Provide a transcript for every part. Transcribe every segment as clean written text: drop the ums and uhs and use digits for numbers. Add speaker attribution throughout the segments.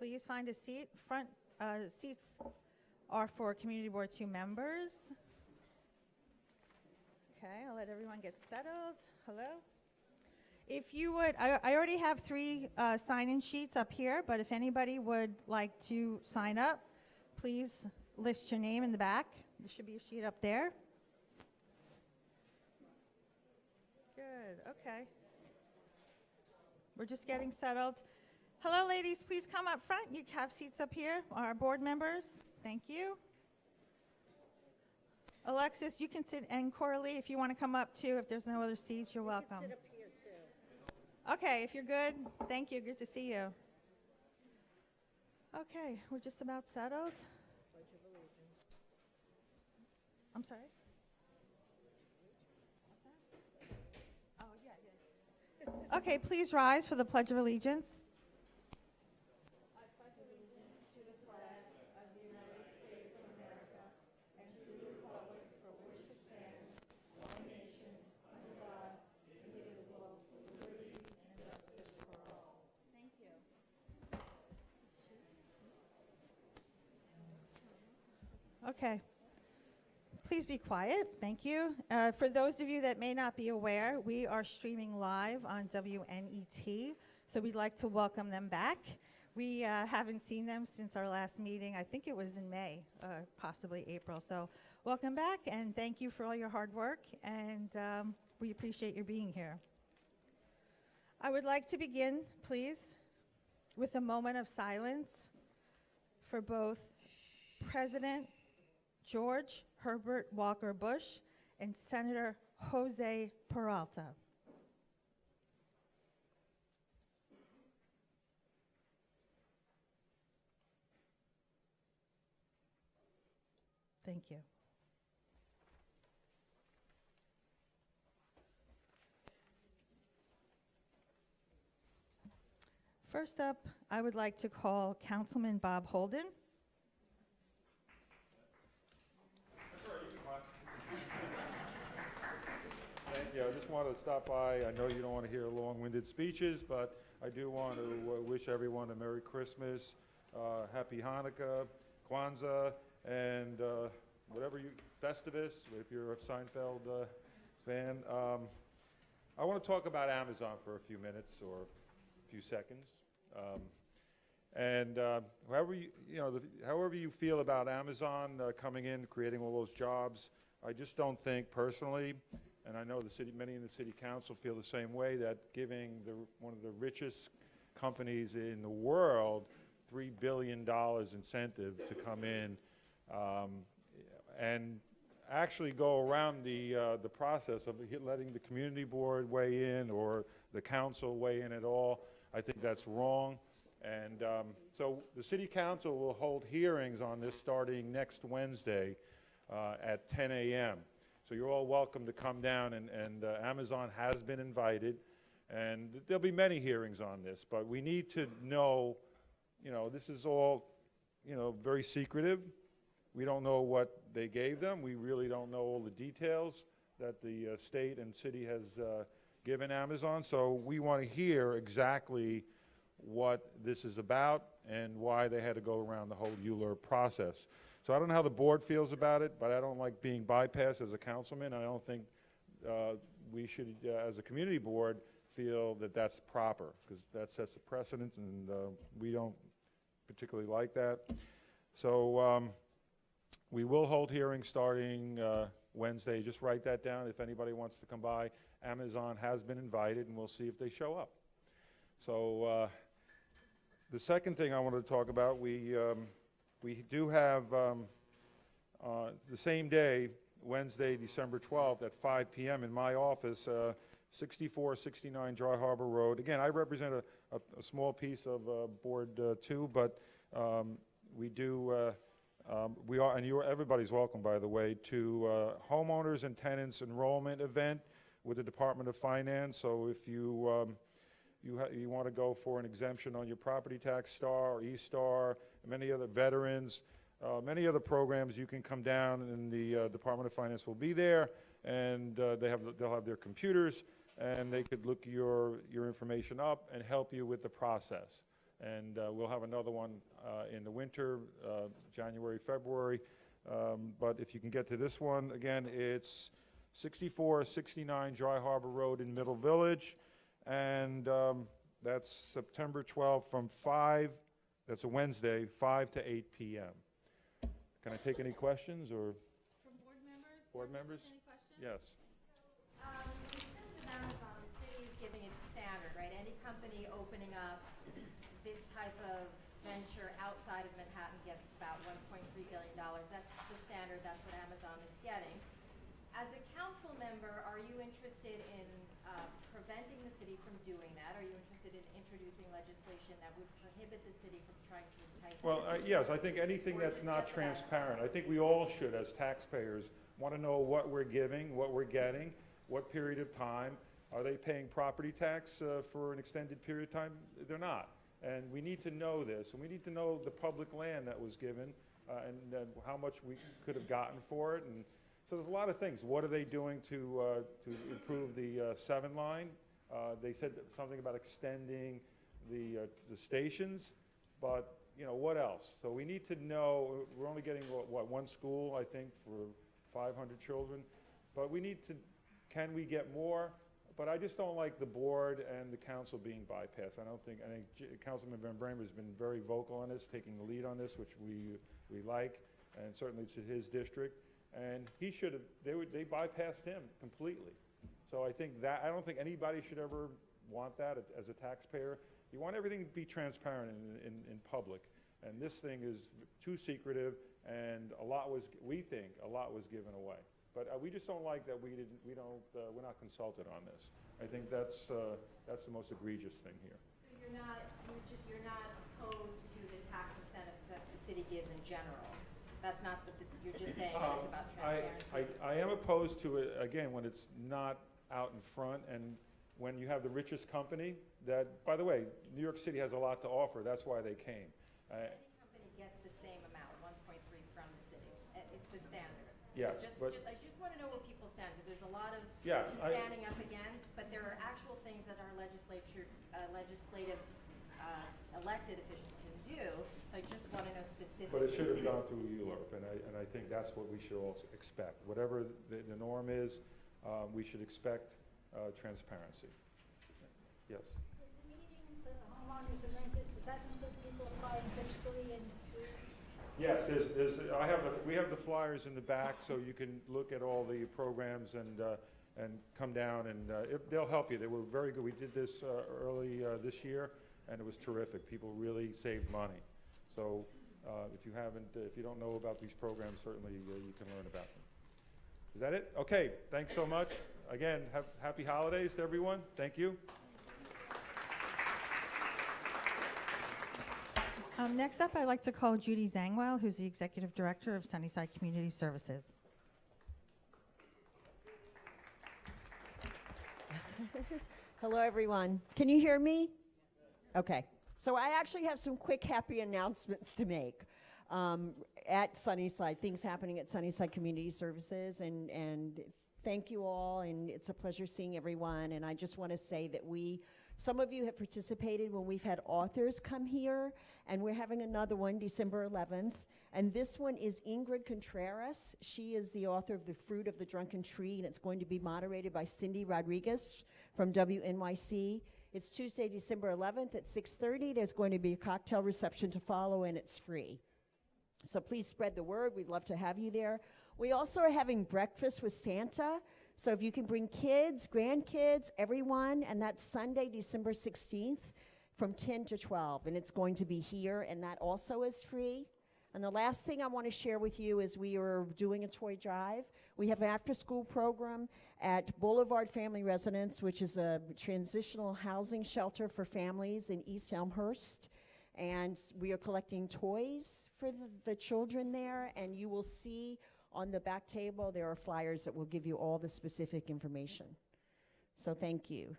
Speaker 1: Please find a seat. Front seats are for Community Board 2 members. Okay, I'll let everyone get settled. Hello. If you would, I already have 3 sign-in sheets up here, but if anybody would like to sign up, please list your name in the back. There should be a sheet up there. Good, okay. We're just getting settled. Hello, ladies, please come up front. You have seats up here, our board members. Thank you. Alexis, you can sit, and Coralie, if you want to come up too, if there's no other seats, you're welcome.
Speaker 2: You can sit up here too.
Speaker 1: Okay, if you're good, thank you. Good to see you. Okay, we're just about settled.
Speaker 2: Pledge of Allegiance.
Speaker 1: I'm sorry? Oh, yeah. Okay, please rise for the Pledge of Allegiance. I pledge allegiance to the flag of the United States of America and to the republic for which it stands, one nation, under God, indivisible, with liberty and justice for all. Thank you. Okay. Please be quiet. Thank you. For those of you that may not be aware, we are streaming live on WNET, so we'd like to welcome them back. We haven't seen them since our last meeting. I think it was in May, possibly April. So welcome back, and thank you for all your hard work, and we appreciate your being here. I would like to begin, please, with a moment of silence for both President George Herbert Walker Bush and Senator Jose Peralta. Thank you. First up, I would like to call Councilman Bob Holden.
Speaker 3: Thank you. I just want to stop by. I know you don't want to hear long-winded speeches, but I do want to wish everyone a Merry Christmas, Happy Hanukkah, Kwanzaa, and whatever you, Festivus, if you're a Seinfeld fan. I want to talk about Amazon for a few minutes or a few seconds. However you feel about Amazon coming in, creating all those jobs, I just don't think personally, and I know many in the city council feel the same way, that giving one of the richest companies in the world $3 billion incentive to come in and actually go around the process of letting the community board weigh in or the council weigh in at all, I think that's wrong. And so the city council will hold hearings on this starting next Wednesday at 10 a.m. So you're all welcome to come down, and Amazon has been invited, and there'll be many hearings on this, but we need to know, this is all, very secretive. We don't know what they gave them. We really don't know all the details that the state and city has given Amazon, so we want to hear exactly what this is about and why they had to go around the whole ULURP process. So I don't know how the board feels about it, but I don't like being bypassed as a councilman. I don't think we should, as a community board, feel that that's proper, because that sets a precedent, and we don't particularly like that. So we will hold hearings starting Wednesday. Just write that down if anybody wants to come by. Amazon has been invited, and we'll see if they show up. So the second thing I wanted to talk about, we do have the same day, Wednesday, December 12th at 5 p.m. in my office, 6469 Dry Harbor Road. Again, I represent a small piece of Board 2, but we are, and everybody's welcome, by the way, to homeowners and tenants enrollment event with the Department of Finance. So if you want to go for an exemption on your property tax star or E-Star, many other veterans, many other programs, you can come down, and the Department of Finance will be there, and they'll have their computers, and they could look your information up and help you with the process. and we'll have another one in the winter, January, February. But if you can get to this one, again, it's 6469 Dry Harbor Road in Middle Village, and that's September 12th from 5, that's a Wednesday, 5 to 8 p.m. Can I take any questions, or?
Speaker 1: From board members?
Speaker 3: Board members?
Speaker 1: Any questions?
Speaker 3: Yes.
Speaker 4: In terms of Amazon, the city is giving it standard, right? Any company opening up this type of venture outside of Manhattan gets about $1.3 billion. That's the standard, that's what Amazon is getting. As a council member, are you interested in preventing the city from doing that? Are you interested in introducing legislation that would prohibit the city from trying to entice?
Speaker 3: Well, yes, I think anything
Speaker 4: Or is
Speaker 3: that's
Speaker 4: it
Speaker 3: not
Speaker 4: just about-
Speaker 3: transparent, I think we all should, as taxpayers, want to know what we're giving, what we're getting, what period of time. Are they paying property tax for an extended period of time? They're not. And we need to know this, and we need to know the public land that was given, and how much we could have gotten for it. And so there's a lot of things. What are they doing to improve the 7 line? They said something about extending the stations, but you know, what else? So we need to know. We're only getting what, one school, I think, for 500 children, but we need to. Can we get more? But I just don't like the board and the council being bypassed. I think Councilman Van Bramer has been very vocal on this, taking the lead on this, which we like, and certainly it's his district. And he should have. They bypassed him completely. So I think that I don't think anybody should ever want that as a taxpayer. You want everything to be transparent in public, and this thing is too secretive, and we think a lot was given away. But we just don't like that we're not consulted on this. I think that's the most egregious thing here.
Speaker 4: So you're not opposed to the tax incentives that the city gives in general? That's not what you're just saying that it's about transparency?
Speaker 3: I am opposed to it, again, when it's not out in front, and when you have the richest company that, by the way, New York City has a lot to offer. That's why they came.
Speaker 4: Any company gets the same amount, 1.3 from the city. It's the standard.
Speaker 3: Yes,
Speaker 4: I just want to know where people stand, because there's a lot of
Speaker 3: Yes,
Speaker 4: standing up against, but there are actual things that our legislative elected officials can do. So I just want to know specifically.
Speaker 3: But it should have gone through Europe, and I think that's what we should all expect. Whatever the norm is, we should expect transparency. Yes.
Speaker 2: Is the meeting for the homeowners and renters, does that include people applying fiscally and?
Speaker 3: Yes, we have the flyers in the back, so you can look at all the programs and come down, and they'll help you. They were very good. We did this early this year, and it was terrific. People really saved money. So if you don't know about these programs, certainly you can learn about them. Is that it? Okay, thanks so much. Again, happy holidays to everyone. Thank you.
Speaker 1: Next up, I'd like to call Judy Zangwell, who's the Executive Director of Sunnyside Community Services.
Speaker 5: Hello, everyone. Can you hear me? Okay. So I actually have some quick, happy announcements to make at Sunnyside, things happening at Sunnyside Community Services, and thank you all, and it's a pleasure seeing everyone. And I just want to say that some of you have participated when we've had authors come here, and we're having another one December 11th. And this one is Ingrid Contreras. She is the author of The Fruit of the Drunken Tree, and it's going to be moderated by Cindy Rodriguez from WNYC. It's Tuesday, December 11th at 6:30. There's going to be a cocktail reception to follow, and it's free. So please spread the word. We'd love to have you there. We also are having breakfast with Santa. So if you can bring kids, grandkids, everyone, and that's Sunday, December 16th from 10 to 12. And it's going to be here, and that also is free. And the last thing I want to share with you is we are doing a toy drive. We have an after-school program at Boulevard Family Residence, which is a transitional housing shelter for families in East Elmhurst. And we are collecting toys for the children there, and you will see on the back table there are flyers that will give you all the specific information. So thank you.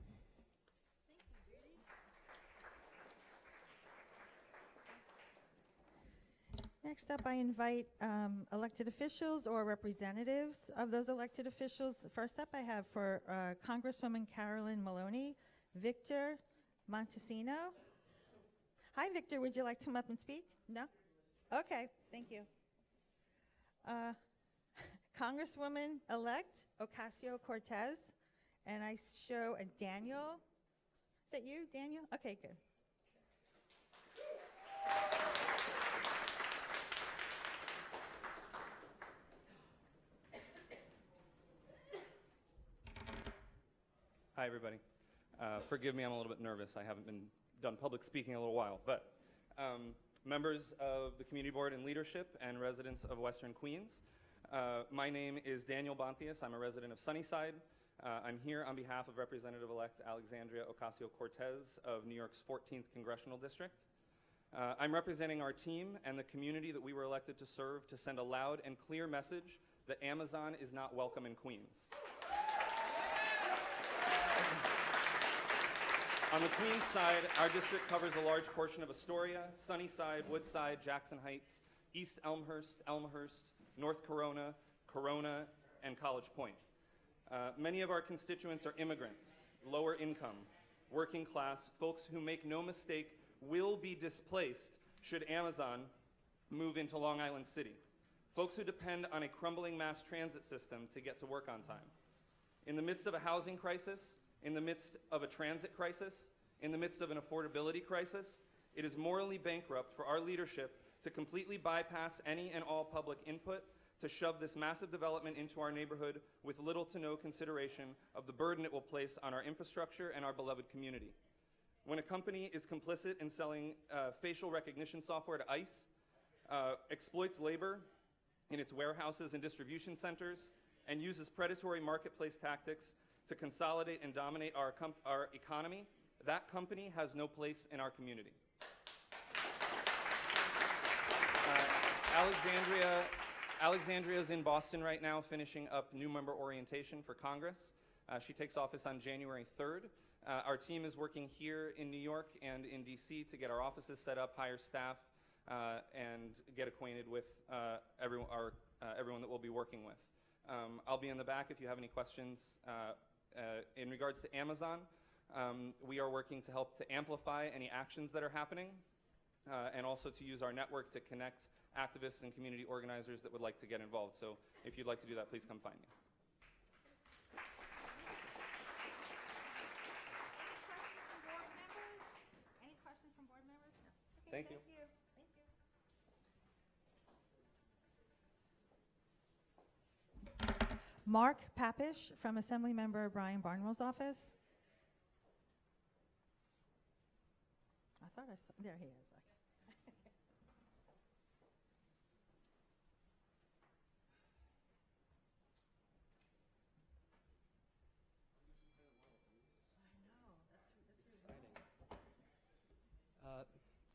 Speaker 1: Next up, I invite elected officials or representatives of those elected officials. First up, I have for Congresswoman Carolyn Maloney, Victor Montesino. Hi, Victor. Would you like to come up and speak? No? Okay, thank you. Congresswoman-elect Ocasio-Cortez, and I show a Daniel. Is that you, Daniel? Okay, good.
Speaker 6: Hi, everybody. Forgive me, I'm a little bit nervous. I haven't done public speaking in a little while. But members of the community board and leadership and residents of Western Queens, my name is Daniel Bontius. I'm a resident of Sunnyside. I'm here on behalf of Representative-elect Alexandria Ocasio-Cortez of New York's 14th Congressional District. I'm representing our team and the community that we were elected to serve to send a loud and clear message that Amazon is not welcome in Queens. On the Queens side, our district covers a large portion of Astoria, Sunnyside, Woodside, Jackson Heights, East Elmhurst, North Corona, Corona, and College Point. Many of our constituents are immigrants, lower income, working class, folks who, make no mistake, will be displaced should Amazon move into Long Island City. Folks who depend on a crumbling mass transit system to get to work on time. In the midst of a housing crisis, in the midst of a transit crisis, in the midst of an affordability crisis, it is morally bankrupt for our leadership to completely bypass any and all public input, to shove this massive development into our neighborhood with little to no consideration of the burden it will place on our infrastructure and our beloved community. When a company is complicit in selling facial recognition software to ICE, exploits labor in its warehouses and distribution centers, and uses predatory marketplace tactics to consolidate and dominate our economy, that company has no place in our community. Alexandria is in Boston right now, finishing up new member orientation for Congress. She takes office on January 3rd. Our team is working here in New York and in DC to get our offices set up, hire staff, and get acquainted with everyone that we'll be working with. I'll be in the back if you have any questions. In regards to Amazon, we are working to help to amplify any actions that are happening, and also to use our network to connect activists and community organizers that would like to get involved. So if you'd like to do that, please come find me.
Speaker 1: Any questions from board members? No. Okay,
Speaker 6: Thank you.
Speaker 1: Thank you. Mark Papish from Assemblymember Brian Barnwell's office. I thought I saw, there he is. Okay.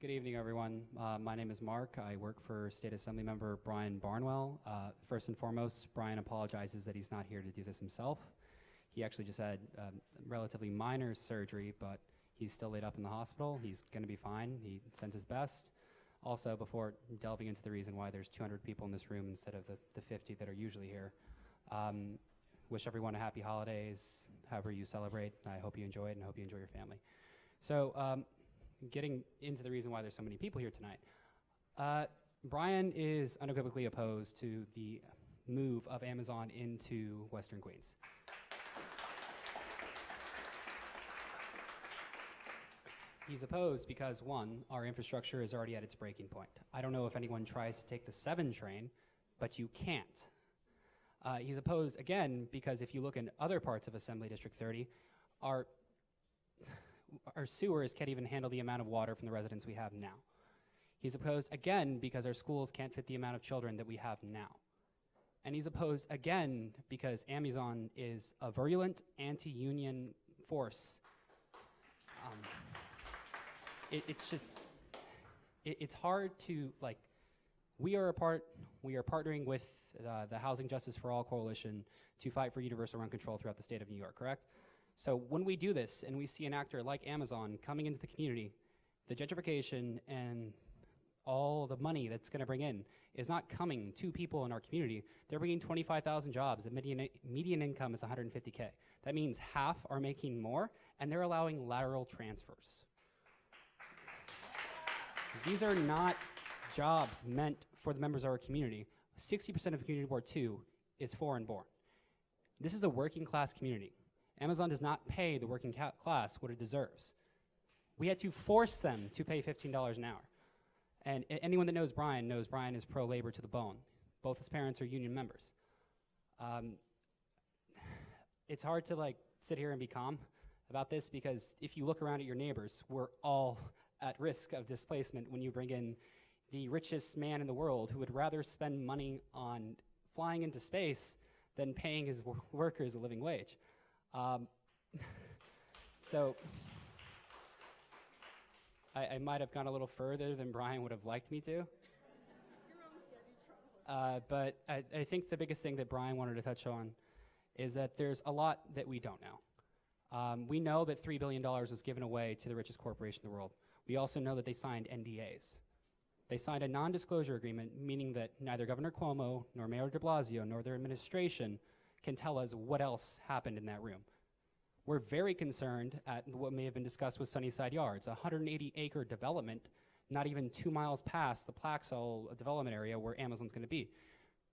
Speaker 7: Good evening, everyone. My name is Mark. I work for State Assembly Member Brian Barnwell. First and foremost, Brian apologizes that he's not here to do this himself. He actually just had relatively minor surgery, but he's still laid up in the hospital. He's going to be fine. He sends his best. Also, before delving into the reason why there's 200 people in this room instead of the 50 that are usually here, wish everyone a happy holidays, however you celebrate. I hope you enjoy it and I hope you enjoy your family. So, getting into the reason why there's so many people here tonight. Brian is unequivocally opposed to the move of Amazon into Western Queens. He's opposed because, one, our infrastructure is already at its breaking point. I don't know if anyone tries to take the 7 train, but you can't. He's opposed, again, because if you look in other parts of Assembly District 30, our sewers can't even handle the amount of water from the residents we have now. He's opposed, again, because our schools can't fit the amount of children that we have now. And he's opposed, again, because Amazon is a virulent anti-union force. It's hard to, like, we are partnering with the Housing Justice for All Coalition to fight for universal rent control throughout the state of New York, correct? So when we do this and we see an actor like Amazon coming into the community, the gentrification and all the money that's going to bring in is not coming to people in our community. They're bringing 25,000 jobs. The median income is 150K. That means half are making more, and they're allowing lateral transfers. These are not jobs meant for the members of our community. 60% of Community Board 2 is foreign born. This is a working class community. Amazon does not pay the working class what it deserves. We had to force them to pay $15 an hour. And anyone that knows Brian is pro-labor to the bone. Both his parents are union members. It's hard to sit here and be calm about this, because if you look around at your neighbors, we're all at risk of displacement when you bring in the richest man in the world who would rather spend money on flying into space than paying his workers a living wage. So I might have gone a little further than Brian would have liked me to. But I think the biggest thing that Brian wanted to touch on is that there's a lot that we don't know. We know that $3 billion was given away to the richest corporation in the world. We also know that they signed NDAs. They signed a non-disclosure agreement, meaning that neither Governor Cuomo, nor Mayor de Blasio, nor their administration can tell us what else happened in that room. We're very concerned at what may have been discussed with Sunnyside Yards, a 180-acre development not even 2 miles past the Plaxall development area where Amazon's going to be.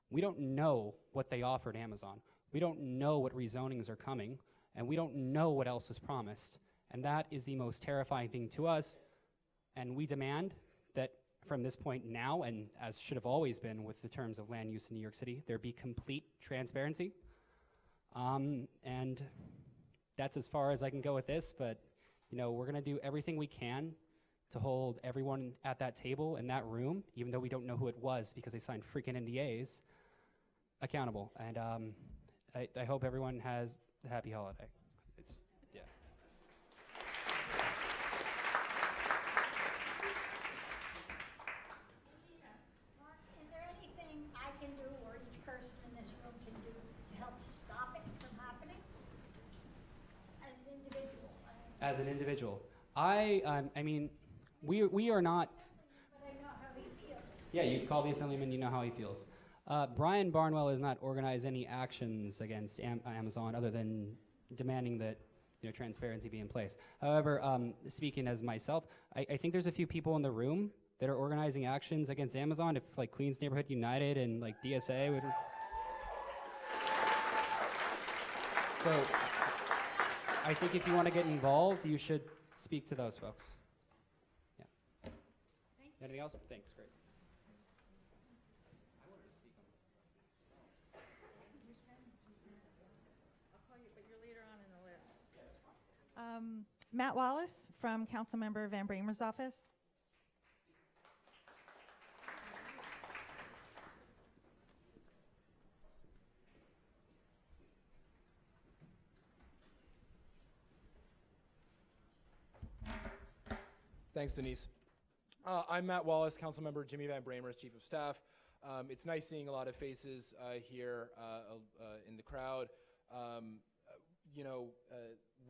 Speaker 7: We don't know what they offered Amazon. We don't know what rezonings are coming, and we don't know what else is promised. And that is the most terrifying thing to us. And we demand that from this point now, and as should have always been with the terms of land use in New York City, there be complete transparency. And that's as far as I can go with this, but we're going to do everything we can to hold everyone at that table in that room, even though we don't know who it was because they signed freaking NDAs, accountable. And I hope everyone has a happy holiday. Yeah.
Speaker 2: Mark, is there anything I can do or each person in this room can do to help stop it from happening? As an individual?
Speaker 7: As an individual, I mean, we are not.
Speaker 2: But I know how he feels.
Speaker 7: Yeah, you call the assemblyman, you know how he feels. Brian Barnwell has not organized any actions against Amazon other than demanding that transparency be in place. However, speaking as myself, I think there's a few people in the room that are organizing actions against Amazon. If Queens Neighborhood United and DSA would. So I think if you want to get involved, you should speak to those folks. Yeah. Anything else? Thanks. Great.
Speaker 1: Matt Wallace from Councilmember Van Bramer's office.
Speaker 8: Thanks, Denise. I'm Matt Wallace, Councilmember Jimmy Van Bramer's Chief of Staff. It's nice seeing a lot of faces here in the crowd.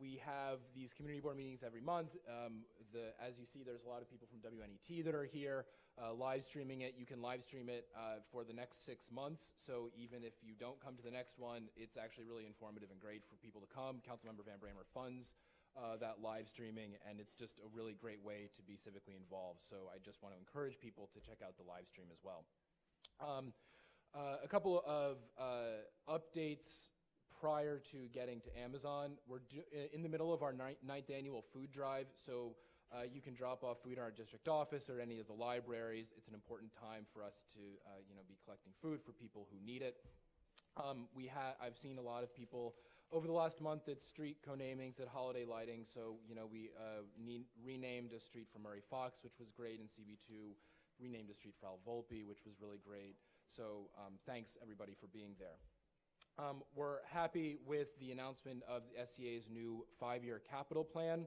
Speaker 8: We have these community board meetings every month. As you see, there's a lot of people from WNET that are here live streaming it. You can live stream it for the next 6 months. So even if you don't come to the next one, it's actually really informative and great for people to come. Councilmember Van Bramer funds that live streaming, and it's just a really great way to be civically involved. So I just want to encourage people to check out the live stream as well. A couple of updates prior to getting to Amazon. We're in the middle of our ninth annual food drive, so you can drop off food in our district office or any of the libraries. It's an important time for us to be collecting food for people who need it. I've seen a lot of people over the last month at street co-namings, at holiday lighting. So we renamed a street for Murray Fox, which was great, in CB2, renamed a street for Al Volpe, which was really great. So thanks everybody for being there. We're happy with the announcement of the SCA's new 5-year capital plan.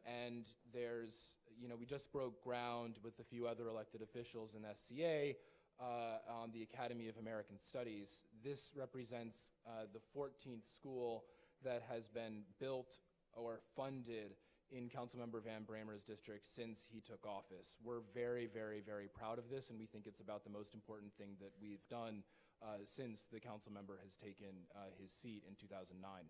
Speaker 8: And there's, we just broke ground with a few other elected officials in SCA on the Academy of American Studies. This represents the 14th school that has been built or funded in Councilmember Van Bramer's district since he took office. We're very, very, very proud of this, and we think it's about the most important thing that we've done since the council member has taken his seat in 2009.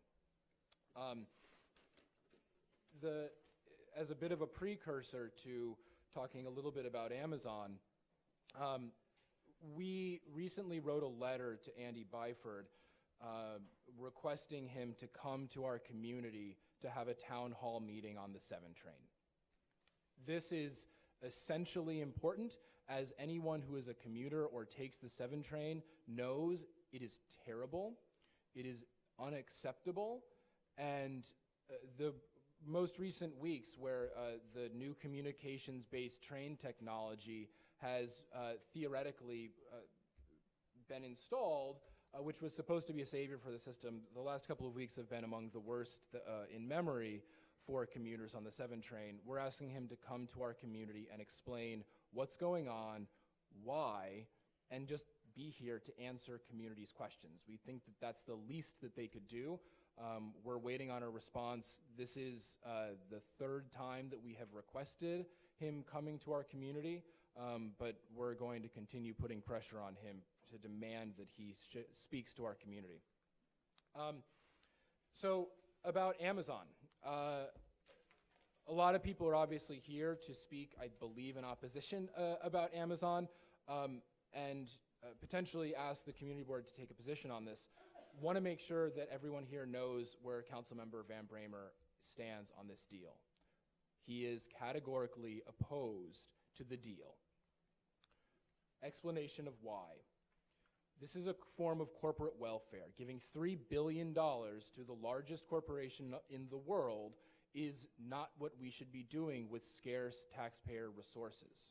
Speaker 8: As a bit of a precursor to talking a little bit about Amazon. We recently wrote a letter to Andy Byford requesting him to come to our community to have a town hall meeting on the 7 train. This is essentially important, as anyone who is a commuter or takes the 7 train knows it is terrible, it is unacceptable, and the most recent weeks where the new communications-based train technology has theoretically been installed, which was supposed to be a savior for the system, the last couple of weeks have been among the worst in memory for commuters on the 7 train. We're asking him to come to our community and explain what's going on, why, and just be here to answer community's questions. We think that that's the least that they could do. We're waiting on a response. This is the 3rd time that we have requested him coming to our community, but we're going to continue putting pressure on him to demand that he speaks to our community. So about Amazon. A lot of people are obviously here to speak, I believe, in opposition about Amazon, and potentially ask the community board to take a position on this. Want to make sure that everyone here knows where Councilmember Van Bramer stands on this deal. He is categorically opposed to the deal. Explanation of why. This is a form of corporate welfare. Giving $3 billion to the largest corporation in the world is not what we should be doing with scarce taxpayer resources.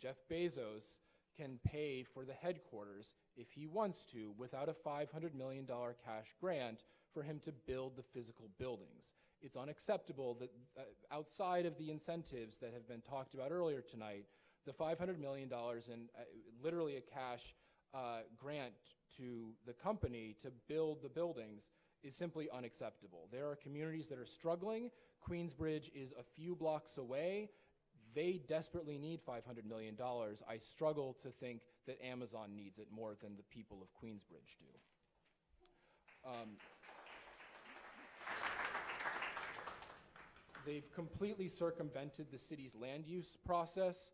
Speaker 8: Jeff Bezos can pay for the headquarters if he wants to without a $500 million cash grant for him to build the physical buildings. It's unacceptable that outside of the incentives that have been talked about earlier tonight, the $500 million in literally a cash grant to the company to build the buildings is simply unacceptable. There are communities that are struggling. Queensbridge is a few blocks away. They desperately need $500 million. I struggle to think that Amazon needs it more than the people of Queensbridge do. They've completely circumvented the city's land use process.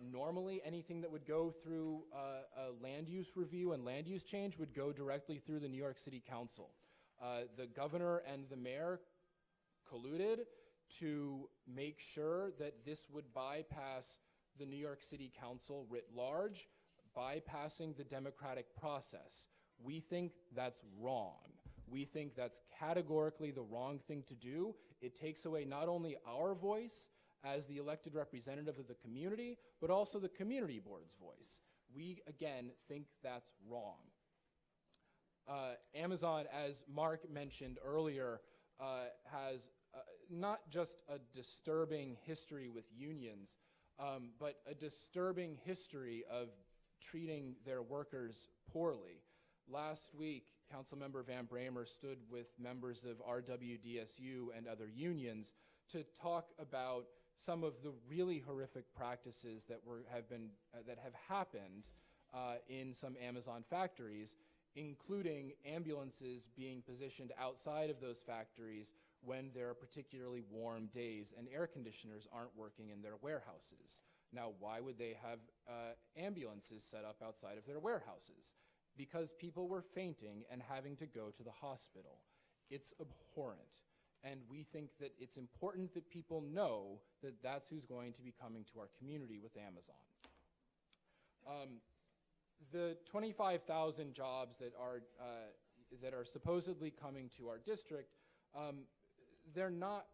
Speaker 8: Normally, anything that would go through a land use review and land use change would go directly through the New York City Council. The governor and the mayor colluded to make sure that this would bypass the New York City Council writ large, bypassing the democratic process. We think that's wrong. We think that's categorically the wrong thing to do. It takes away not only our voice as the elected representative of the community, but also the community board's voice. We, again, think that's wrong. Amazon, as Mark mentioned earlier, has not just a disturbing history with unions, but a disturbing history of treating their workers poorly. Last week, Councilmember Van Bramer stood with members of RWDSU and other unions to talk about some of the really horrific practices that have happened in some Amazon factories, including ambulances being positioned outside of those factories when there are particularly warm days and air conditioners aren't working in their warehouses. Now, why would they have ambulances set up outside of their warehouses? Because people were fainting and having to go to the hospital. It's abhorrent. And we think that it's important that people know that that's who's going to be coming to our community with Amazon. The 25,000 jobs that are supposedly coming to our district, they're not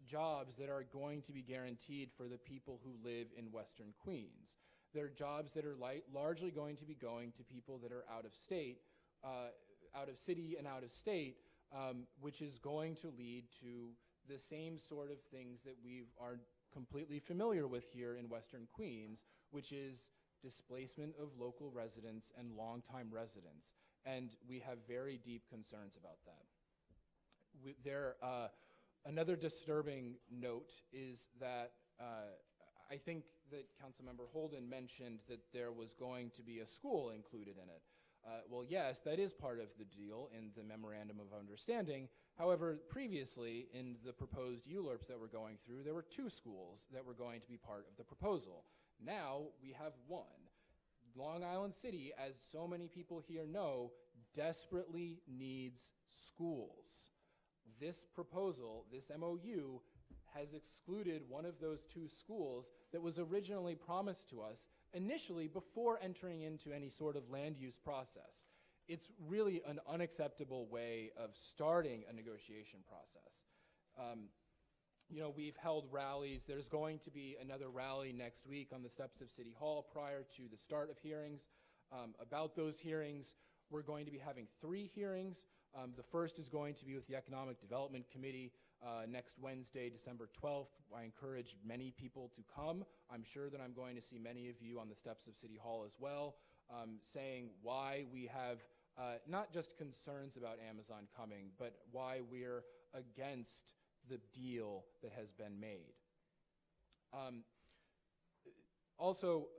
Speaker 8: jobs that are going to be guaranteed for the people who live in Western Queens. They're jobs that are largely going to be going to people that are out of state, out of city and out of state, which is going to lead to the same sort of things that we are completely familiar with here in Western Queens, which is displacement of local residents and longtime residents. And we have very deep concerns about that. Another disturbing note is that I think that Councilmember Holden mentioned that there was going to be a school included in it. Well, yes, that is part of the deal in the Memorandum of Understanding. However, previously, in the proposed ULURPs that we're going through, there were 2 schools that were going to be part of the proposal. Now, we have 1. Long Island City, as so many people here know, desperately needs schools. This proposal, this MOU, has excluded one of those 2 schools that was originally promised to us initially before entering into any sort of land use process. It's really an unacceptable way of starting a negotiation process. You know, we've held rallies. There's going to be another rally next week on the steps of City Hall prior to the start of hearings. About those hearings, we're going to be having 3 hearings. The first is going to be with the Economic Development Committee next Wednesday, December 12th. I encourage many people to come. I'm sure that I'm going to see many of you on the steps of City Hall as well, saying why we have not just concerns about Amazon coming, but why we're against the deal that has been made. Also,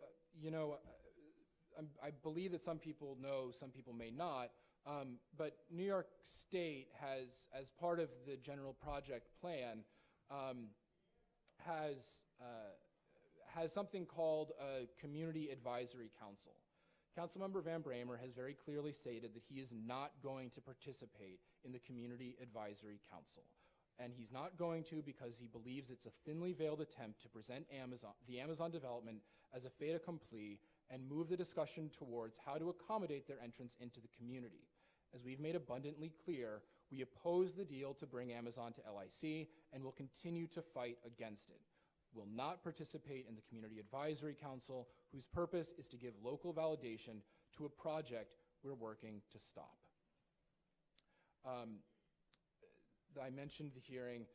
Speaker 8: you know, I believe that some people know, some people may not, but New York State has, as part of the general project plan, has something called a Community Advisory Council. Councilmember Van Bramer has very clearly stated that he is not going to participate in the Community Advisory Council. And he's not going to because he believes it's a thinly veiled attempt to present the Amazon development as a fait accompli and move the discussion towards how to accommodate their entrance into the community. As we've made abundantly clear, we oppose the deal to bring Amazon to LIC and will continue to fight against it. Will not participate in the Community Advisory Council, whose purpose is to give local validation to a project we're working to stop. I mentioned the hearing.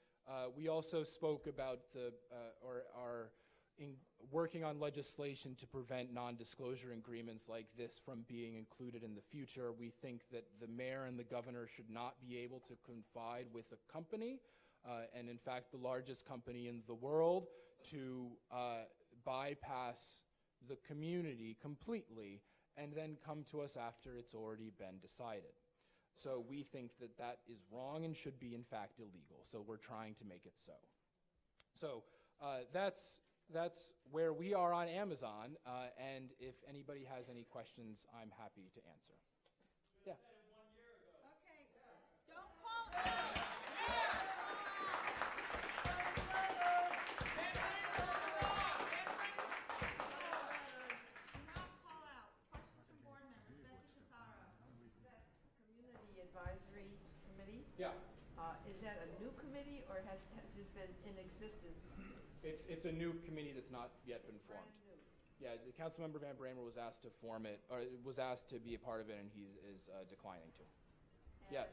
Speaker 8: We also spoke about working on legislation to prevent non-disclosure agreements like this from being included in the future. We think that the mayor and the governor should not be able to confide with a company, and in fact the largest company in the world, to bypass the community completely and then come to us after it's already been decided. So we think that that is wrong and should be in fact illegal. So we're trying to make it so. So that's where we are on Amazon, and if anybody has any questions, I'm happy to answer. Yeah.
Speaker 1: Okay, don't call out. Not call out. Questions from board members. Bessie Cesaro.
Speaker 9: Community Advisory Committee?
Speaker 8: Yeah.
Speaker 9: Is that a new committee or has it been in existence?
Speaker 8: It's a new committee that's not yet been formed.
Speaker 9: Brand new.
Speaker 8: Yeah, the Councilmember Van Bramer was asked to form it, or was asked to be a part of it, and he is declining to. Yeah.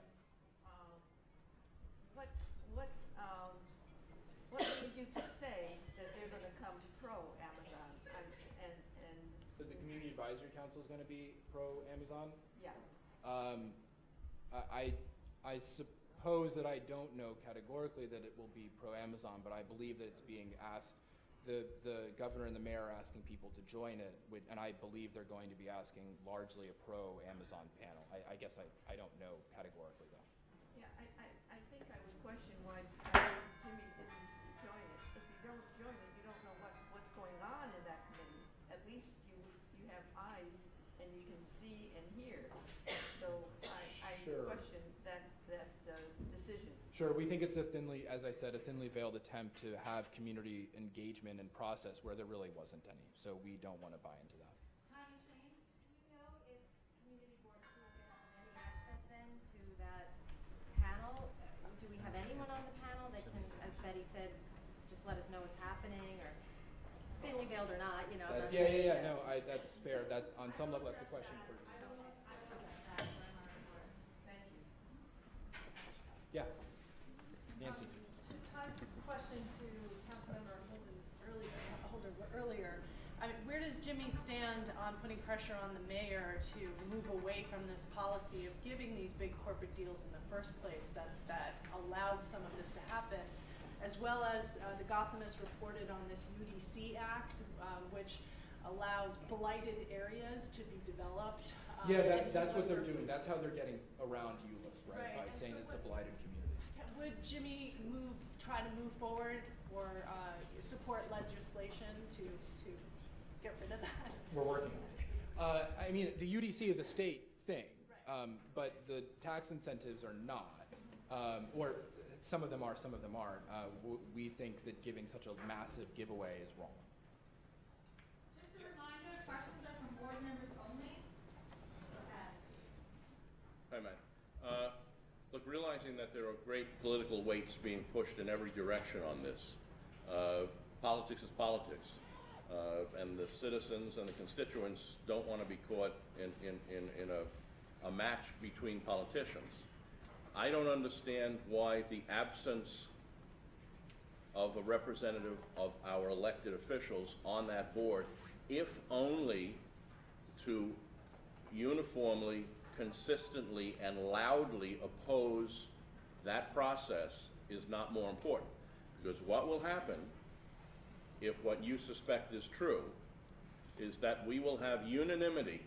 Speaker 9: What leads you to say that they're going to come pro-Amazon?
Speaker 8: The Community Advisory Council is going to be pro-Amazon?
Speaker 9: Yeah.
Speaker 8: I suppose that I don't know categorically that it will be pro-Amazon, but I believe that it's being asked, the governor and the mayor are asking people to join it, and I believe they're going to be asking largely a pro-Amazon panel. I guess I don't know categorically, though.
Speaker 9: Yeah, I think I would question why Jimmy didn't join it. If you don't join it, you don't know what's going on in that committee. At least you have eyes and you can see and hear. So I
Speaker 8: Sure.
Speaker 9: question that decision.
Speaker 8: Sure, we think it's as I said, a thinly veiled attempt to have community engagement and process where there really wasn't any. So we don't want to buy into that.
Speaker 1: Tanya Shane?
Speaker 4: Do you know if community board is going to have any access then to that panel? Do we have anyone on the panel that can, as Betty said, just let us know what's happening, or thinly veiled or not, you know? I'm not sure.
Speaker 8: Yeah. No, that's fair. That on some level, that's a question for.
Speaker 9: Thank you.
Speaker 8: Yeah, Nancy.
Speaker 10: To tie some question to Councilmember Holder earlier, I mean, where does Jimmy stand on putting pressure on the mayor to move away from this policy of giving these big corporate deals in the first place that allowed some of this to happen, as well as the Gothamist reported on this UDC Act, which allows blighted areas to be developed.
Speaker 8: Yeah,
Speaker 10: and
Speaker 8: that's what they're
Speaker 10: other-
Speaker 8: doing. That's how they're getting around ULIP, right?
Speaker 10: Right,
Speaker 8: By
Speaker 10: and
Speaker 8: saying
Speaker 10: so
Speaker 8: it's a
Speaker 10: what-
Speaker 8: blighted community.
Speaker 10: Would Jimmy try to move forward or support legislation to get rid of that?
Speaker 8: We're working on it. I mean, the UDC is a state thing, but the tax incentives are not. Or some of them are, some of them aren't. We think that giving such a massive giveaway is wrong.
Speaker 1: Just a reminder, questions are from board members only.
Speaker 11: Hi, Matt. Look, realizing that there are great political weights being pushed in every direction on this, politics is politics, and the citizens and the constituents don't want to be caught in a match between politicians. I don't understand why the absence of a representative of our elected officials on that board, if only to uniformly, consistently, and loudly oppose that process, is not more important. Because what will happen, if what you suspect is true, is that we will have unanimity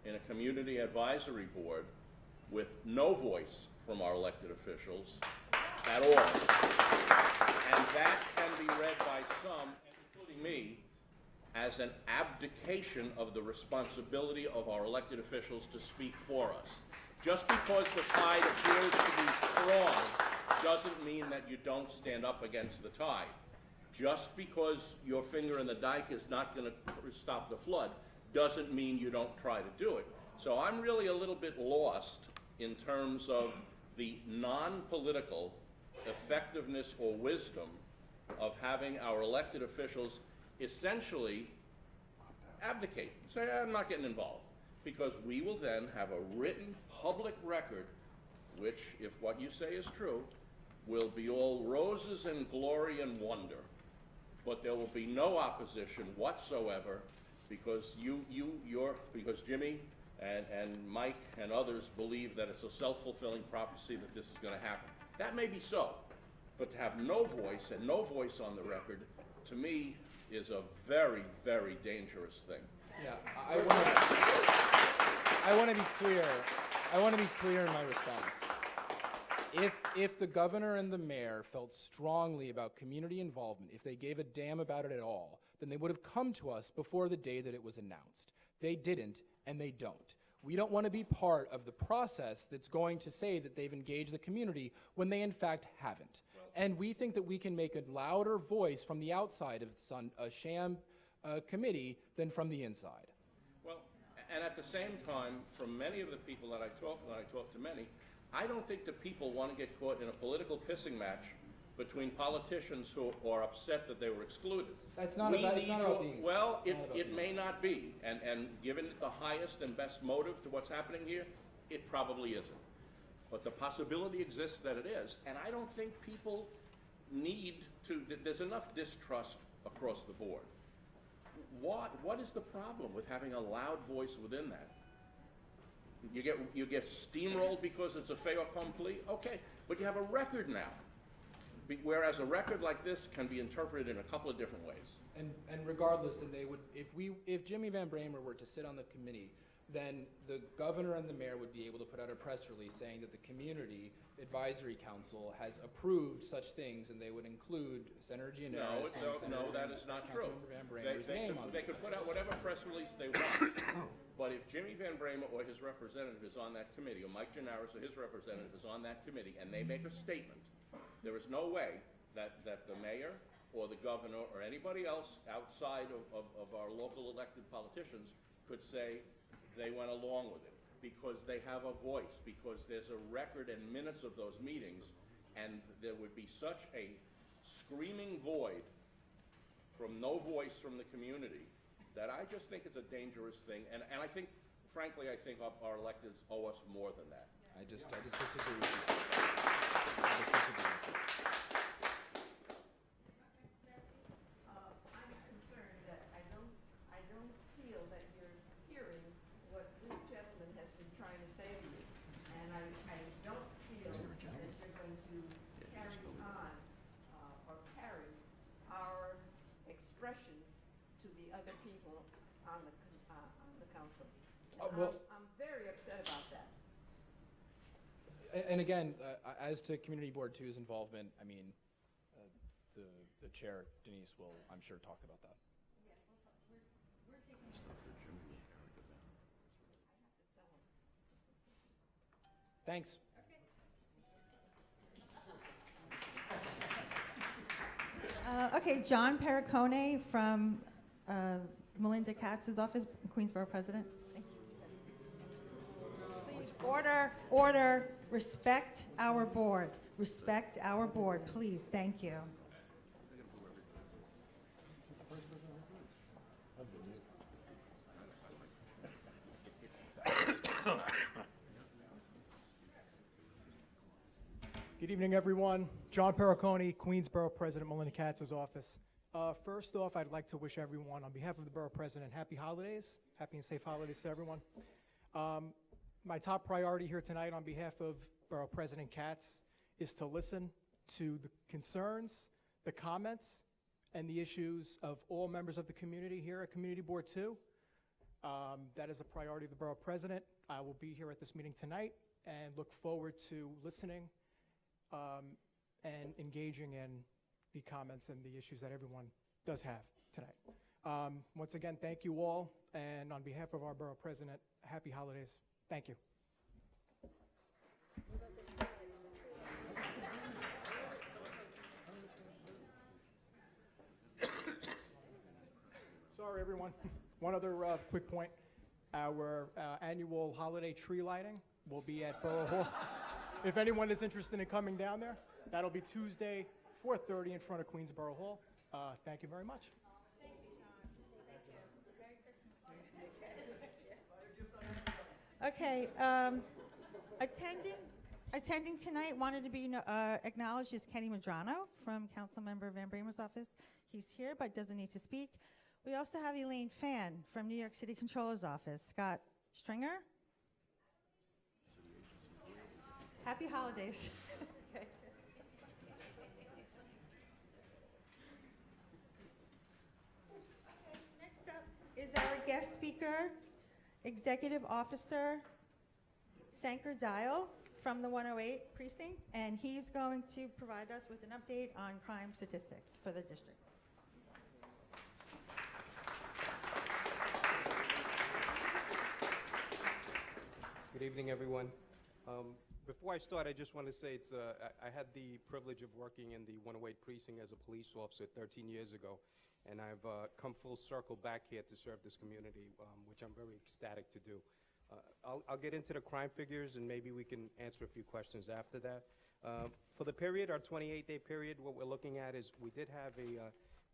Speaker 11: in a community advisory board with no voice from our elected officials at all. And that can be read by some, including me, as an abdication of the responsibility of our elected officials to speak for us. Just because the tide appears to be strong doesn't mean that you don't stand up against the tide. Just because your finger in the dike is not going to stop the flood doesn't mean you don't try to do it. So I'm really a little bit lost in terms of the non-political effectiveness or wisdom of having our elected officials essentially abdicate, say, I'm not getting involved, because we will then have a written public record, which, if what you say is true, will be all roses and glory and wonder, but there will be no opposition whatsoever, because because Jimmy and Mike and others believe that it's a self-fulfilling prophecy that this is going to happen. That may be so, but to have no voice and no voice on the record, to me, is a very, very dangerous thing.
Speaker 8: Yeah, I want to be clear. I want to be clear in my response. If the governor and the mayor felt strongly about community involvement, if they gave a damn about it at all, then they would have come to us before the day that it was announced. They didn't, and they don't. We don't want to be part of the process that's going to say that they've engaged the community when they in fact haven't. And we think that we can make a louder voice from the outside of a sham committee than from the inside.
Speaker 11: Well, and at the same time, from many of the people that I talk to many, I don't think that people want to get caught in a political pissing match between politicians who are upset that they were excluded.
Speaker 8: That's not about, it's not about being.
Speaker 11: Well, it may not be, and given the highest and best motive to what's happening here, it probably isn't. But the possibility exists that it is, and I don't think people need to, there's enough distrust across the board. What is the problem with having a loud voice within that? You get steamrolled because it's a fait accompli? Okay, but you have a record now. Whereas a record like this can be interpreted in a couple of different ways.
Speaker 8: And regardless, then they would, if Jimmy Van Bramer were to sit on the committee, then the governor and the mayor would be able to put out a press release saying that the Community Advisory Council has approved such things, and they would include Senator Gianaris
Speaker 11: No, that is not true.
Speaker 8: Councilmember Van Bramer's name on
Speaker 11: They could put out whatever press release they want. But if Jimmy Van Bramer or his representative is on that committee, or Mike Gianaris or his representative is on that committee, and they make a statement, there is no way that the mayor or the governor or anybody else outside of our local elected politicians could say they went along with it, because they have a voice, because there's a record and minutes of those meetings, and there would be such a screaming void from no voice from the community that I just think it's a dangerous thing, and I think, frankly, I think our electeds owe us more than that.
Speaker 8: I just disagree with you. I just disagree with you.
Speaker 9: I'm concerned that I don't feel that you're hearing what this gentleman has been trying to say to you. And I don't feel that you're going to carry on or carry our expressions to the other other people on the council.
Speaker 8: Well-
Speaker 9: I'm very upset about that.
Speaker 8: And again, as to Community Board 2's involvement, I mean, the chair, Denise, will, I'm sure, talk about that. Thanks.
Speaker 1: Okay, John Pericone from Melinda Katz's office, Queensborough President. Thank you. Please, order, respect our board. Respect our board, please. Thank you.
Speaker 12: Good evening, everyone. John Pericone, Queensborough President, Melinda Katz's office. First off, I'd like to wish everyone, on behalf of the Borough President, happy holidays. Happy and safe holidays to everyone. My top priority here tonight on behalf of Borough President Katz is to listen to the concerns, the comments, and the issues of all members of the community here at Community Board 2. That is a priority of the Borough President. I will be here at this meeting tonight and look forward to listening and engaging in the comments and the issues that everyone does have tonight. Once again, thank you all, and on behalf of our Borough President, happy holidays. Thank you. Sorry, everyone. One other quick point. Our annual holiday tree lighting will be at Borough Hall. If anyone is interested in coming down there, that'll be Tuesday, 4:30 in front of Queensborough Hall. Thank you very much.
Speaker 1: Thank you, John. Thank you. Merry Christmas. Okay, attending tonight, wanted to be acknowledged is Kenny Madrano from Councilmember Van Bramer's office. He's here but doesn't need to speak. We also have Elaine Fan from New York City Controller's office. Scott Stringer. Happy holidays. Okay. Next up is our guest speaker, Executive Officer Sankerdial from the 108 precinct, and he's going to provide us with an update on crime statistics for the district.
Speaker 13: Good evening, everyone. Before I start, I just want to say I had the privilege of working in the 108 precinct as a police officer 13 years ago, and I've come full circle back here to serve this community, which I'm very ecstatic to do. I'll get into the crime figures, and maybe we can answer a few questions after that. For the period, our 28-day period, what we're looking at is we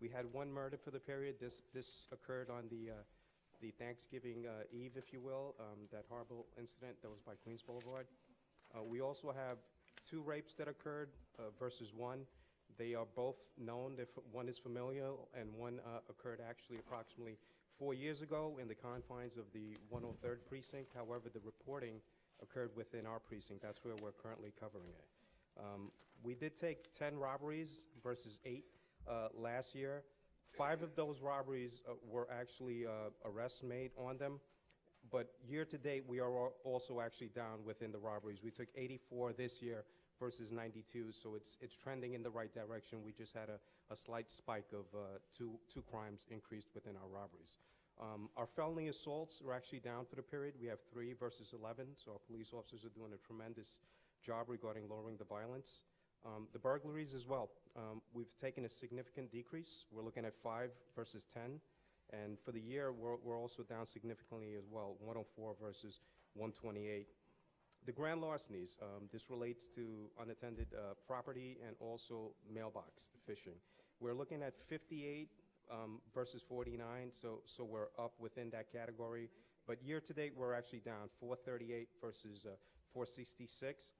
Speaker 13: had one murder for the period. This occurred on the Thanksgiving Eve, if you will, that horrible incident that was by Queens Boulevard. We also have 2 rapes that occurred versus 1. They are both known. One is familial, and one occurred actually approximately 4 years ago in the confines of the 103rd precinct. However, the reporting occurred within our precinct. That's where we're currently covering it. We did take 10 robberies versus 8 last year. 5 of those robberies were actually arrests made on them. But year to date, we are also actually down within the robberies. We took 84 this year versus 92, so it's trending in the right direction. We just had a slight spike of two crimes increased within our robberies. Our felony assaults are actually down for the period. We have 3 versus 11, so our police officers are doing a tremendous job regarding lowering the violence. The burglaries as well. We've taken a significant decrease. We're looking at 5 versus 10. And for the year, we're also down significantly as well, 104 versus 128. The grand larcenies, this relates to unattended property and also mailbox phishing. We're looking at 58 versus 49, so we're up within that category. But year to date, we're actually down 438 versus 466.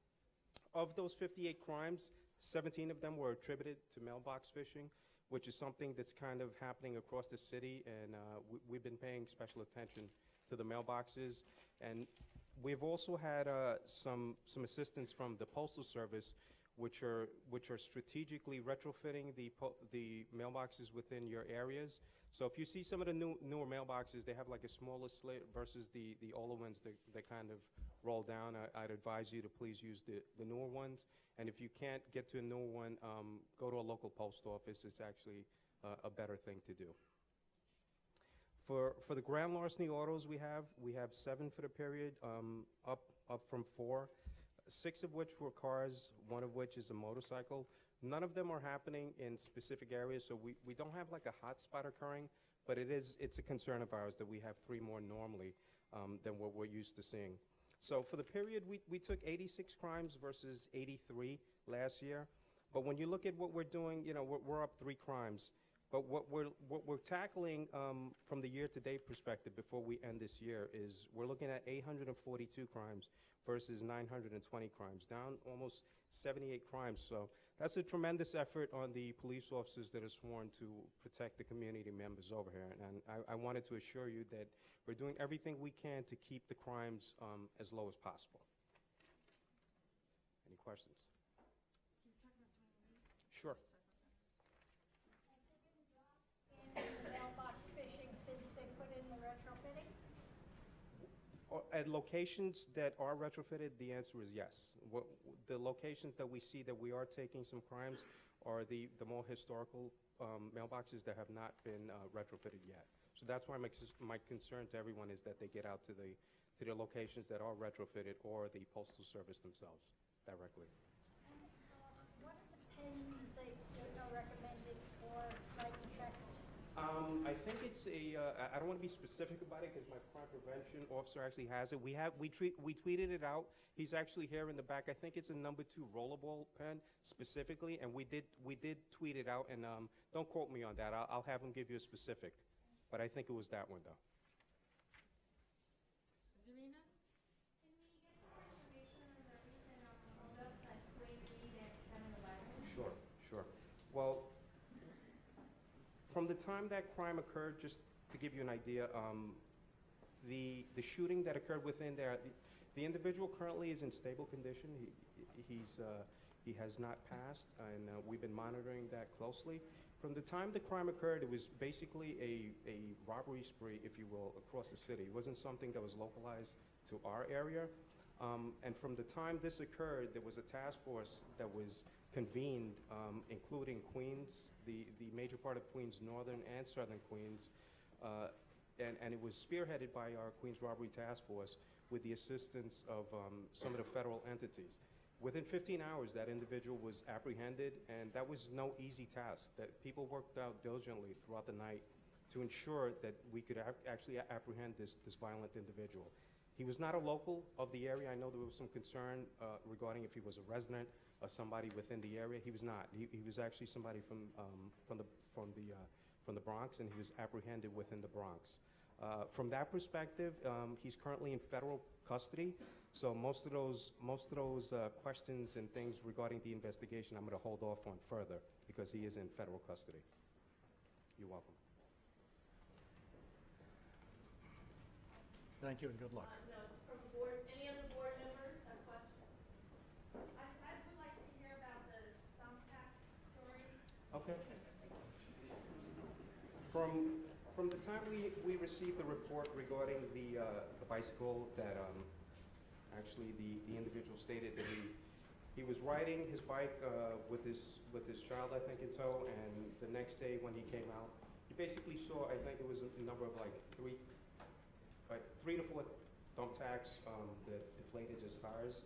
Speaker 13: Of those 58 crimes, 17 of them were attributed to mailbox phishing, which is something that's kind of happening across the city, and we've been paying special attention to the mailboxes. And we've also had some assistance from the Postal Service which are strategically retrofitting the mailboxes within your areas. So if you see some of the newer mailboxes, they have like a smaller slit versus the older ones that kind of roll down. I'd advise you to please use the newer ones. And if you can't get to a newer one, go to a local post office. It's actually a better thing to do. For the grand larceny autos we have 7 for the period, up from 4. 6 of which were cars, 1 of which is a motorcycle. None of them are happening in specific areas, so we don't have like a hot spot occurring, but it's a concern of ours that we have 3 more normally than what we're used to seeing. So for the period, we took 86 crimes versus 83 last year. But when you look at what we're doing, you know, we're up 3 crimes. But what we're tackling from the year-to-date perspective before we end this year is we're looking at 842 crimes versus 920 crimes, down almost 78 crimes. So that's a tremendous effort on the police officers that are sworn to protect the community members over here. And I wanted to assure you that we're doing everything we can to keep the crimes as low as possible. Any questions? Sure.
Speaker 2: In the mailbox fishing since they put in the retrofitting?
Speaker 13: At locations that are retrofitted, the answer is yes. The locations that we see that we are taking some crimes are the more historical mailboxes that have not been retrofitted yet. So that's why my concern to everyone is that they get out to the locations that are retrofitted or the Postal Service themselves directly.
Speaker 2: And what are the pins that are recommended for site checks?
Speaker 13: I think it's I don't want to be specific about it because my crime prevention officer actually has it. We tweeted it out. He's actually here in the back. I think it's a number 2 rollerball pen specifically, and we did tweet it out. And don't quote me on that. I'll have him give you a specific, but I think it was that one though.
Speaker 4: Zarina? Can we get more information on the recent holdups at 288 and 711?
Speaker 13: Sure. Well, from the time that crime occurred, just to give you an idea, the shooting that occurred within there, the individual currently is in stable condition. He has not passed, and we've been monitoring that closely. From the time the crime occurred, it was basically a robbery spree, if you will, across the city. It wasn't something that was localized to our area. And from the time this occurred, there was a task force that was convened, including Queens, the major part of Queens, northern and southern Queens, and it was spearheaded by our Queens Robbery Task Force with the assistance of some of the federal entities. Within 15 hours, that individual was apprehended, and that was no easy task. That people worked out diligently throughout the night to ensure that we could actually apprehend this violent individual. He was not a local of the area. I know there was some concern regarding if he was a resident or somebody within the area. He was not. He was actually somebody from the Bronx, and he was apprehended within the Bronx. From that perspective, he's currently in federal custody. So most of those questions and things regarding the investigation, I'm going to hold off on further because he is in federal custody. You're welcome.
Speaker 14: Thank you and good luck.
Speaker 10: No, from board, any other board members have questions?
Speaker 1: I would like to hear about the thumbtack story.
Speaker 13: Okay. From the time we received the report regarding the bicycle that actually the individual stated that he was riding his bike with his child, I think, in tow, and the next day when he came out, he basically saw, I think it was a number of like 3 to 4 thumbtacks that deflated his tires.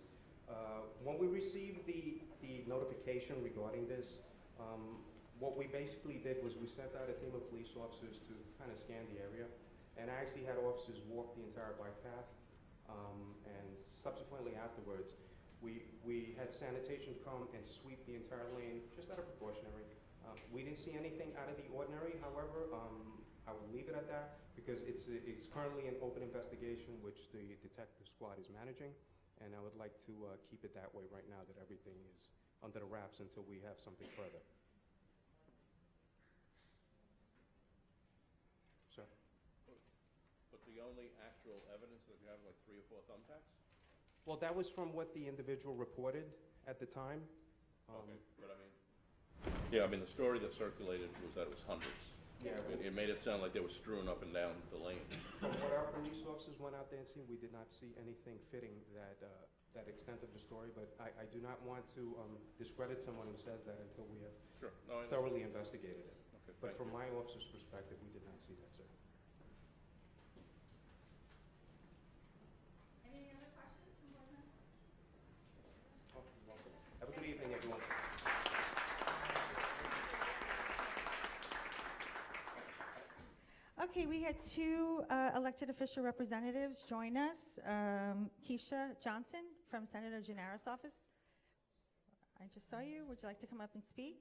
Speaker 13: When we received the notification regarding this, what we basically did was we sent out a team of police officers to kind of scan the area, and I actually had officers walk the entire bike path, and subsequently afterwards, we had sanitation come and sweep the entire lane just out of precautionary. We didn't see anything out of the ordinary, however, I would leave it at that because it's currently an open investigation which the detective squad is managing, and I would like to keep it that way right now, that everything is under the wraps until we have something further. Sir?
Speaker 11: But the only actual evidence that you have, like 3 or 4 thumbtacks?
Speaker 13: Well, that was from what the individual reported at the time.
Speaker 11: Okay, but I mean, yeah, I mean, the story that circulated was that it was hundreds.
Speaker 13: Yeah.
Speaker 11: It made it sound like they were strewn up and down the lane.
Speaker 13: From what our police officers went out there and seen, we did not see anything fitting that that extent of the story. But I do not want to discredit someone who says that until we have
Speaker 11: Sure. No, I
Speaker 13: thoroughly investigated it.
Speaker 11: Okay,
Speaker 13: But
Speaker 11: thank
Speaker 13: from
Speaker 11: you.
Speaker 13: my officer's perspective, we did not see that, sir.
Speaker 1: Any other questions from board members?
Speaker 13: Oh, you're welcome. Have a good evening, everyone.
Speaker 1: Okay, we had two elected official representatives join us. Keisha Johnson from Senator Gennaro's office. I just saw you. Would you like to come up and speak?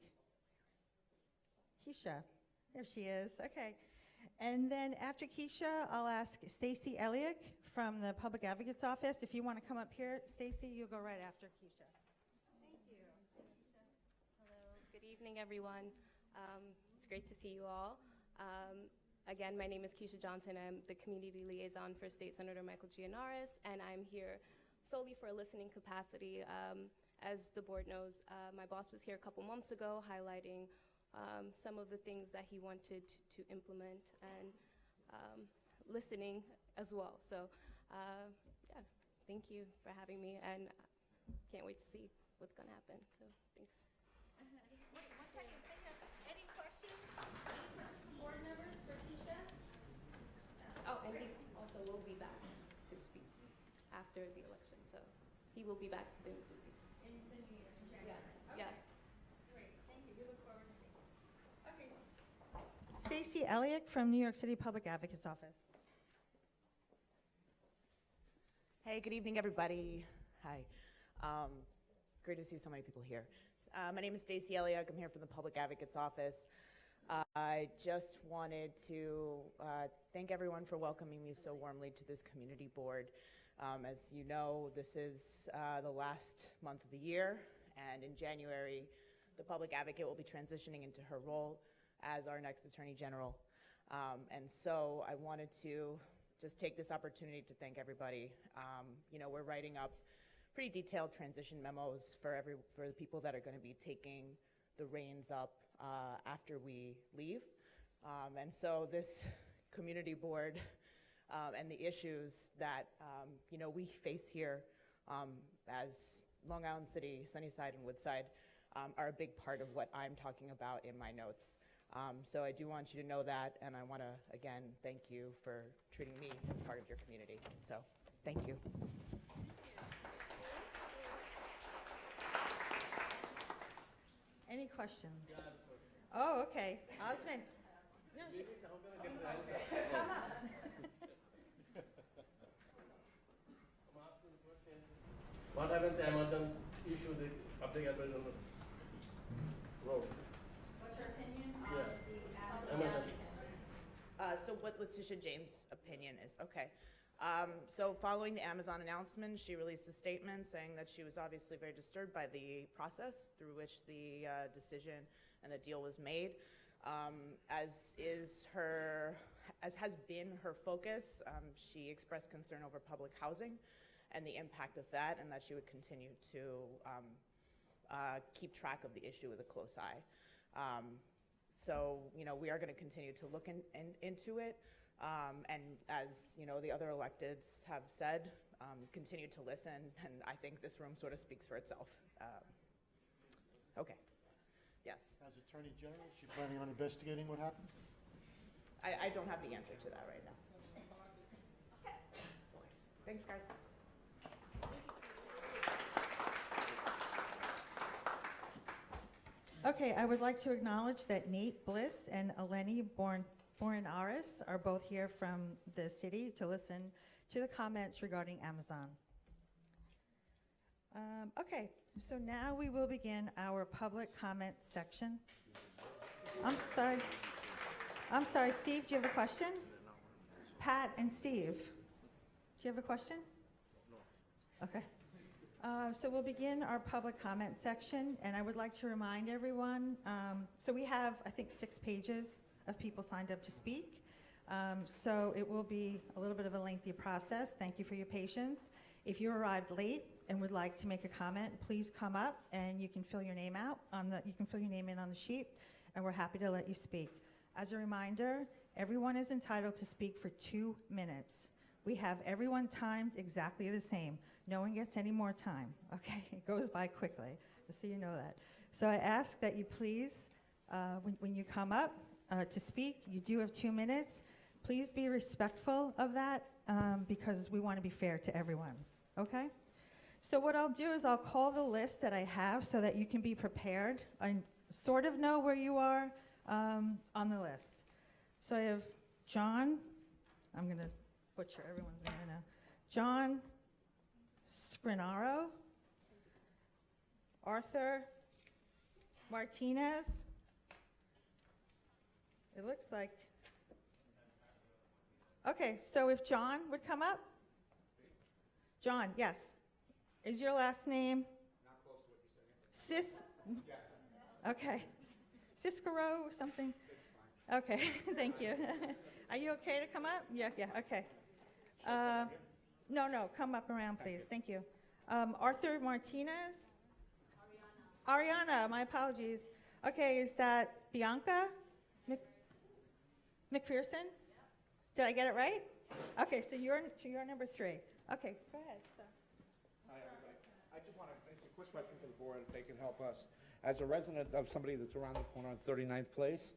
Speaker 1: Keisha, there she is. Okay. And then after Keisha, I'll ask Stacy Elliott from the Public Advocate's office. If you want to come up here, Stacy, you'll go right after Keisha. Thank you.
Speaker 14: Hello, good evening, everyone. It's great to see you all. Again, my name is Keisha Johnson. I'm the community liaison for State Senator Michael Gianaris, and I'm here solely for a listening capacity. As the board knows, my boss was here a couple months ago highlighting some of the things that he wanted to implement and listening as well. So yeah, thank you for having me, and can't wait to see what's going to happen. So thanks.
Speaker 1: Wait, 1 second. Any questions? Any questions from board members for Keisha?
Speaker 14: Oh, and he also will be back to speak after the election. So he will be back soon to speak.
Speaker 1: In the new year, in January?
Speaker 14: Yes,
Speaker 1: Okay.
Speaker 14: yes.
Speaker 1: Great, thank you. We look forward to seeing you. Okay. Stacy Elliott from New York City Public Advocate's office.
Speaker 15: Hey, good evening, everybody. Hi. Great to see so many people here. My name is Stacy Elliott. I'm here from the Public Advocate's office. I just wanted to thank everyone for welcoming me so warmly to this community board. As you know, this is the last month of the year, and in January, the Public Advocate will be transitioning into her role as our next Attorney General. And so I wanted to just take this opportunity to thank everybody. You know, we're writing up pretty detailed transition memos for the people that are going to be taking the reins up after we leave. And so this community board and the issues that you know, we face here as Long Island City, Sunnyside, and Woodside are a big part of what I'm talking about in my notes. So I do want you to know that, and I want to, again, thank you for treating me as part of your community. So, thank you.
Speaker 1: Any questions? Oh, okay. Osmond. No, come on.
Speaker 16: What happened to Amazon issue the public advertising on the road?
Speaker 1: What's your opinion on
Speaker 16: Yeah.
Speaker 1: the
Speaker 16: Amazon.
Speaker 15: So what Letitia James' opinion is, okay. So following the Amazon announcement, she released a statement saying that she was obviously very disturbed by the process through which the decision and the deal was made. As has been her focus, she expressed concern over public housing and the impact of that, and that she would continue to keep track of the issue with a close eye. So, you know, we are going to continue to look into it, and as, you know, the other electeds have said, continue to listen, and I think this room sort of speaks for itself. Okay. Yes.
Speaker 17: As Attorney General, is she planning on investigating what happened?
Speaker 15: I don't have the answer to that right now. Okay. Thanks, guys.
Speaker 1: Okay, I would like to acknowledge that Nate Bliss and Eleni Born-Aris are both here from the city to listen to the comments regarding Amazon. Okay, so now we will begin our public comment section. I'm sorry, Steve, do you have a question? Pat and Steve, do you have a question? No. Okay. So we'll begin our public comment section, and I would like to remind everyone, so we have, I think, 6 pages of people signed up to speak. So it will be a little bit of a lengthy process. Thank you for your patience. If you arrived late and would like to make a comment, please come up and you can fill your name out you can fill your name in on the sheet, and we're happy to let you speak. As a reminder, everyone is entitled to speak for 2 minutes. We have everyone timed exactly the same. No one gets any more time, okay? It goes by quickly, just so you know that. So I ask that you please, when you come up to speak, you do have 2 minutes. Please be respectful of that because we want to be fair to everyone, okay? So what I'll do is I'll call the list that I have so that you can be prepared and sort of know where you are on the list. So I have John, I'm going to butcher everyone's name now. John Scrinaro, Arthur Martinez. It looks like. Okay, so if John would come up. John, yes. Is your last name? Not close to what you're saying. Okay. Ciscaro or something? Okay, thank you. Are you okay to come up? Yeah, okay. No, come up around, please. Thank you. Arthur Martinez? Ariana, my apologies. Okay, is that Bianca McPherson? Did I get it right? Okay, so you're number 3. Okay, go ahead.
Speaker 18: Hi, everybody. I just want to, it's a quick question for the board, if they can help us. As a resident of somebody that's around the corner on 39th Place,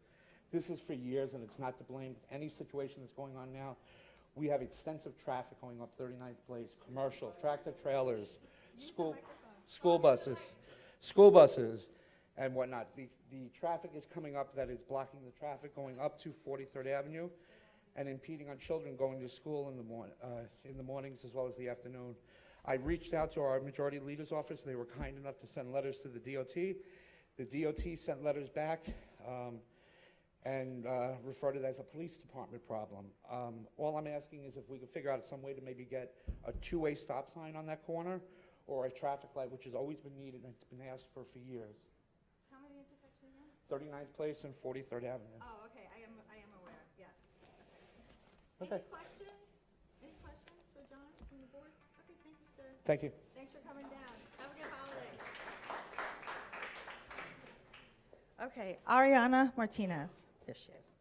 Speaker 18: this is for years, and it's not to blame any situation that's going on now. We have extensive traffic going up 39th Place, commercial, tractor trailers, school buses, and whatnot. The traffic is coming up that is blocking the traffic going up to 43rd Avenue and impeding on children going to school in the mornings as well as the afternoon. I reached out to our majority leader's office. They were kind enough to send letters to the DOT. The DOT sent letters back and referred it as a police department problem. All I'm asking is if we could figure out some way to maybe get a 2-way stop sign on that corner or a traffic light, which has always been needed and it's been asked for years.
Speaker 1: Tell me the intersection again.
Speaker 18: 39th Place and 43rd Avenue.
Speaker 1: Oh, okay. I am aware. Yes.
Speaker 18: Okay.
Speaker 1: Any questions? Any questions for John from the board? Okay, thank you, sir.
Speaker 18: Thank you.
Speaker 1: Thanks for coming down. Have a good holiday. Okay, Ariana Martinez. There she is.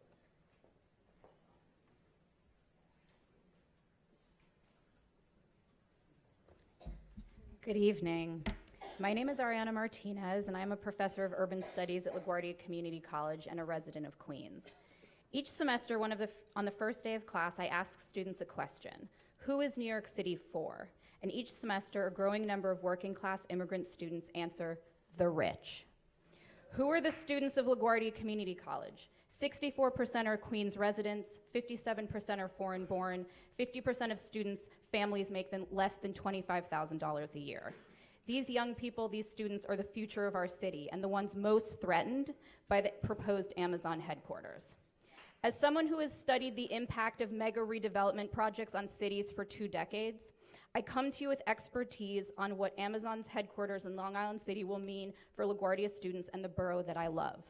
Speaker 19: Good evening. My name is Ariana Martinez, and I'm a professor of urban studies at LaGuardia Community College and a resident of Queens. Each semester, on the first day of class, I ask students a question. Who is New York City for? And each semester, a growing number of working-class immigrant students answer, the rich. Who are the students of LaGuardia Community College? 64% are Queens residents, 57% are foreign-born, 50% of students' families make less than $25,000 a year. These young people, these students, are the future of our city and the ones most threatened by the proposed Amazon headquarters. As someone who has studied the impact of mega redevelopment projects on cities for 2 decades, I come to you with expertise on what Amazon's headquarters in Long Island City will mean for LaGuardia students and the borough that I love.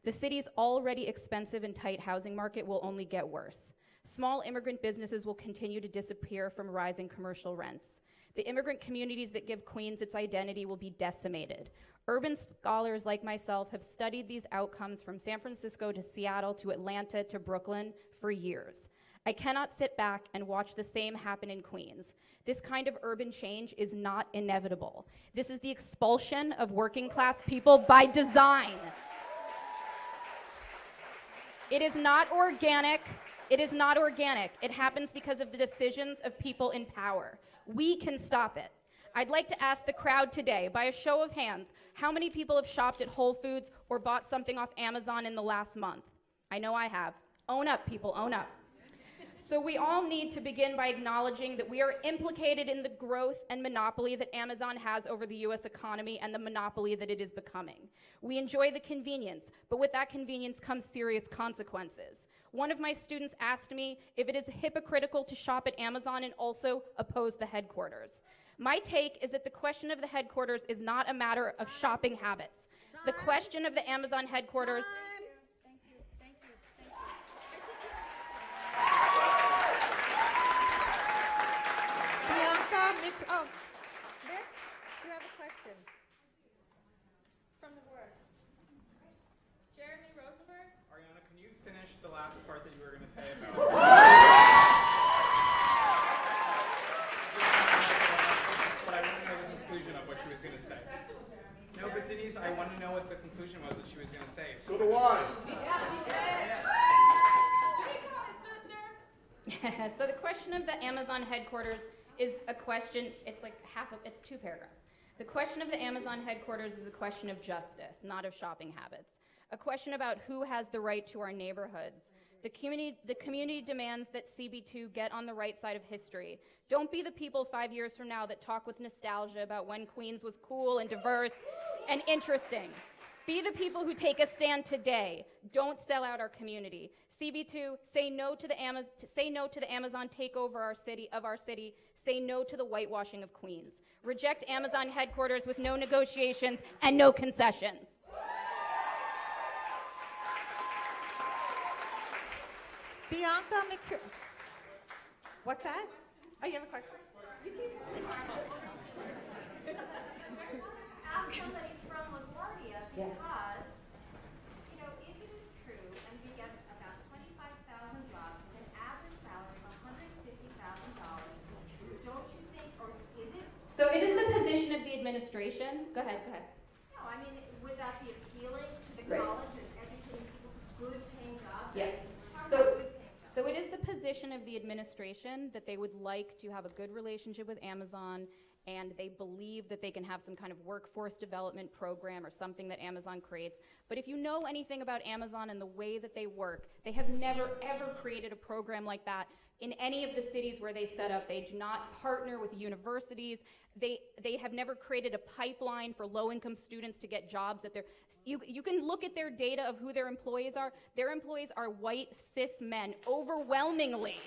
Speaker 19: The city's already expensive and tight housing market will only get worse. Small immigrant businesses will continue to disappear from rising commercial rents. The immigrant communities that give Queens its identity will be decimated. Urban scholars like myself have studied these outcomes from San Francisco to Seattle to Atlanta to Brooklyn for years. I cannot sit back and watch the same happen in Queens. This kind of urban change is not inevitable. This is the expulsion of working class people by design. It is not organic. It is not organic. It happens because of the decisions of people in power. We can stop it. I'd like to ask the crowd today, by a show of hands, how many people have shopped at Whole Foods or bought something off Amazon in the last month? I know I have. Own up, people, own up. So we all need to begin by acknowledging that we are implicated in the growth and monopoly that Amazon has over the US economy and the monopoly that it is becoming. We enjoy the convenience, but with that convenience comes serious consequences. One of my students asked me if it is hypocritical to shop at Amazon and also oppose the headquarters. My take is that the question of the headquarters is not a matter of shopping habits. The question of the Amazon headquarters... So the question of the Amazon headquarters is a question, it's like it's 2 paragraphs. The question of the Amazon headquarters is a question of justice, not of shopping habits. A question about who has the right to our neighborhoods. The community demands that CB2 get on the right side of history. Don't be the people 5 years from now that talk with nostalgia about when Queens was cool and diverse and interesting. Be the people who take a stand today. Don't sell out our community. CB2, say no to the Amazon takeover of our city. Say no to the whitewashing of Queens. Reject Amazon headquarters with no negotiations and no concessions.
Speaker 1: Bianca McPherson. What's that? Oh, you have a question?
Speaker 4: Ask somebody from LaGuardia
Speaker 19: Yes.
Speaker 4: because, you know, if it is true and we get about 25,000 jobs with an average salary of $150,000, don't you think, or is it?
Speaker 19: So it is the position of the administration. Go ahead.
Speaker 4: No, I mean, would that be appealing to the
Speaker 19: Right.
Speaker 4: college and educating people for good paying jobs?
Speaker 19: Yes.
Speaker 4: Talk
Speaker 19: So,
Speaker 4: about good paying jobs.
Speaker 19: so it is the position of the administration that they would like to have a good relationship with Amazon, and they believe that they can have some kind of workforce development program or something that Amazon creates. But if you know anything about Amazon and the way that they work, they have never, ever created a program like that in any of the cities where they set up. They do not partner with universities. They have never created a pipeline for low-income students to get jobs at their... You can look at their data of who their employees are. Their employees are white, cis men, overwhelmingly.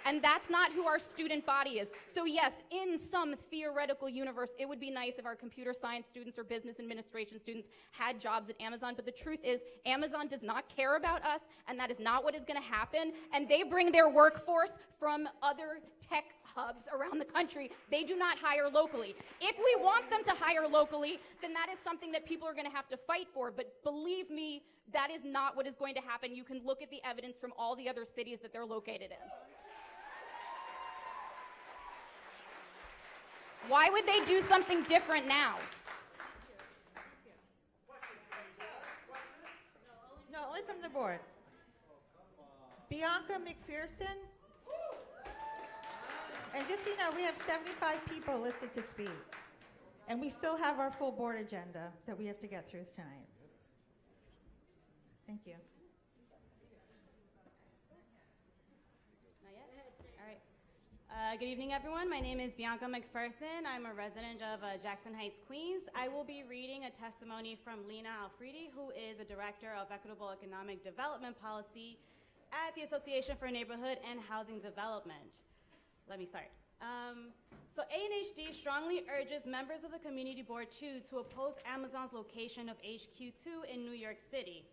Speaker 19: And that's not who our student body is. So yes, in some theoretical universe, it would be nice if our computer science students or business administration students had jobs at Amazon, but the truth is Amazon does not care about us, and that is not what is going to happen, and they bring their workforce from other tech hubs around the country. They do not hire locally. If we want them to hire locally, then that is something that people are going to have to fight for, but believe me, that is not what is going to happen. You can look at the evidence from all the other cities that they're located in. Why would they do something different now?
Speaker 1: No, only from the board. Bianca McPherson. And just so you know, we have 75 people listed to speak. And we still have our full board agenda that we have to get through tonight. Thank you.
Speaker 20: Not yet? All right. Good evening, everyone. My name is Bianca McPherson. I'm a resident of Jackson Heights, Queens. I will be reading a testimony from Lena Alfredi, who is a director of Equitable Economic Development Policy at the Association for Neighborhood and Housing Development. Let me start. So ANHD strongly urges members of the Community Board 2 to oppose Amazon's location of HQ2 in New York City.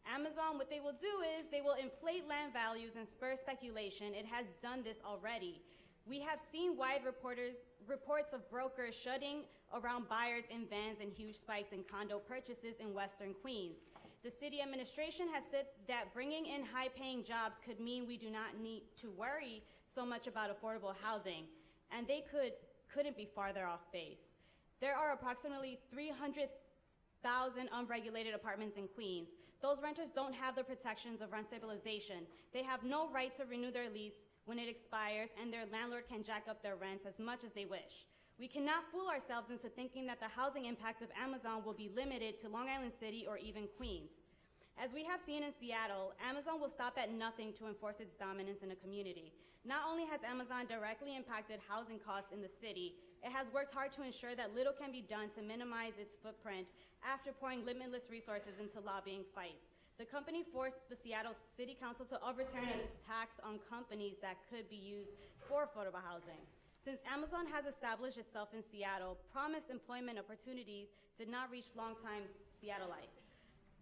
Speaker 20: Amazon, what they will do is they will inflate land values and spur speculation. It has done this already. We have seen wide reports of brokers shutting around buyers in vans and huge spikes in condo purchases in Western Queens. The city administration has said that bringing in high-paying jobs could mean we do not need to worry so much about affordable housing, and they couldn't be farther off base. There are approximately 300,000 unregulated apartments in Queens. Those renters don't have the protections of rent stabilization. They have no right to renew their lease when it expires, and their landlord can jack up their rents as much as they wish. We cannot fool ourselves into thinking that the housing impacts of Amazon will be limited to Long Island City or even Queens. As we have seen in Seattle, Amazon will stop at nothing to enforce its dominance in a community. Not only has Amazon directly impacted housing costs in the city, it has worked hard to ensure that little can be done to minimize its footprint after pouring limitless resources into lobbying fights. The company forced the Seattle City Council to overturn a tax on companies that could be used for affordable housing. Since Amazon has established itself in Seattle, promised employment opportunities did not reach longtime Seattleites.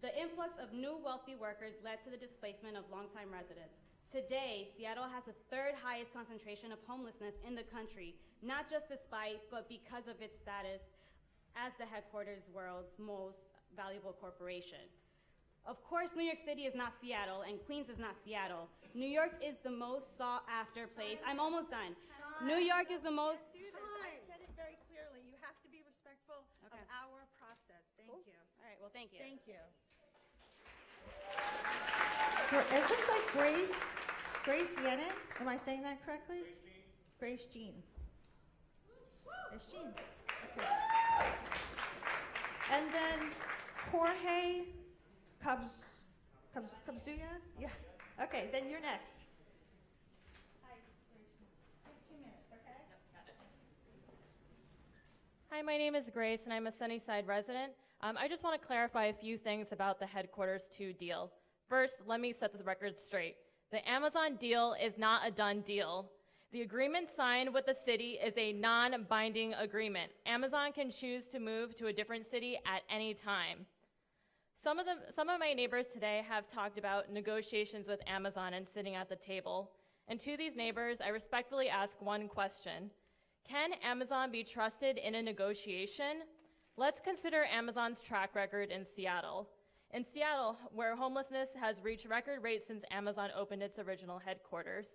Speaker 20: The influx of new wealthy workers led to the displacement of longtime residents. Today, Seattle has the third highest concentration of homelessness in the country, not just despite, but because of its status as the headquarters world's most valuable corporation. Of course, New York City is not Seattle, and Queens is not Seattle. New York is the most sought after place. I'm almost done. New York is the most...
Speaker 1: I said it very clearly. You have to be respectful of our process. Thank you.
Speaker 20: All right, well, thank you.
Speaker 1: Thank you. It looks like Grace Grace Yenin, am I saying that correctly? Grace Jean. Grace Jean. Okay. And then Jorge Cabzullas? Yeah. Okay, then you're next. Hi, Grace. You have 2 minutes, okay?
Speaker 21: Hi, my name is Grace, and I'm a Sunnyside resident. I just want to clarify a few things about the Headquarters 2 deal. First, let me set the record straight. The Amazon deal is not a done deal. The agreement signed with the city is a non-binding agreement. Amazon can choose to move to a different city at any time. Some of my neighbors today have talked about negotiations with Amazon and sitting at the table. And to these neighbors, I respectfully ask one question. Can Amazon be trusted in a negotiation? Let's consider Amazon's track record in Seattle. In Seattle, where homelessness has reached record rates since Amazon opened its original headquarters.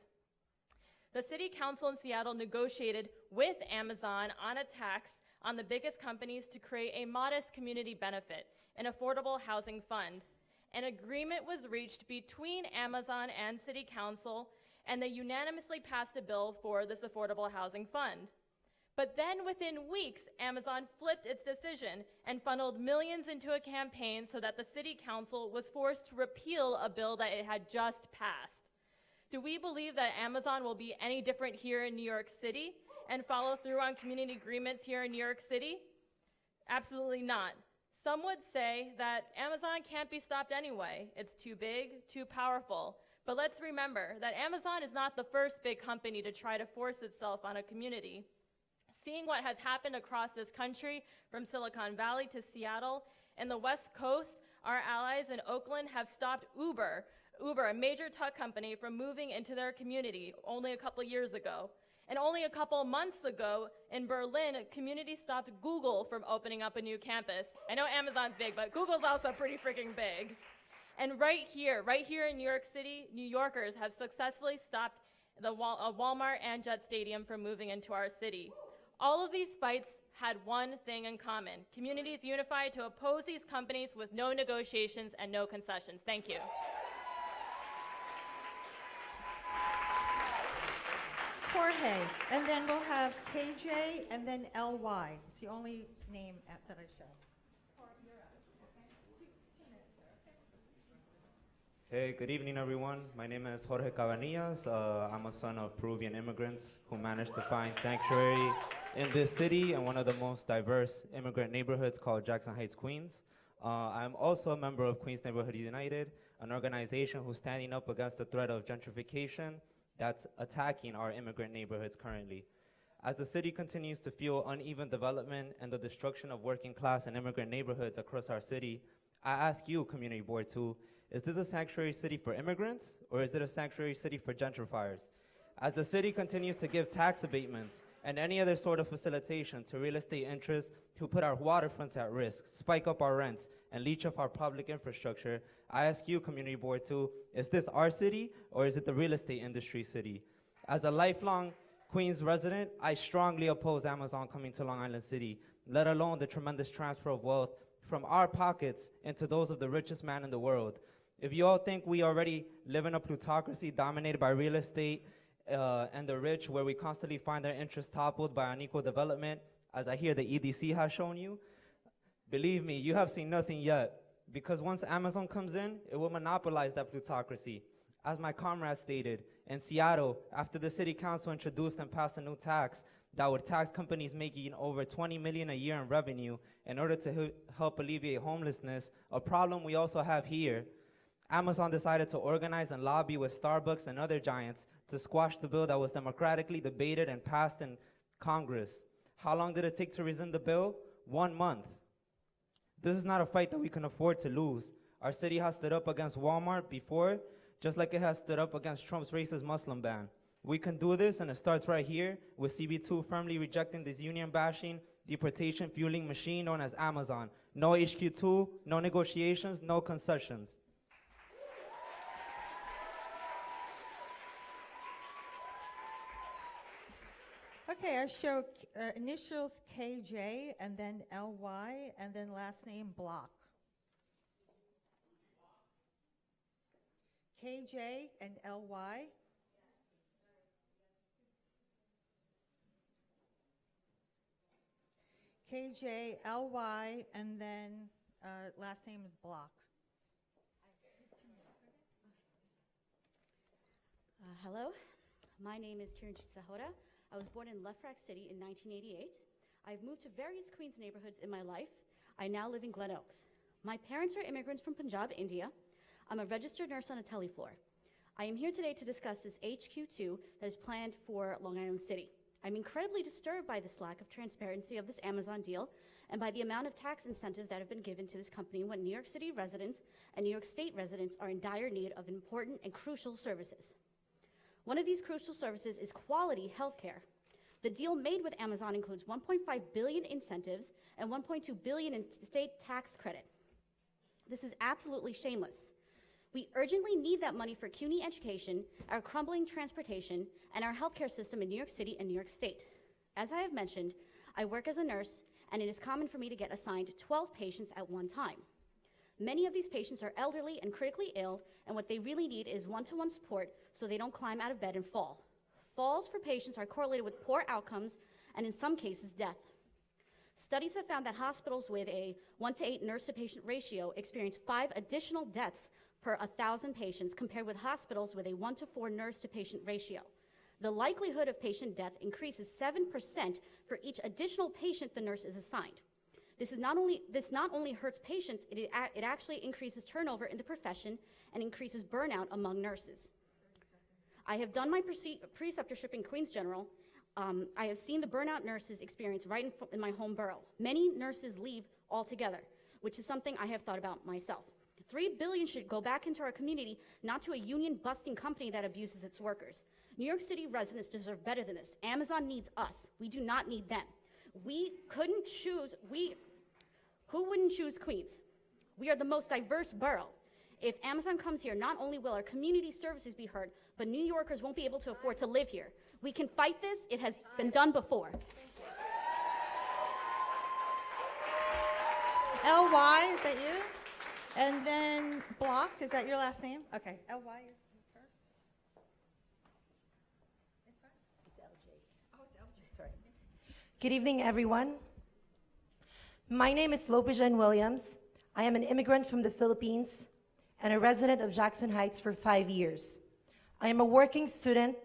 Speaker 21: The city council in Seattle negotiated with Amazon on a tax on the biggest companies to create a modest community benefit, an affordable housing fund. An agreement was reached between Amazon and city council, and they unanimously passed a bill for this affordable housing fund. But then within weeks, Amazon flipped its decision and funneled millions into a campaign so that the city council was forced to repeal a bill that it had just passed. Do we believe that Amazon will be any different here in New York City and follow through on community agreements here in New York City? Absolutely not. Some would say that Amazon can't be stopped anyway. It's too big, too powerful. But let's remember that Amazon is not the first big company to try to force itself on a community. Seeing what has happened across this country, from Silicon Valley to Seattle and the West Coast, our allies in Oakland have stopped Uber, a major tech company, from moving into their community only a couple years ago. And only a couple months ago in Berlin, a community stopped Google from opening up a new campus. I know Amazon's big, but Google's also pretty freaking big. And right here in New York City, New Yorkers have successfully stopped the Walmart and Jet Stadium from moving into our city. All of these fights had one thing in common: communities unified to oppose these companies with no negotiations and no concessions. Thank you.
Speaker 1: Jorge, and then we'll have KJ, and then LY. It's the only name that I show. You're up, okay? 2 minutes, okay?
Speaker 22: Hey, good evening, everyone. My name is Jorge Cabanillas. I'm a son of Peruvian immigrants who managed to find sanctuary in this city and one of the most diverse immigrant neighborhoods called Jackson Heights, Queens. I'm also a member of Queens Neighborhood United, an organization who's standing up against the threat of gentrification that's attacking our immigrant neighborhoods currently. As the city continues to fuel uneven development and the destruction of working class and immigrant neighborhoods across our city, I ask you, Community Board 2, is this a sanctuary city for immigrants, or is it a sanctuary city for gentrifiers? As the city continues to give tax abatements and any other sort of facilitation to real estate interests who put our waterfronts at risk, spike up our rents, and leech off our public infrastructure, I ask you, Community Board 2, is this our city, or is it the real estate industry city? As a lifelong Queens resident, I strongly oppose Amazon coming to Long Island City, let alone the tremendous transfer of wealth from our pockets into those of the richest man in the world. If you all think we already live in a plutocracy dominated by real estate and the rich, where we constantly find their interests toppled by unequal development, as I hear the EDC has shown you, believe me, you have seen nothing yet. Because once Amazon comes in, it will monopolize that plutocracy. As my comrade stated, in Seattle, after the city council introduced and passed a new tax that would tax companies making over $20 million a year in revenue in order to help alleviate homelessness, a problem we also have here, Amazon decided to organize and lobby with Starbucks and other giants to squash the bill that was democratically debated and passed in Congress. How long did it take to rescind the bill? 1 month. This is not a fight that we can afford to lose. Our city has stood up against Walmart before, just like it has stood up against Trump's racist Muslim ban. We can do this, and it starts right here with CB2 firmly rejecting this union-bashing, deportation-fueling machine known as Amazon. No HQ2, no negotiations, no concessions.
Speaker 1: Okay, I show initials KJ, and then LY, and then last name Block. KJ and LY. KJLY, and then last name is Block.
Speaker 3: Hello, my name is Kiran Chitsahora. I was born in Lefrak City in 1988. I've moved to various Queens neighborhoods in my life. I now live in Glen Oaks. My parents are immigrants from Punjab, India. I'm a registered nurse on a tele floor. I am here today to discuss this HQ2 that is planned for Long Island City. I'm incredibly disturbed by this lack of transparency of this Amazon deal and by the amount of tax incentives that have been given to this company when New York City residents and New York State residents are in dire need of important and crucial services. One of these crucial services is quality healthcare. The deal made with Amazon includes $1.5 billion incentives and $1.2 billion in state tax credit. This is absolutely shameless. We urgently need that money for CUNY education, our crumbling transportation, and our healthcare system in New York City and New York State. As I have mentioned, I work as a nurse, and it is common for me to get assigned 12 patients at one time. Many of these patients are elderly and critically ill, and what they really need is one-to-one support so they don't climb out of bed and fall. Falls for patients are correlated with poor outcomes and in some cases death. Studies have found that hospitals with a 1-to-8 nurse-to-patient ratio experience 5 additional deaths per 1,000 patients compared with hospitals with a 1-to-4 nurse-to-patient ratio. The likelihood of patient death increases 7% for each additional patient the nurse is assigned. This not only hurts patients, it actually increases turnover in the profession and increases burnout among nurses. I have done my preceptorship in Queens General. I have seen the burnout nurses experience right in my home borough. Many nurses leave altogether, which is something I have thought about myself. $3 billion should go back into our community, not to a union-busting company that abuses its workers. New York City residents deserve better than this. Amazon needs us. We do not need them. We couldn't choose, who wouldn't choose Queens? We are the most diverse borough. If Amazon comes here, not only will our community services be hurt, but New Yorkers won't be able to afford to live here. We can fight this. It has been done before.
Speaker 1: LY, is that you? And then Block, is that your last name? Okay, LY, you're first.
Speaker 5: It's LJ. Oh, it's LJ. Sorry. Good evening, everyone. My name is Lopijan Williams. I am an immigrant from the Philippines and a resident of Jackson Heights for 5 years. I am a working student,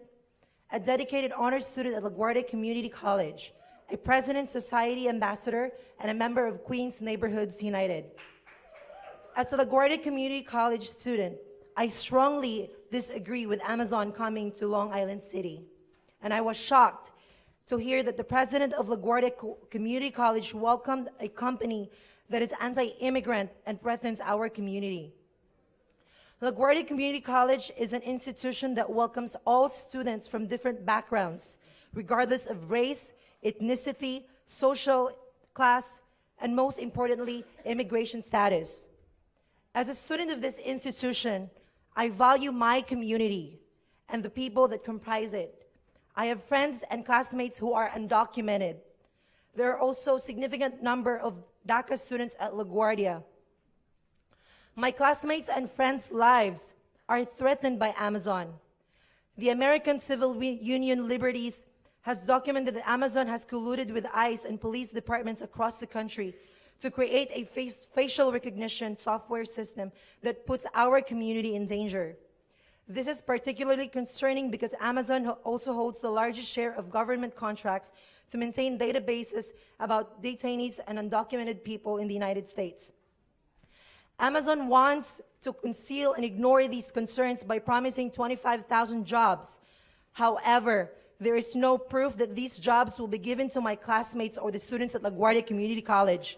Speaker 5: a dedicated honors student at LaGuardia Community College, a President's Society ambassador, and a member of Queens Neighborhoods United. As a LaGuardia Community College student, I strongly disagree with Amazon coming to Long Island City. And I was shocked to hear that the president of LaGuardia Community College welcomed a company that is anti-immigrant and threatens our community. LaGuardia Community College is an institution that welcomes all students from different backgrounds, regardless of race, ethnicity, social class, and most importantly, immigration status. As a student of this institution, I value my community and the people that comprise it. I have friends and classmates who are undocumented. There are also a significant number of DACA students at LaGuardia. My classmates and friends' lives are threatened by Amazon. The American Civil Union Liberties has documented that Amazon has colluded with ICE and police departments across the country to create a facial recognition software system that puts our community in danger. This is particularly concerning because Amazon also holds the largest share of government contracts to maintain databases about detainees and undocumented people in the United States. Amazon wants to conceal and ignore these concerns by promising 25,000 jobs. However, there is no proof that these jobs will be given to my classmates or the students at LaGuardia Community College.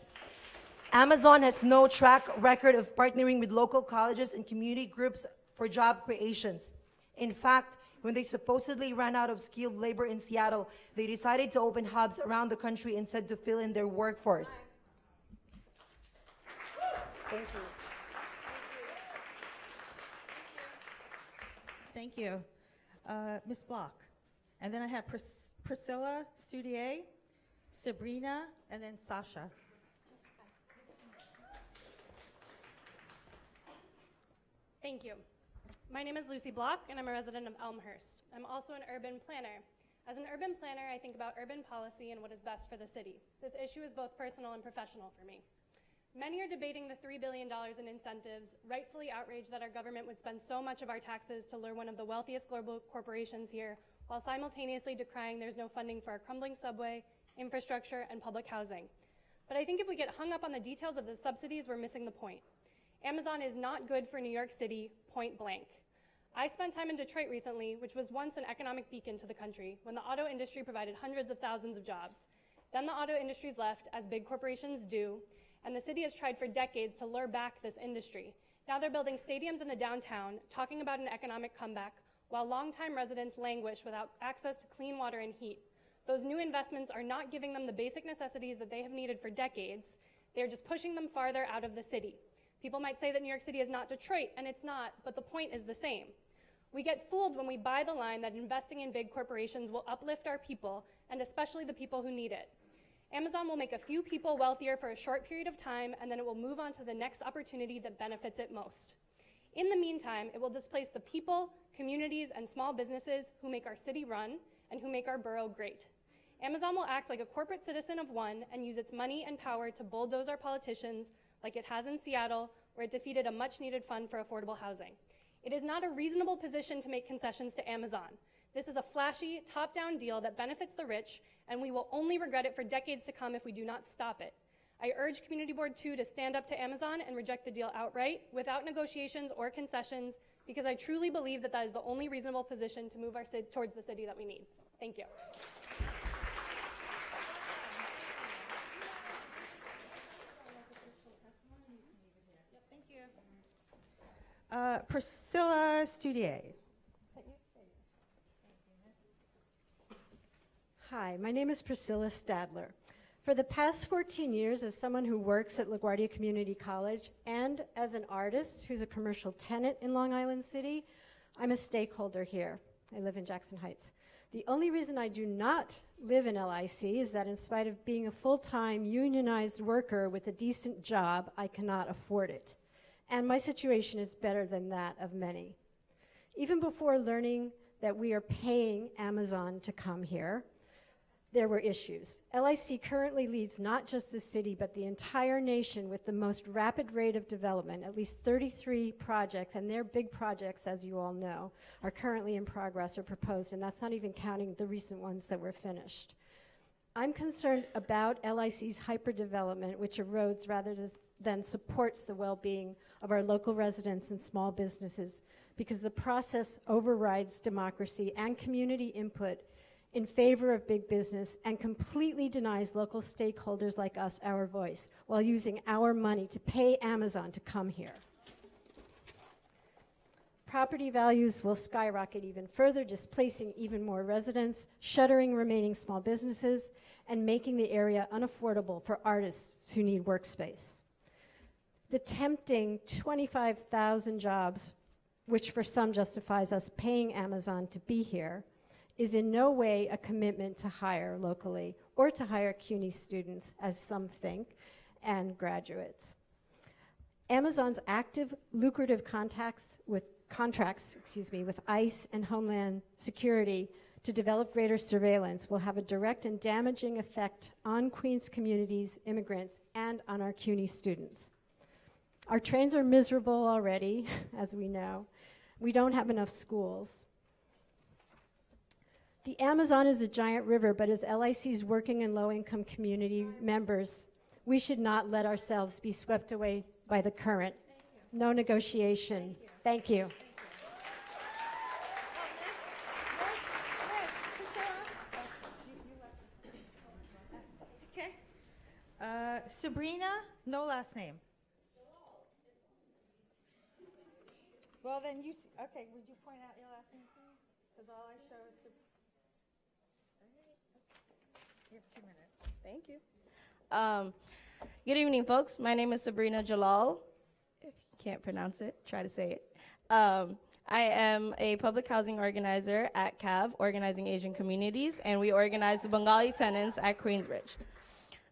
Speaker 5: Amazon has no track record of partnering with local colleges and community groups for job creations. In fact, when they supposedly ran out of skilled labor in Seattle, they decided to open hubs around the country instead to fill in their workforce.
Speaker 1: Thank you. Thank you. Ms. Block. And then I have Priscilla Studier, Sabrina, and then Sasha.
Speaker 23: Thank you. My name is Lucy Block, and I'm a resident of Elmhurst. I'm also an urban planner.
Speaker 6: As an urban planner, I think about urban policy and what is best for the city. This issue is both personal and professional for me. Many are debating the $3 billion in incentives, rightfully outraged that our government would spend so much of our taxes to lure one of the wealthiest global corporations here, while simultaneously decrying there's no funding for our crumbling subway, infrastructure, and public housing. But I think if we get hung up on the details of the subsidies, we're missing the point. Amazon is not good for New York City, point blank. I spent time in Detroit recently, which was once an economic beacon to the country, when the auto industry provided hundreds of thousands of jobs. Then the auto industry's left, as big corporations do, and the city has tried for decades to lure back this industry. Now they're building stadiums in the downtown, talking about an economic comeback, while longtime residents languish without access to clean water and heat. Those new investments are not giving them the basic necessities that they have needed for decades. They're just pushing them farther out of the city. People might say that New York City is not Detroit, and it's not, but the point is the same. We get fooled when we buy the line that investing in big corporations will uplift our people, and especially the people who need it. Amazon will make a few people wealthier for a short period of time, and then it will move on to the next opportunity that benefits it most. In the meantime, it will displace the people, communities, and small businesses who make our city run and who make our borough great. Amazon will act like a corporate citizen of one and use its money and power to bulldoze our politicians like it has in Seattle, where it defeated a much-needed fund for affordable housing. It is not a reasonable position to make concessions to Amazon. This is a flashy, top-down deal that benefits the rich, and we will only regret it for decades to come if we do not stop it. I urge Community Board 2 to stand up to Amazon and reject the deal outright, without negotiations or concessions, because I truly believe that that is the only reasonable position to move our city towards the city that we need. Thank you.
Speaker 1: Priscilla Studier.
Speaker 7: Hi, my name is Priscilla Stadler. For the past 14 years, as someone who works at LaGuardia Community College and as an artist who's a commercial tenant in Long Island City, I'm a stakeholder here. I live in Jackson Heights. The only reason I do not live in LIC is that in spite of being a full-time unionized worker with a decent job, I cannot afford it. And my situation is better than that of many. Even before learning that we are paying Amazon to come here, there were issues. LIC currently leads not just the city, but the entire nation with the most rapid rate of development. At least 33 projects, and they're big projects, as you all know, are currently in progress or proposed, and that's not even counting the recent ones that were finished. I'm concerned about LIC's hyperdevelopment, which erodes rather than supports the well-being of our local residents and small businesses, because the process overrides democracy and community input in favor of big business and completely denies local stakeholders like us our voice while using our money to pay Amazon to come here. Property values will skyrocket even further, displacing even more residents, shuttering remaining small businesses, and making the area unaffordable for artists who need workspace. The tempting 25,000 jobs, which for some justifies us paying Amazon to be here, is in no way a commitment to hire locally or to hire CUNY students, as some think, and graduates. Amazon's active, lucrative contracts with ICE and Homeland Security to develop greater surveillance will have a direct and damaging effect on Queens communities, immigrants, and on our CUNY students. Our trains are miserable already, as we know. We don't have enough schools. The Amazon is a giant river, but as LIC's working and low-income community members, we should not let ourselves be swept away by the current. No negotiation. Thank you.
Speaker 1: Okay. Sabrina, no last name. Well, then okay, would you point out your last name to me? Because all I show is you have 2 minutes.
Speaker 23: Thank you. Good evening, folks. My name is Sabrina Jalal. If you can't pronounce it, try to say it. I am a public housing organizer at CAV, Organizing Asian Communities, and we organize the Bengali tenants at Queensbridge.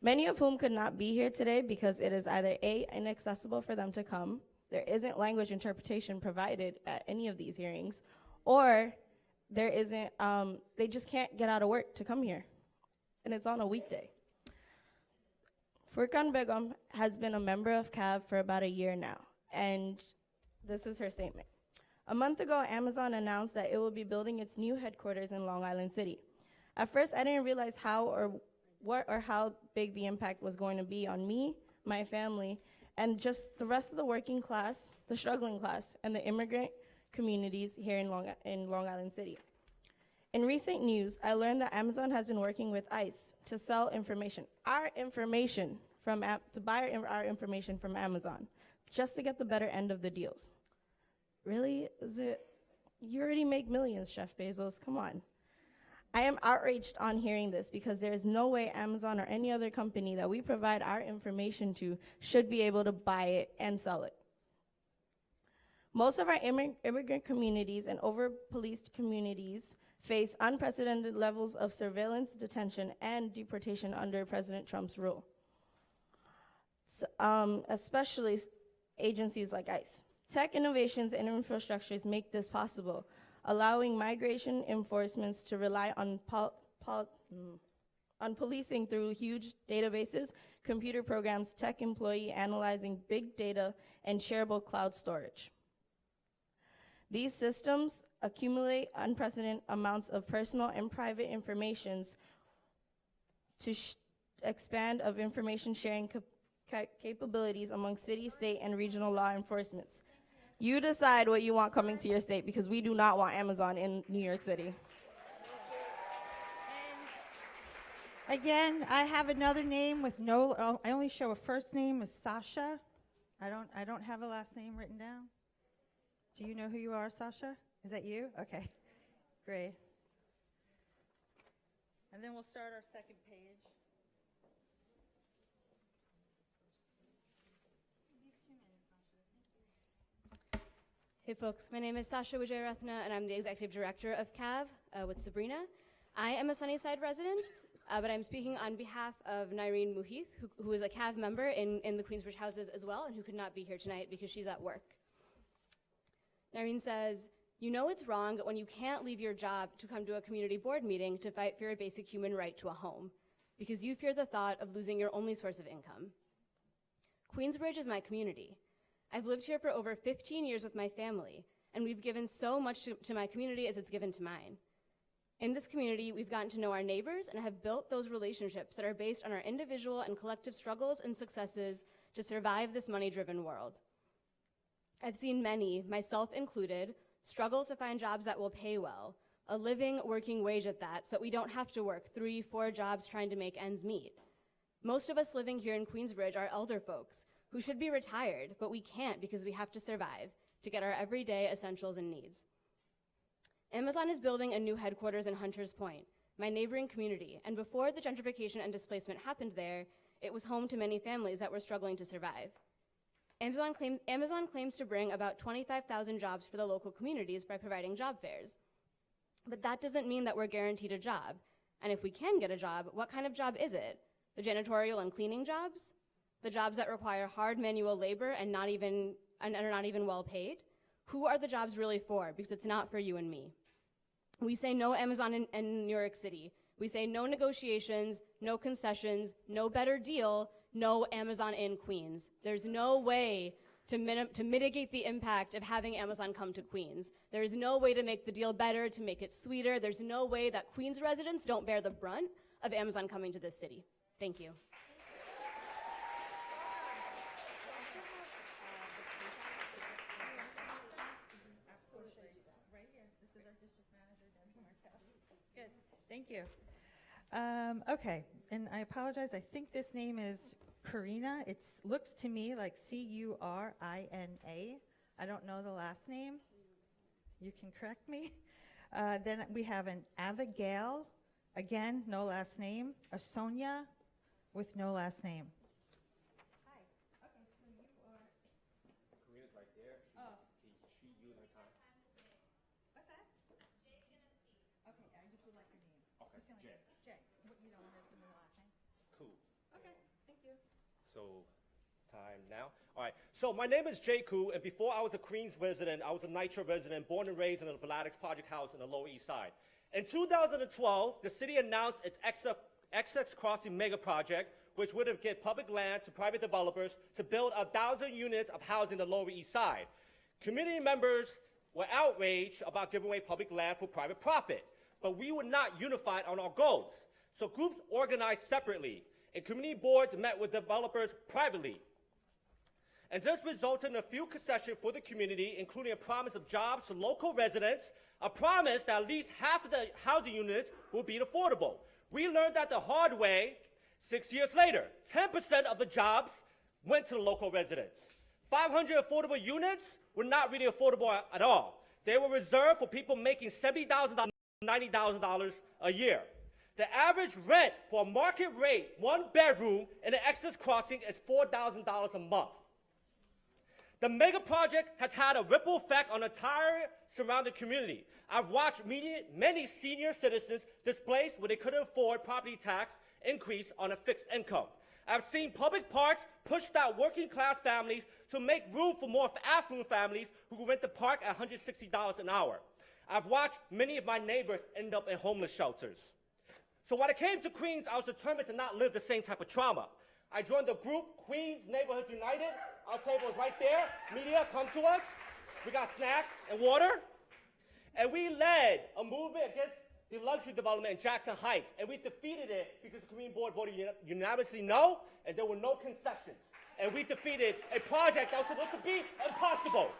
Speaker 23: Many of whom could not be here today because it is either A, inaccessible for them to come, there isn't language interpretation provided at any of these hearings, or there isn't, they just can't get out of work to come here. And it's on a weekday. Furkan Begum has been a member of CAV for about a year now, and this is her statement. A month ago, Amazon announced that it will be building its new headquarters in Long Island City. At first, I didn't realize how or what or how big the impact was going to be on me, my family, and just the rest of the working class, the struggling class, and the immigrant communities here in Long Island City. In recent news, I learned that Amazon has been working with ICE to sell information, our information to buy our information from Amazon, just to get the better end of the deals. Really? You already make millions, Chef Bezos, come on. I am outraged on hearing this because there is no way Amazon or any other company that we provide our information to should be able to buy it and sell it. Most of our immigrant communities and over-policed communities face unprecedented levels of surveillance, detention, and deportation under President Trump's rule, especially agencies like ICE. Tech innovations and infrastructures make this possible, allowing migration enforcements to rely on policing through huge databases, computer programs, tech employee analyzing big data, and shareable cloud storage. These systems accumulate unprecedented amounts of personal and private information to expand of information sharing capabilities among city, state, and regional law enforcements. You decide what you want coming to your state, because we do not want Amazon in New York City.
Speaker 1: And again, I have another name with no, I only show a first name as Sasha. I don't have a last name written down. Do you know who you are, Sasha? Is that you? Okay, great. And then we'll start our second page.
Speaker 3: Hey folks, my name is Sasha Vijayarathna, and I'm the Executive Director of CAV with Sabrina. I am a Sunnyside resident, but I'm speaking on behalf of Nyreen Muhith, who is a CAV member in the Queensbridge houses as well, and who could not be here tonight because she's at work. Nyreen says, "You know it's wrong when you can't leave your job to come to a community board meeting to fight for your basic human right to a home, because you fear the thought of losing your only source of income. Queensbridge is my community. I've lived here for over 15 years with my family, and we've given so much to my community as it's given to mine. In this community, we've gotten to know our neighbors and have built those relationships that are based on our individual and collective struggles and successes to survive this money-driven world. I've seen many, myself included, struggle to find jobs that will pay well, a living working wage at that, so that we don't have to work 3, 4 jobs trying to make ends meet. Most of us living here in Queensbridge are elder folks who should be retired, but we can't because we have to survive to get our everyday essentials and needs. Amazon is building a new headquarters in Hunters Point, my neighboring community, and before the gentrification and displacement happened there, it was home to many families that were struggling to survive. Amazon claims to bring about 25,000 jobs for the local communities by providing job fairs. But that doesn't mean that we're guaranteed a job. And if we can get a job, what kind of job is it? The janitorial and cleaning jobs? The jobs that require hard manual labor and are not even well paid? Who are the jobs really for? Because it's not for you and me. We say no Amazon in New York City. We say no negotiations, no concessions, no better deal, no Amazon in Queens. There's no way to mitigate the impact of having Amazon come to Queens. There is no way to make the deal better, to make it sweeter. There's no way that Queens residents don't bear the brunt of Amazon coming to this city. Thank you.
Speaker 1: Good, thank you. Okay, and I apologize, I think this name is Karina. It looks to me like C-U-R-I-N-A. I don't know the last name. You can correct me. Then we have an Abigail, again, no last name. A Sonia with no last name. Hi. Okay, so you are.
Speaker 13: Karina's right there. She, you, and her time.
Speaker 1: What's that? Jay's gonna speak. Okay, I just would like your name.
Speaker 13: Okay, Jay.
Speaker 1: Jay. You don't want to say the last name?
Speaker 13: Cool.
Speaker 1: Okay, thank you.
Speaker 13: So,
Speaker 8: time now. All right, so my name is Jay Koo, and before I was a Queens resident, I was a Nitro resident, born and raised in the Vladex Project House in the Lower East Side. In 2012, the city announced its XX Crossing mega project, which would have given public land to private developers to build 1,000 units of housing in the Lower East Side. Community members were outraged about giving away public land for private profit, but we were not unified on our goals. So groups organized separately, and community boards met with developers privately. And this resulted in a few concessions for the community, including a promise of jobs to local residents, a promise that at least half of the housing units will be affordable. We learned that the hard way 6 years later. 10% of the jobs went to the local residents. 500 affordable units were not really affordable at all. They were reserved for people making $70,000, $90,000 a year. The average rent for a market rate, 1 bedroom in an Exodus Crossing is $4,000 a month. The mega project has had a ripple effect on the entire surrounding community. I've watched many senior citizens displaced when they couldn't afford property tax increase on a fixed income. I've seen public parks pushed out working class families to make room for more affluent families who rent the park at $160 an hour. I've watched many of my neighbors end up in homeless shelters. So when I came to Queens, I was determined to not live the same type of trauma. I joined the group Queens Neighborhoods United. Our table is right there. Media, come to us. We got snacks and water. And we led a movement against the luxury development in Jackson Heights, and we defeated it because the community board voted unanimously no, and there were no concessions. And we defeated a project that was supposed to be impossible.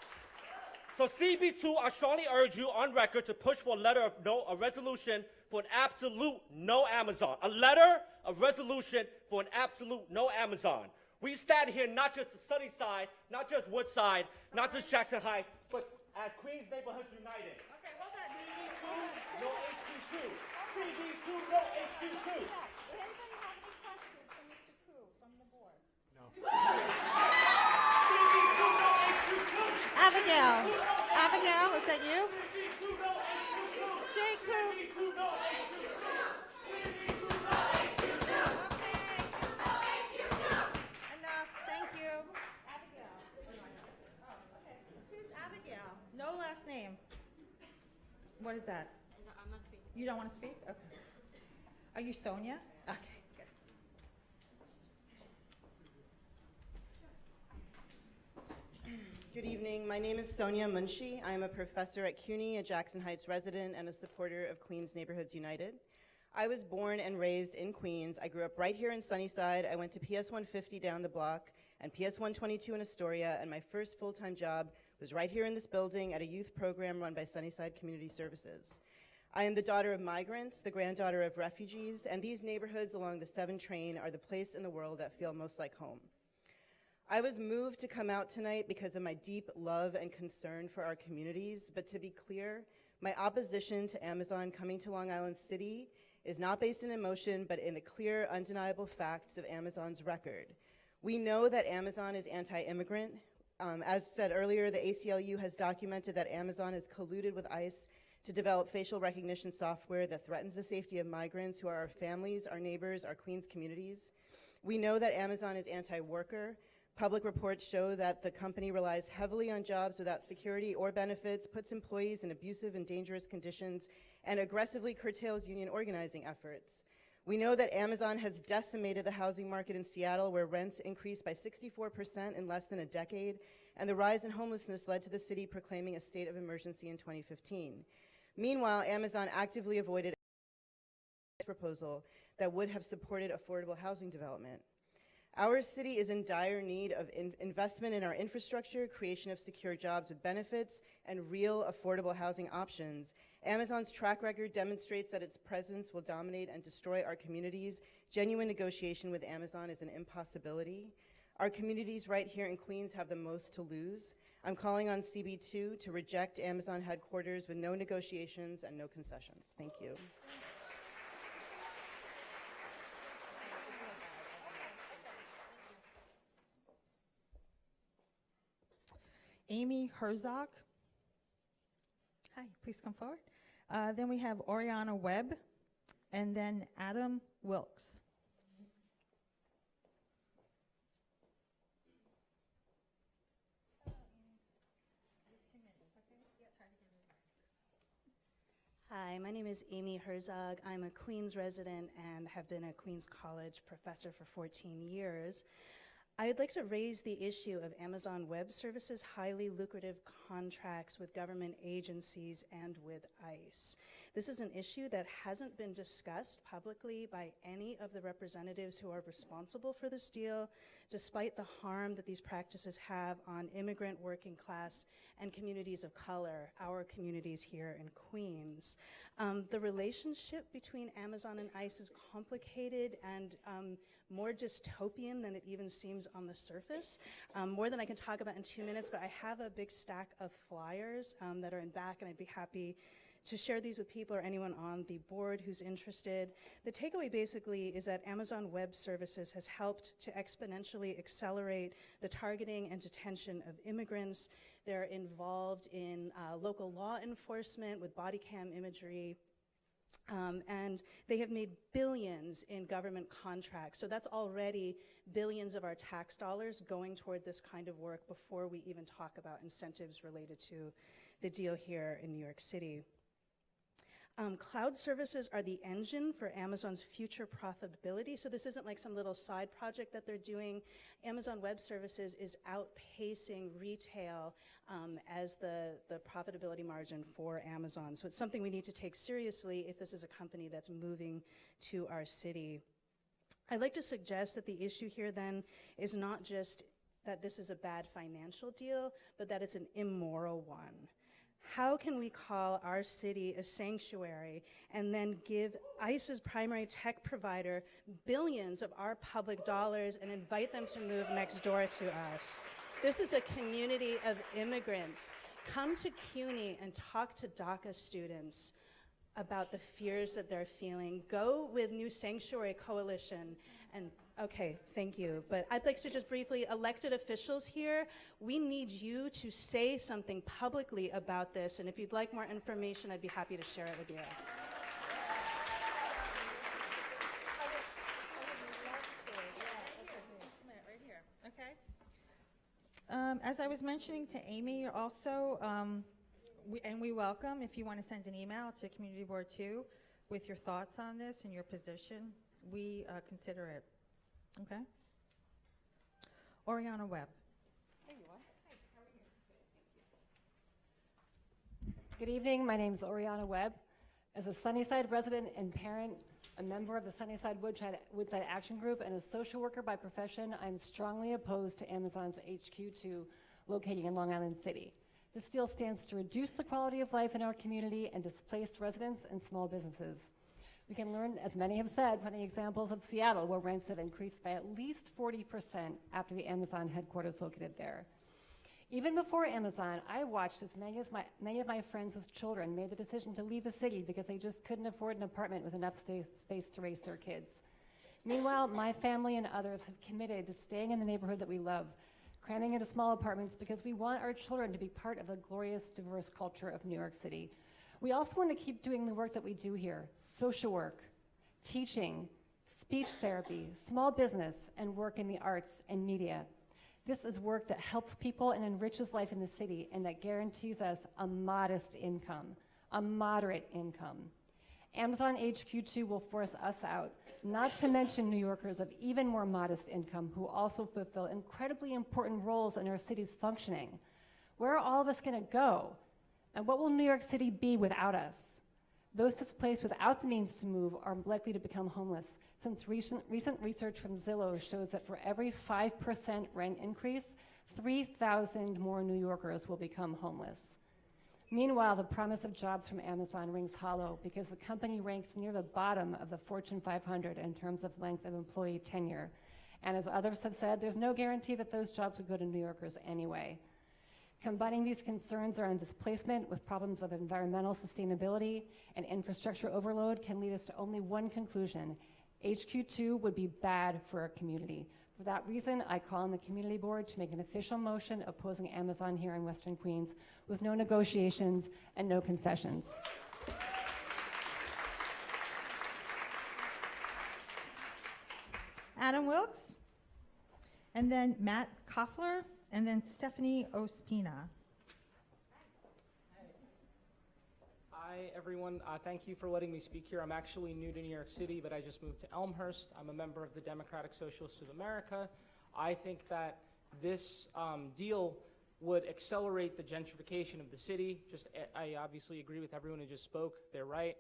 Speaker 8: So CB2, I strongly urge you on record to push for a letter of no, a resolution for an absolute no Amazon. A letter of resolution for an absolute no Amazon. We stand here not just the Sunnyside, not just Woodside, not just Jackson Heights, but as Queens Neighborhoods United.
Speaker 1: Okay, hold on.
Speaker 8: No HQ2. CB2, no HQ2.
Speaker 1: Does anybody have any questions for Mr. Koo from the board?
Speaker 17: No.
Speaker 8: CB2, no HQ2.
Speaker 1: Abigail, is that you? Jay Koo. Enough, thank you. Abigail. Oh, okay. Who's Abigail? No last name. What is that?
Speaker 21: I'm not speaking.
Speaker 1: You don't want to speak? Okay. Are you Sonia? Okay, good.
Speaker 9: Good evening. My name is Sonia Munshi. I am a professor at CUNY, a Jackson Heights resident, and a supporter of Queens Neighborhoods United. I was born and raised in Queens. I grew up right here in Sunnyside. I went to PS 150 down the block and PS 122 in Astoria, and my first full-time job was right here in this building at a youth program run by Sunnyside Community Services. I am the daughter of migrants, the granddaughter of refugees, and these neighborhoods along the 7 train are the place in the world that feel most like home. I was moved to come out tonight because of my deep love and concern for our communities, but to be clear, my opposition to Amazon coming to Long Island City is not based in emotion, but in the clear, undeniable facts of Amazon's record. We know that Amazon is anti-immigrant. As said earlier, the ACLU has documented that Amazon has colluded with ICE to develop facial recognition software that threatens the safety of migrants who are our families, our neighbors, our Queens communities. We know that Amazon is anti-worker. Public reports show that the company relies heavily on jobs without security or benefits, puts employees in abusive and dangerous conditions, and aggressively curtails union organizing efforts. We know that Amazon has decimated the housing market in Seattle, where rents increased by 64% in less than a decade, and the rise in homelessness led to the city proclaiming a state of emergency in 2015. Meanwhile, Amazon actively avoided a proposal that would have supported affordable housing development. Our city is in dire need of investment in our infrastructure, creation of secure jobs with benefits, and real affordable housing options. Amazon's track record demonstrates that its presence will dominate and destroy our communities. Genuine negotiation with Amazon is an impossibility. Our communities right here in Queens have the most to lose. I'm calling on CB2 to reject Amazon headquarters with no negotiations and no concessions. Thank you.
Speaker 1: Amy Herzog. Hi, please come forward. Then we have Oriana Webb, and then Adam Wilkes.
Speaker 2: Hi, my name is Amy Herzog. I'm a Queens resident and have been a Queens College professor for 14 years. I'd like to raise the issue of Amazon Web Services' highly lucrative contracts with government agencies and with ICE. This is an issue that hasn't been discussed publicly by any of the representatives who are responsible for this deal, despite the harm that these practices have on immigrant, working class, and communities of color, our communities here in Queens. The relationship between Amazon and ICE is complicated and more dystopian than it even seems on the surface. More than I can talk about in 2 minutes, but I have a big stack of flyers that are in back, and I'd be happy to share these with people or anyone on the board who's interested. The takeaway basically is that Amazon Web Services has helped to exponentially accelerate the targeting and detention of immigrants. They're involved in local law enforcement with body cam imagery. And they have made billions in government contracts. So that's already billions of our tax dollars going toward this kind of work before we even talk about incentives related to the deal here in New York City. Cloud services are the engine for Amazon's future profitability. So this isn't like some little side project that they're doing. Amazon Web Services is outpacing retail as the profitability margin for Amazon. So it's something we need to take seriously if this is a company that's moving to our city. I'd like to suggest that the issue here then is not just that this is a bad financial deal, but that it's an immoral one. How can we call our city a sanctuary and then give ICE's primary tech provider billions of our public dollars and invite them to move next door to us? This is a community of immigrants. Come to CUNY and talk to DACA students about the fears that they're feeling. Go with New Sanctuary Coalition and okay, thank you. But I'd like to just briefly, elected officials here, we need you to say something publicly about this. And if you'd like more information, I'd be happy to share it with you.
Speaker 1: As I was mentioning to Amy, you're also, we welcome if you want to send an email to Community Board 2 with your thoughts on this and your position. We consider it. Okay. Oriana Webb.
Speaker 10: There you are. Hi, how are you? Good evening. My name is Oriana Webb. As a Sunnyside resident and parent, a member of the Sunnyside Woodside Action Group, and a social worker by profession, I'm strongly opposed to Amazon's HQ2 locating in Long Island City. This deal stands to reduce the quality of life in our community and displace residents and small businesses. We can learn, as many have said, from the examples of Seattle, where rents have increased by at least 40% after the Amazon headquarters located there. Even before Amazon, I watched as many of my friends with children made the decision to leave the city because they just couldn't afford an apartment with enough space to raise their kids. Meanwhile, my family and others have committed to staying in the neighborhood that we love, cramming into small apartments because we want our children to be part of the glorious, diverse culture of New York City. We also want to keep doing the work that we do here: social work, teaching, speech therapy, small business, and work in the arts and media. This is work that helps people and enriches life in the city and that guarantees us a modest income, a moderate income. Amazon HQ2 will force us out, not to mention New Yorkers of even more modest income who also fulfill incredibly important roles in our city's functioning. Where are all of us going to go? And what will New York City be without us? Those displaced without the means to move are likely to become homeless, since recent research from Zillow shows that for every 5% rent increase, 3,000 more New Yorkers will become homeless. Meanwhile, the promise of jobs from Amazon rings hollow because the company ranks near the bottom of the Fortune 500 in terms of length of employee tenure. And as others have said, there's no guarantee that those jobs would go to New Yorkers anyway. Combining these concerns around displacement with problems of environmental sustainability and infrastructure overload can lead us to only one conclusion: HQ2 would be bad for our community. For that reason, I call on the community board to make an official motion opposing Amazon here in Western Queens with no negotiations and no concessions.
Speaker 1: Adam Wilkes, and then Matt Koffler, and then Stephanie Ospina.
Speaker 11: Hi, everyone. Thank you for letting me speak here. I'm actually new to New York City, but I just moved to Elmhurst. I'm a member of the Democratic Socialists of America. I think that this deal would accelerate the gentrification of the city. I obviously agree with everyone who just spoke. They're right.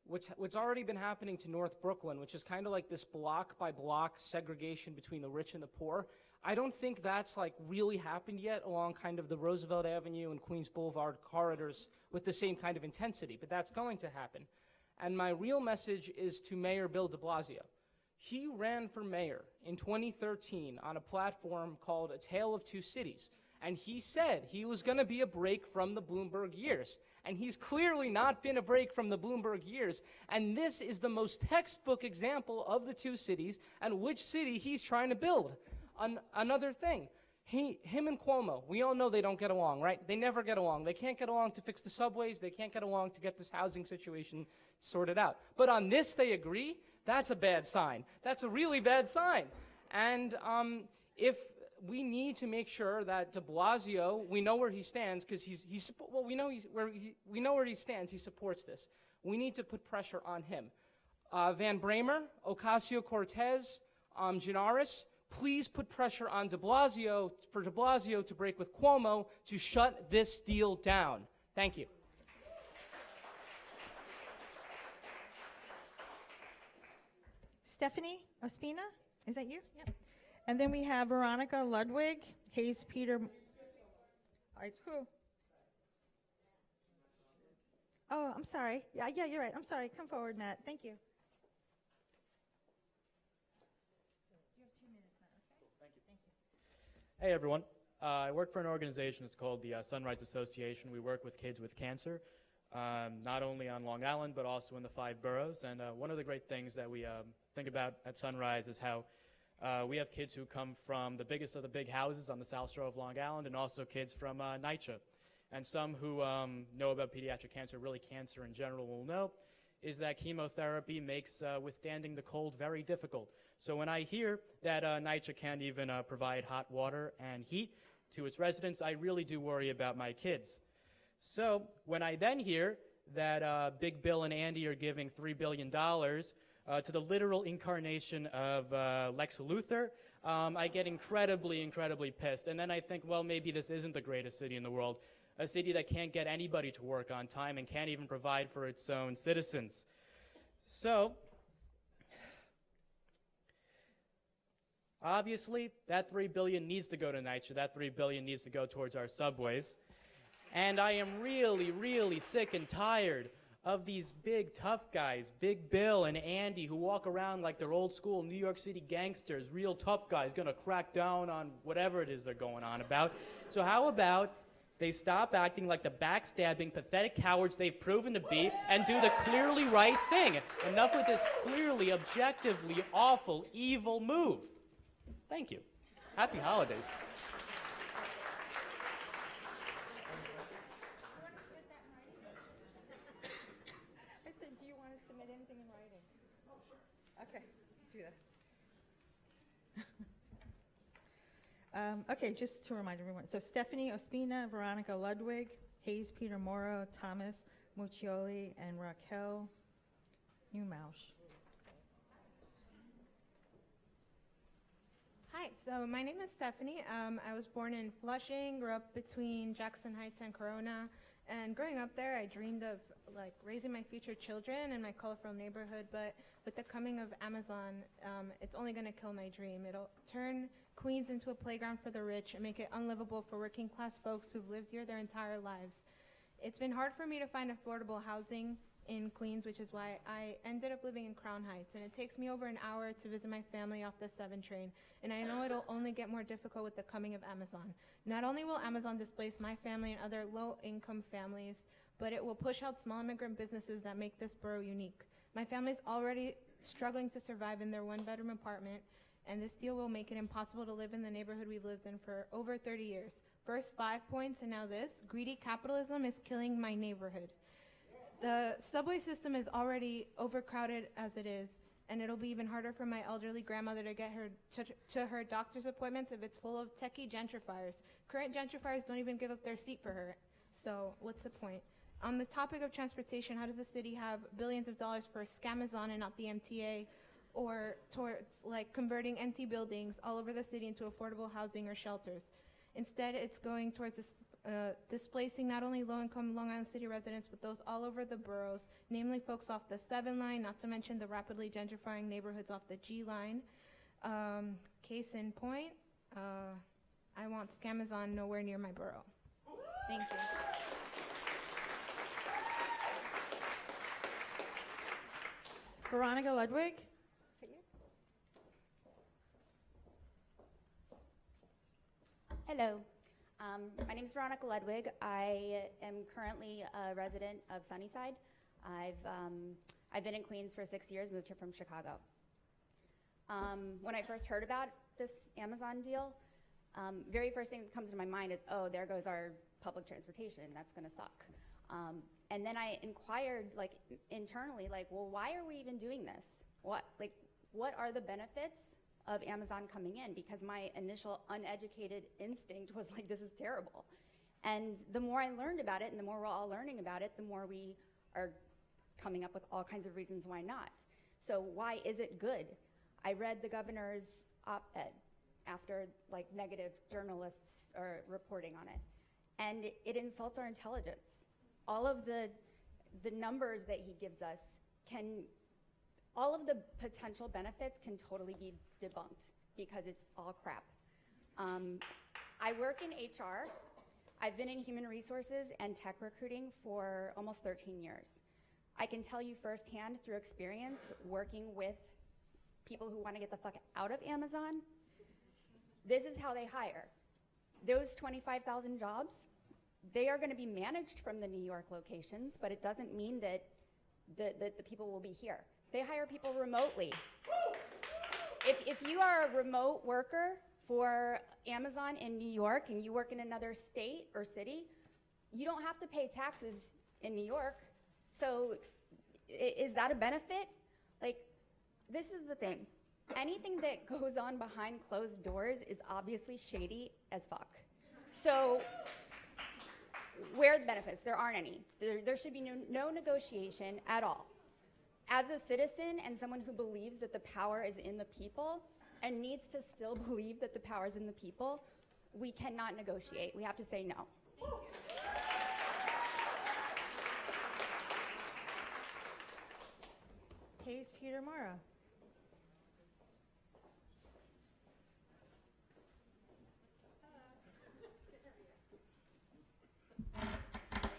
Speaker 11: What's already been happening to North Brooklyn, which is kind of like this block by block segregation between the rich and the poor, I don't think that's like really happened yet along kind of the Roosevelt Avenue and Queens Boulevard corridors with the same kind of intensity, but that's going to happen. And my real message is to Mayor Bill de Blasio. He ran for mayor in 2013 on a platform called A Tale of Two Cities, and he said he was going to be a break from the Bloomberg years. And he's clearly not been a break from the Bloomberg years, and this is the most textbook example of the two cities and which city he's trying to build. Another thing, him and Cuomo, we all know they don't get along, right? They never get along. They can't get along to fix the subways. They can't get along to get this housing situation sorted out. But on this, they agree. That's a bad sign. That's a really bad sign. And if we need to make sure that de Blasio, we know where he stands because we know where he stands. He supports this. We need to put pressure on him. Van Bramer, Ocasio-Cortez, Gianaris, please put pressure on de Blasio for de Blasio to break with Cuomo to shut this deal down. Thank you.
Speaker 1: Stephanie Ospina, is that you? Yep. And then we have Veronica Ludwig, Hayes Peter. Who? Oh, I'm sorry. Yeah, you're right. I'm sorry. Come forward, Matt. Thank you. You have 2 minutes, Matt. Okay. Thank you.
Speaker 12: Hey, everyone. I work for an organization. It's called the Sunrise Association. We work with kids with cancer, not only on Long Island, but also in the 5 boroughs. And one of the great things that we think about at Sunrise is how we have kids who come from the biggest of the big houses on the South Shore of Long Island, and also kids from NYCHA. And some who know about pediatric cancer, really cancer in general, will know is that chemotherapy makes withstanding the cold very difficult. So when I hear that NYCHA can't even provide hot water and heat to its residents, I really do worry about my kids. So when I then hear that Big Bill and Andy are giving $3 billion to the literal incarnation of Lex Luthor, I get incredibly, incredibly pissed. And then I think, well, maybe this isn't the greatest city in the world, a city that can't get anybody to work on time and can't even provide for its own citizens. So, obviously, that $3 billion needs to go to NYCHA. That $3 billion needs to go towards our subways. And I am really, really sick and tired of these big tough guys, Big Bill and Andy, who walk around like they're old school New York City gangsters, real tough guys, gonna crack down on whatever it is they're going on about. So how about they stop acting like the backstabbing, pathetic cowards they've proven to be and do the clearly right thing? Enough with this clearly, objectively awful, evil move. Thank you. Happy holidays.
Speaker 1: I said, do you want to submit anything in writing? Okay, do that. Okay, just to remind everyone. So Stephanie Ospina, Veronica Ludwig, Hayes Peter Morrow, Thomas Muccioli, and Raquel Newmausch.
Speaker 14: Hi, so my name is Stephanie. I was born in Flushing, grew up between Jackson Heights and Corona, and growing up there, I dreamed of like raising my future children in my colorful neighborhood, but with the coming of Amazon, it's only going to kill my dream. It'll turn Queens into a playground for the rich and make it unlivable for working class folks who've lived here their entire lives. It's been hard for me to find affordable housing in Queens, which is why I ended up living in Crown Heights, and it takes me over an hour to visit my family off the 7 train, and I know it'll only get more difficult with the coming of Amazon. Not only will Amazon displace my family and other low-income families, but it will push out small immigrant businesses that make this borough unique. My family's already struggling to survive in their 1-bedroom apartment, and this deal will make it impossible to live in the neighborhood we've lived in for over 30 years. First 5 points and now this. Greedy capitalism is killing my neighborhood. The subway system is already overcrowded as it is, and it'll be even harder for my elderly grandmother to get her to her doctor's appointments if it's full of techie gentrifiers. Current gentrifiers don't even give up their seat for her, so what's the point? On the topic of transportation, how does the city have billions of dollars for Scamazon and not the MTA, or towards like converting empty buildings all over the city into affordable housing or shelters? Instead, it's going towards displacing not only low-income Long Island City residents, but those all over the boroughs, namely folks off the 7 line, not to mention the rapidly gentrifying neighborhoods off the G line. Case in point, I want Scamazon nowhere near my borough. Thank you.
Speaker 1: Veronica Ludwig.
Speaker 19: Hello. My name is Veronica Ludwig. I am currently a resident of Sunnyside. I've been in Queens for 6 years, moved here from Chicago. When I first heard about this Amazon deal, very first thing that comes to my mind is, oh, there goes our public transportation. That's going to suck. And then I inquired, like, internally, like, well, why are we even doing this? What are the benefits of Amazon coming in? Because my initial uneducated instinct was like, this is terrible. And the more I learned about it, and the more we're all learning about it, the more we are coming up with all kinds of reasons why not. So why is it good? I read the governor's op-ed after like negative journalists are reporting on it. And it insults our intelligence. All of the numbers that he gives us all of the potential benefits can totally be debunked because it's all crap. I work in HR. I've been in human resources and tech recruiting for almost 13 years. I can tell you firsthand through experience working with people who want to get the fuck out of Amazon, this is how they hire. Those 25,000 jobs, they are going to be managed from the New York locations, but it doesn't mean that the people will be here. They hire people remotely. If you are a remote worker for Amazon in New York and you work in another state or city, you don't have to pay taxes in New York. So is that a benefit? Like, this is the thing. Anything that goes on behind closed doors is obviously shady as fuck. So where are the benefits? There aren't any. There should be no negotiation at all. As a citizen and someone who believes that the power is in the people and needs to still believe that the power is in the people, we cannot negotiate. We have to say no.
Speaker 1: Hayes Peter Mara.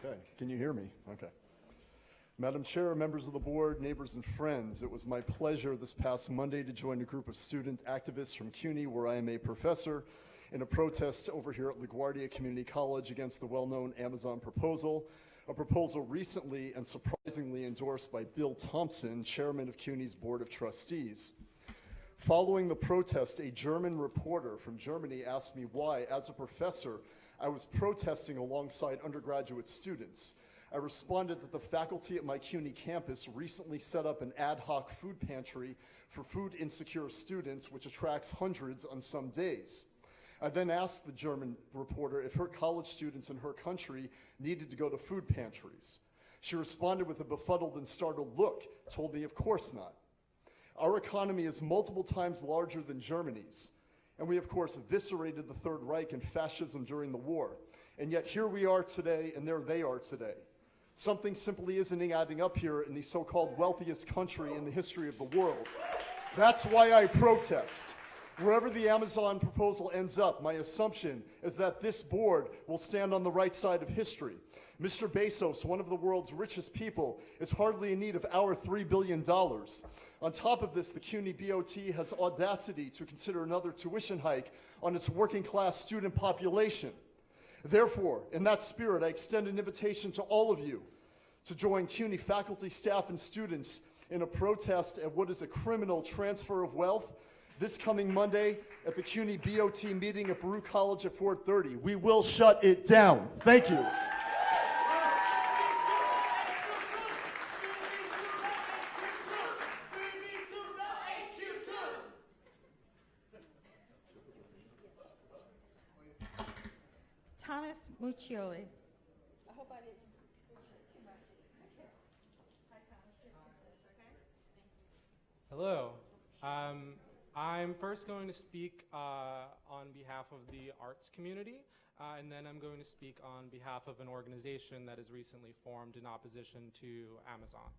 Speaker 15: Okay, can you hear me? Okay. Madam Chair, members of the board, neighbors and friends, it was my pleasure this past Monday to join a group of student activists from CUNY, where I am a professor, in a protest over here at LaGuardia Community College against the well-known Amazon proposal, a proposal recently and surprisingly endorsed by Bill Thompson, chairman of CUNY's Board of Trustees. Following the protest, a German reporter from Germany asked me why, as a professor, I was protesting alongside undergraduate students. I responded that the faculty at my CUNY campus recently set up an ad hoc food pantry for food insecure students, which attracts hundreds on some days. I then asked the German reporter if her college students in her country needed to go to food pantries. She responded with a befuddled and startled look, told me of course not. Our economy is multiple times larger than Germany's, and we of course eviscerated the Third Reich and fascism during the war. And yet here we are today, and there they are today. Something simply isn't adding up here in the so-called wealthiest country in the history of the world. That's why I protest. Wherever the Amazon proposal ends up, my assumption is that this board will stand on the right side of history. Mr. Bezos, one of the world's richest people, is hardly in need of our $3 billion. On top of this, the CUNY BOT has audacity to consider another tuition hike on its working class student population. Therefore, in that spirit, I extend an invitation to all of you to join CUNY faculty, staff, and students in a protest at what is a criminal transfer of wealth this coming Monday at the CUNY BOT meeting at Baruch College at 4:30. We will shut it down. Thank you.
Speaker 1: Thomas Muccioli. I hope I didn't.
Speaker 4: Hello. I'm first going to speak on behalf of the arts community, and then I'm going to speak on behalf of an organization that has recently formed in opposition to Amazon.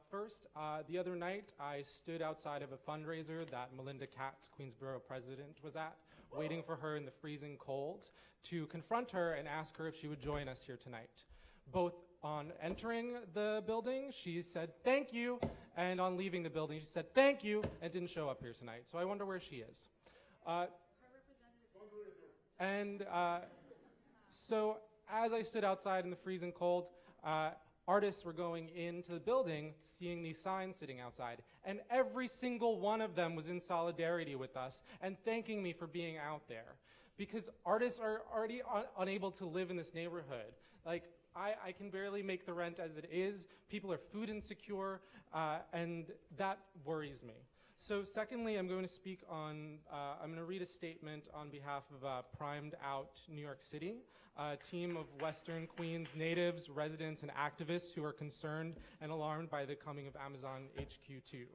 Speaker 4: First, the other night, I stood outside of a fundraiser that Melinda Katz, Queensborough president, was at, waiting for her in the freezing cold to confront her and ask her if she would join us here tonight. Both on entering the building, she said, "Thank you," and on leaving the building, she said, "Thank you," and didn't show up here tonight. So I wonder where she is. So as I stood outside in the freezing cold, artists were going into the building, seeing these signs sitting outside, and every single one of them was in solidarity with us and thanking me for being out there. Because artists are already unable to live in this neighborhood. Like, I can barely make the rent as it is. People are food insecure, and that worries me. So secondly, I'm going to speak on, I'm going to read a statement on behalf of Primed Out New York City, a team of Western Queens natives, residents, and activists who are concerned and alarmed by the coming of Amazon HQ2.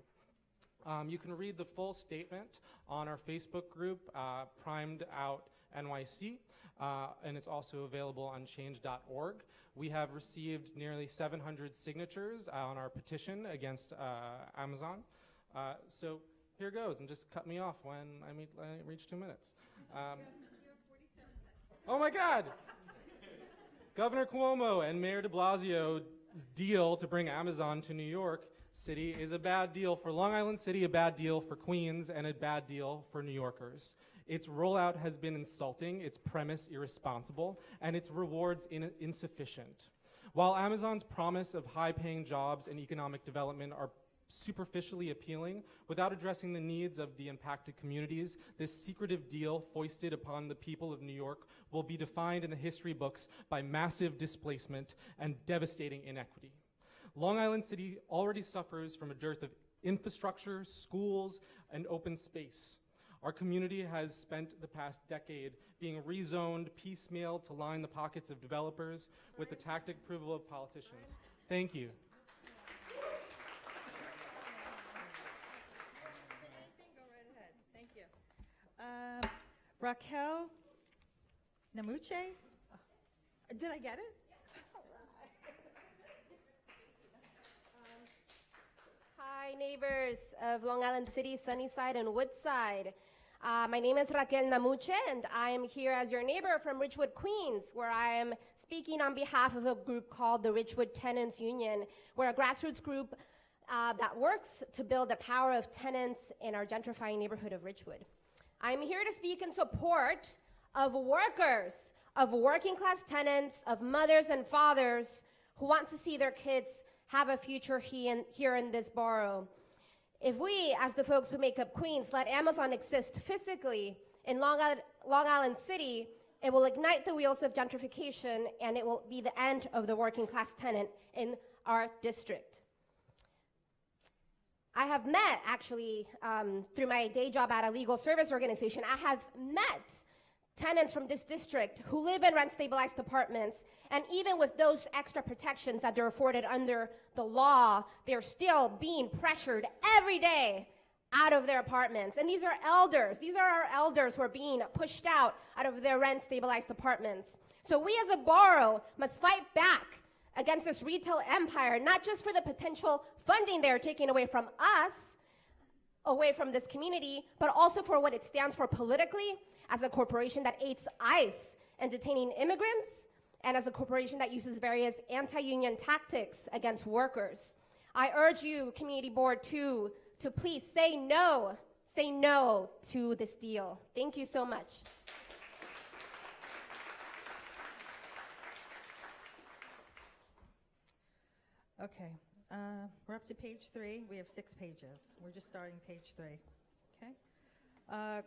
Speaker 4: You can read the full statement on our Facebook group, Primed Out NYC, and it's also available on change.org. We have received nearly 700 signatures on our petition against Amazon. So here goes, and just cut me off when I reach 2 minutes. Oh my God! Governor Cuomo and Mayor de Blasio's deal to bring Amazon to New York City is a bad deal for Long Island City, a bad deal for Queens, and a bad deal for New Yorkers. Its rollout has been insulting, its premise irresponsible, and its rewards insufficient. While Amazon's promise of high-paying jobs and economic development are superficially appealing, without addressing the needs of the impacted communities, this secretive deal foisted upon the people of New York will be defined in the history books by massive displacement and devastating inequity. Long Island City already suffers from a dearth of infrastructure, schools, and open space. Our community has spent the past decade being rezoned piecemeal to line the pockets of developers with the tactic approval of politicians. Thank you.
Speaker 1: Thank you. Raquel Namuche? Did I get it?
Speaker 16: Hi, neighbors of Long Island City, Sunnyside, and Woodside. My name is Raquel Namuche, and I am here as your neighbor from Richwood, Queens, where I am speaking on behalf of a group called the Richwood Tenants Union. We're a grassroots group that works to build the power of tenants in our gentrifying neighborhood of Richwood. I'm here to speak in support of workers, of working class tenants, of mothers and fathers who want to see their kids have a future here in this borough. If we, as the folks who make up Queens, let Amazon exist physically in Long Island City, it will ignite the wheels of gentrification, and it will be the end of the working class tenant in our district. I have met, actually, through my day job at a legal service organization, I have met tenants from this district who live in rent-stabilized apartments, and even with those extra protections that they're afforded under the law, they're still being pressured every day out of their apartments. And these are elders. These are our elders who are being pushed out of their rent-stabilized apartments. So we as a borough must fight back against this retail empire, not just for the potential funding they're taking away from us, away from this community, but also for what it stands for politically, as a corporation that aids ICE in detaining immigrants, and as a corporation that uses various anti-union tactics against workers. I urge you, Community Board 2, to please say no to this deal. Thank you so much.
Speaker 1: Okay, we're up to page 3. We have 6 pages. We're just starting page 3. Okay.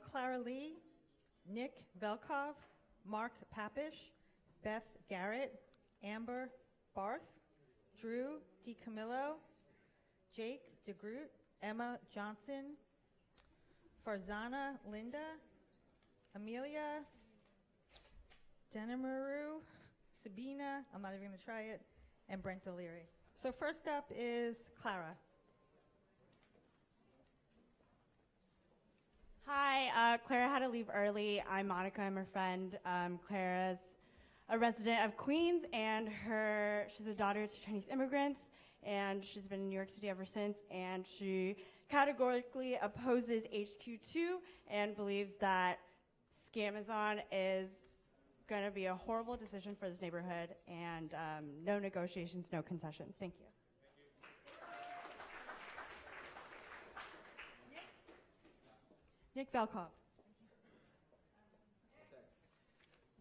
Speaker 1: Clara Lee, Nick Velkov, Mark Papish, Beth Garrett, Amber Barth, Drew DiCamillo, Jake DeGroot, Emma Johnson, Farzana Linda, Amelia Denamaru, Sabina, I'm not even going to try it, and Brent O'Leary. So first up is Clara.
Speaker 18: Clara had to leave early. I'm Monica. I'm her friend. Clara's a resident of Queens, and she's a daughter to Chinese immigrants, and she's been in New York City ever since, and she categorically opposes HQ2 and believes that Scamazon is going to be a horrible decision for this neighborhood, and no negotiations, no concessions. Thank you.
Speaker 1: Nick Velkoff.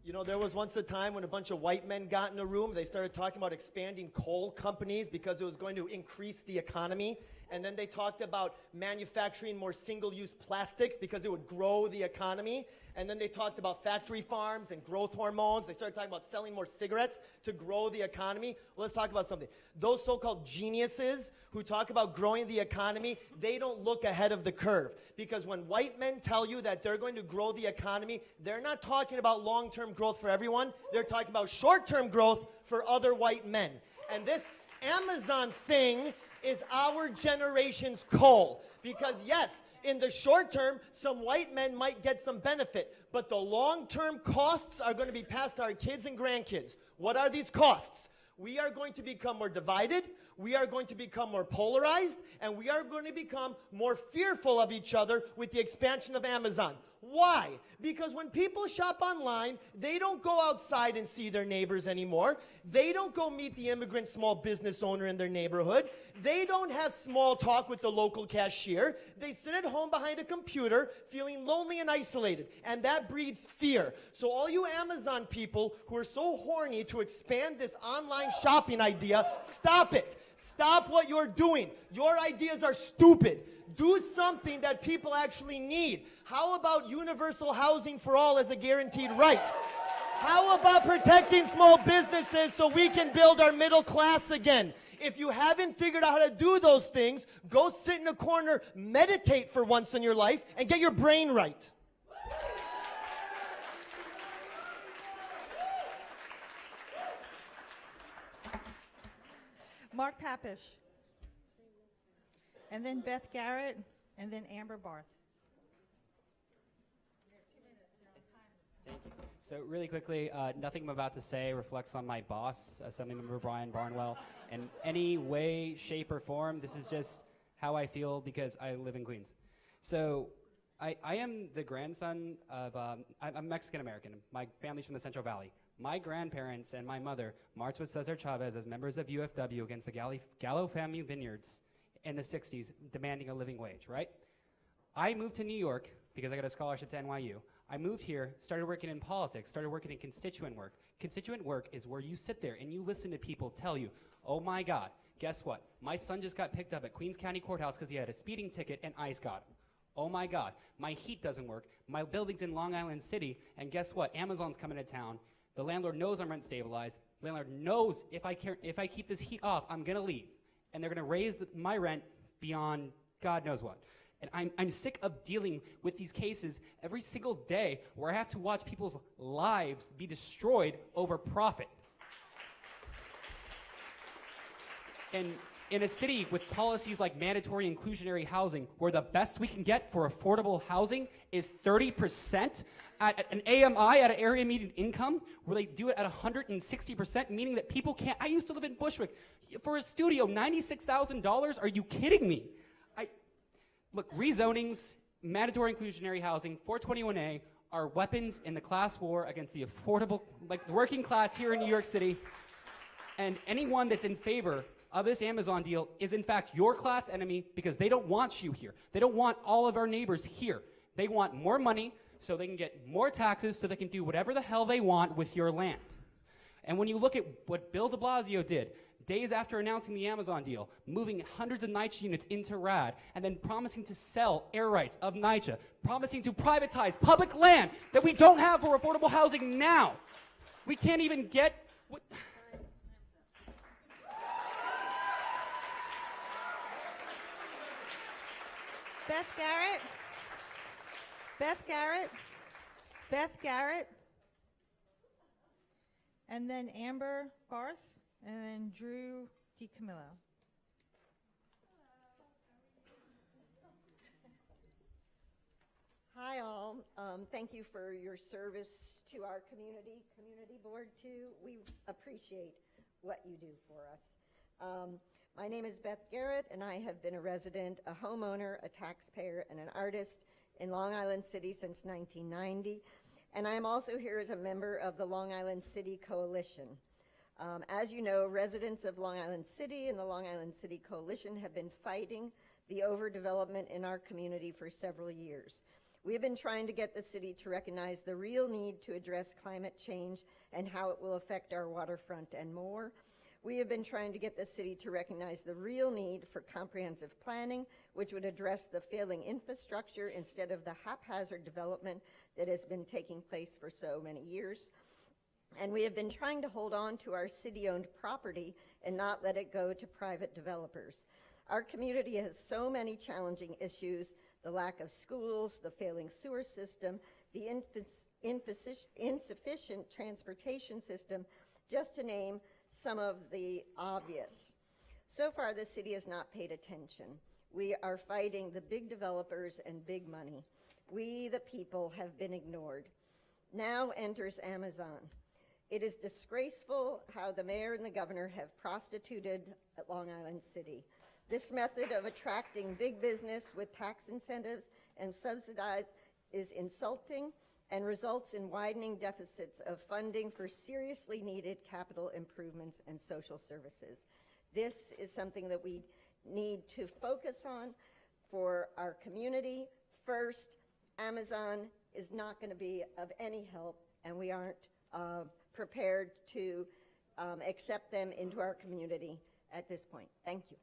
Speaker 20: You know, there was once a time when a bunch of white men got in a room. They started talking about expanding coal companies because it was going to increase the economy. And then they talked about manufacturing more single-use plastics because it would grow the economy. And then they talked about factory farms and growth hormones. They started talking about selling more cigarettes to grow the economy. Well, let's talk about something. Those so-called geniuses who talk about growing the economy, they don't look ahead of the curve. Because when white men tell you that they're going to grow the economy, they're not talking about long-term growth for everyone. They're talking about short-term growth for other white men. And this Amazon thing is our generation's coal. Because yes, in the short term, some white men might get some benefit, but the long-term costs are going to be passed to our kids and grandkids. What are these costs? We are going to become more divided, we are going to become more polarized, and we are going to become more fearful of each other with the expansion of Amazon. Why? Because when people shop online, they don't go outside and see their neighbors anymore. They don't go meet the immigrant small business owner in their neighborhood. They don't have small talk with the local cashier. They sit at home behind a computer feeling lonely and isolated, and that breeds fear. So all you Amazon people who are so horny to expand this online shopping idea, stop it. Stop what you're doing. Your ideas are stupid. Do something that people actually need. How about universal housing for all as a guaranteed right? How about protecting small businesses so we can build our middle class again? If you haven't figured out how to do those things, go sit in a corner, meditate for once in your life, and get your brain right.
Speaker 1: Mark Papish. And then Beth Garrett, and then Amber Barth.
Speaker 22: Thank you. So really quickly, nothing I'm about to say reflects on my boss, Assemblymember Brian Barnwell, in any way, shape, or form. This is just how I feel because I live in Queens. So I am the grandson of, I'm Mexican-American. My family's from the Central Valley. My grandparents and my mother marched with Cesar Chavez as members of UFW against the Gallo family vineyards in the 60s, demanding a living wage, right? I moved to New York because I got a scholarship to NYU. I moved here, started working in politics, started working in constituent work. Constituent work is where you sit there and you listen to people tell you, oh my God, guess what? My son just got picked up at Queens County Courthouse because he had a speeding ticket and ICE got him. Oh my God, my heat doesn't work. My building's in Long Island City, and guess what? Amazon's coming to town. The landlord knows I'm rent stabilized. The landlord knows if I keep this heat off, I'm gonna leave. And they're gonna raise my rent beyond God knows what. And I'm sick of dealing with these cases every single day where I have to watch people's lives be destroyed over profit. And in a city with policies like mandatory inclusionary housing, where the best we can get for affordable housing is 30% at an AMI, at an area median income, where they do it at 160%, meaning that people can't. I used to live in Bushwick. For a studio, $96,000? Are you kidding me? Look, rezonings, mandatory inclusionary housing, 421A are weapons in the class war against the affordable, like the working class here in New York City. And anyone that's in favor of this Amazon deal is in fact your class enemy because they don't want you here. They don't want all of our neighbors here. They want more money so they can get more taxes so they can do whatever the hell they want with your land. And when you look at what Bill de Blasio did, days after announcing the Amazon deal, moving hundreds of NYCHA units into RAD, and then promising to sell air rights of NYCHA, promising to privatize public land that we don't have for affordable housing now. We can't even get...
Speaker 1: Beth Garrett. Beth Garrett. Beth Garrett. And then Amber Barth. And then Drew DiCamillo.
Speaker 24: Hi, all.
Speaker 5: well. Thank you for your service to our community board too. We appreciate what you do for us. My name is Beth Garrett, and I have been a resident, a homeowner, a taxpayer, and an artist in Long Island City since 1990. And I am also here as a member of the Long Island City Coalition. As you know, residents of Long Island City and the Long Island City Coalition have been fighting the overdevelopment in our community for several years. We have been trying to get the city to recognize the real need to address climate change and how it will affect our waterfront and more. We have been trying to get the city to recognize the real need for comprehensive planning, which would address the failing infrastructure instead of the haphazard development that has been taking place for so many years. And we have been trying to hold on to our city-owned property and not let it go to private developers. Our community has so many challenging issues: the lack of schools, the failing sewer system, the insufficient transportation system, just to name some of the obvious. So far, the city has not paid attention. We are fighting the big developers and big money. We, the people, have been ignored. Now enters Amazon. It is disgraceful how the mayor and the governor have prostituted Long Island City. This method of attracting big business with tax incentives and subsidies is insulting and results in widening deficits of funding for seriously needed capital improvements and social services. This is something that we need to focus on for our community. First, Amazon is not going to be of any help, and we aren't prepared to accept them into our community at this point. Thank you.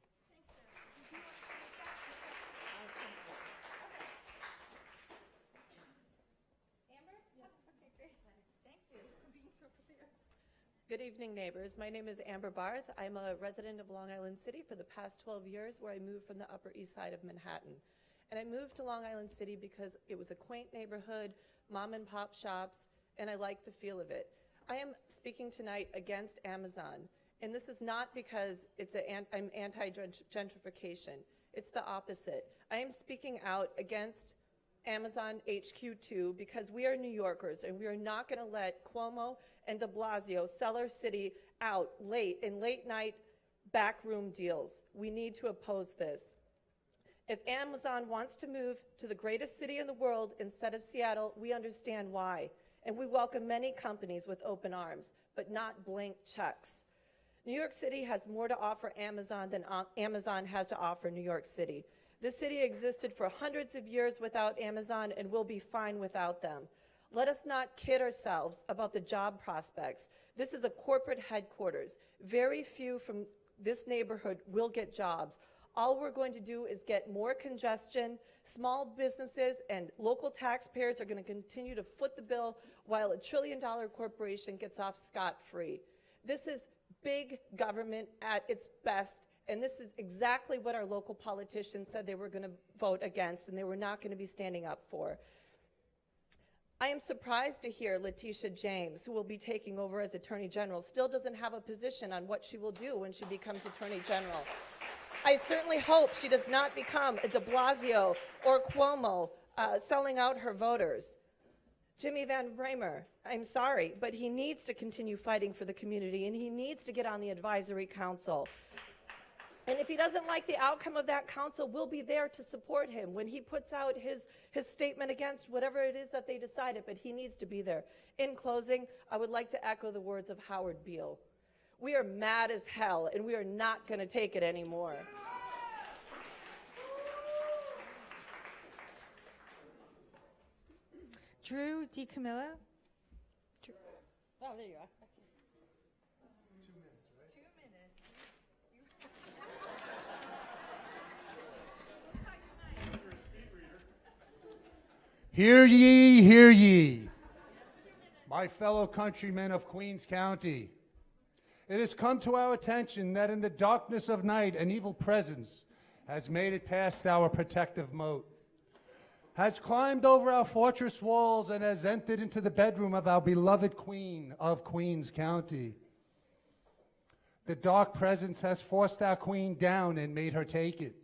Speaker 6: Good evening, neighbors. My name is Amber Barth. I'm a resident of Long Island City for the past 12 years, where I moved from the Upper East Side of Manhattan. And I moved to Long Island City because it was a quaint neighborhood, mom and pop shops, and I like the feel of it. I am speaking tonight against Amazon, and this is not because I'm anti-gentrification. It's the opposite. I am speaking out against Amazon HQ2 because we are New Yorkers, and we are not going to let Cuomo and de Blasio sell our city out in late night backroom deals. We need to oppose this. If Amazon wants to move to the greatest city in the world instead of Seattle, we understand why. And we welcome many companies with open arms, but not blank checks. New York City has more to offer Amazon than Amazon has to offer New York City. This city existed for hundreds of years without Amazon and will be fine without them. Let us not kid ourselves about the job prospects. This is a corporate headquarters. Very few from this neighborhood will get jobs. All we're going to do is get more congestion. Small businesses and local taxpayers are going to continue to foot the bill while a $1 trillion corporation gets off scot-free. This is big government at its best, and this is exactly what our local politicians said they were going to vote against and they were not going to be standing up for. I am surprised to hear Letitia James, who will be taking over as Attorney General, still doesn't have a position on what she will do when she becomes Attorney General. I certainly hope she does not become a de Blasio or Cuomo selling out her voters. Jimmy Van Bramer, I'm sorry, but he needs to continue fighting for the community, and he needs to get on the advisory council. And if he doesn't like the outcome of that council, we'll be there to support him when he puts out his statement against whatever it is that they decided, but he needs to be there. In closing, I would like to echo the words of Howard Beale. We are mad as hell, and we are not going to take it anymore.
Speaker 1: Drew DiCamillo. Oh, there you are.
Speaker 7: Hear ye, hear ye, my fellow countrymen of Queens County. It has come to our attention that in the darkness of night, an evil presence has made it past our protective moat, has climbed over our fortress walls, and has entered into the bedroom of our beloved Queen of Queens County. The dark presence has forced our Queen down and made her take it.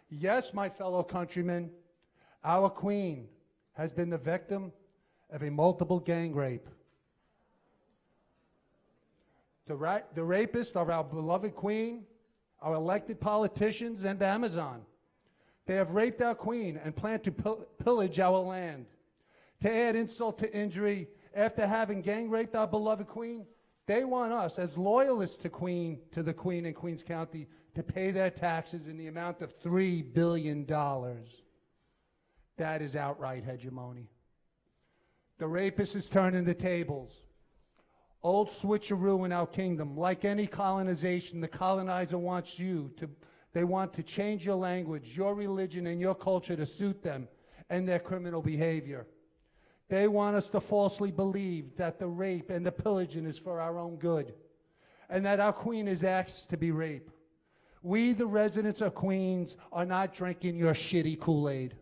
Speaker 7: Yes, my fellow countrymen, our Queen, has been the victim of a multiple gang rape. The rapists are our beloved queen, our elected politicians, and Amazon. They have raped our queen and plan to pillage our land. To add insult to injury, after having gang raped our beloved queen, they want us, as loyalists to the queen in Queens County, to pay their taxes in the amount of $3 billion. That is outright hegemony. The rapist is turning the tables. Old switcheroo in our kingdom. Like any colonization, the colonizer wants they want to change your language, your religion, and your culture to suit them and their criminal behavior. They want us to falsely believe that the rape and the pillaging is for our own good, and that our queen is asked to be raped. We, the residents of Queens, are not drinking your shitty Kool-Aid.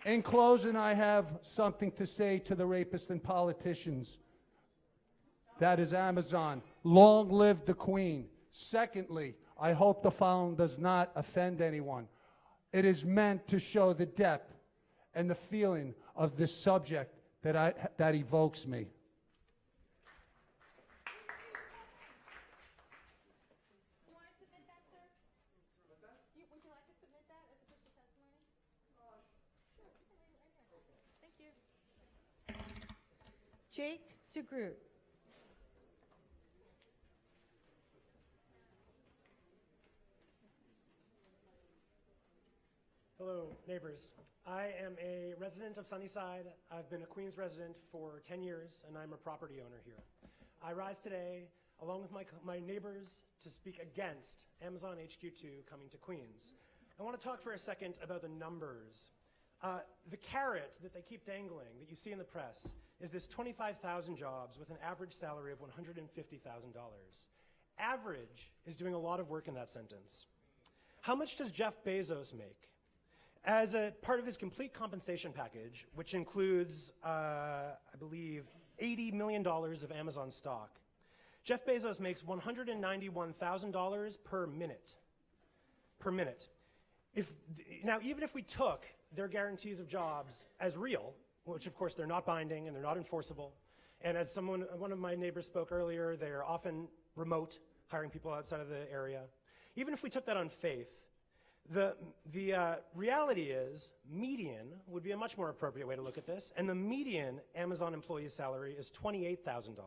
Speaker 7: In closing, I have something to say to the rapists and politicians. That is Amazon. Long live the queen. Secondly, I hope the following does not offend anyone. It is meant to show the depth and the feeling of this subject that evokes me.
Speaker 1: Jake DeGroot.
Speaker 3: Hello, neighbors. I am a resident of Sunnyside. I've been a Queens resident for 10 years, and I'm a property owner here. I rise today, along with my neighbors, to speak against Amazon HQ2 coming to Queens. I want to talk for a second about the numbers. The carrot that they keep dangling, that you see in the press, is this 25,000 jobs with an average salary of $150,000. Average is doing a lot of work in that sentence. How much does Jeff Bezos make? As a part of his complete compensation package, which includes, I believe, $80 million of Amazon stock, Jeff Bezos makes $191,000 per minute. Per minute. Now, even if we took their guarantees of jobs as real, which of course they're not binding and they're not enforceable, and as one of my neighbors spoke earlier, they're often remote, hiring people outside of the area. Even if we took that on faith, the reality is median would be a much more appropriate way to look at this, and the median Amazon employee's salary is $28,000.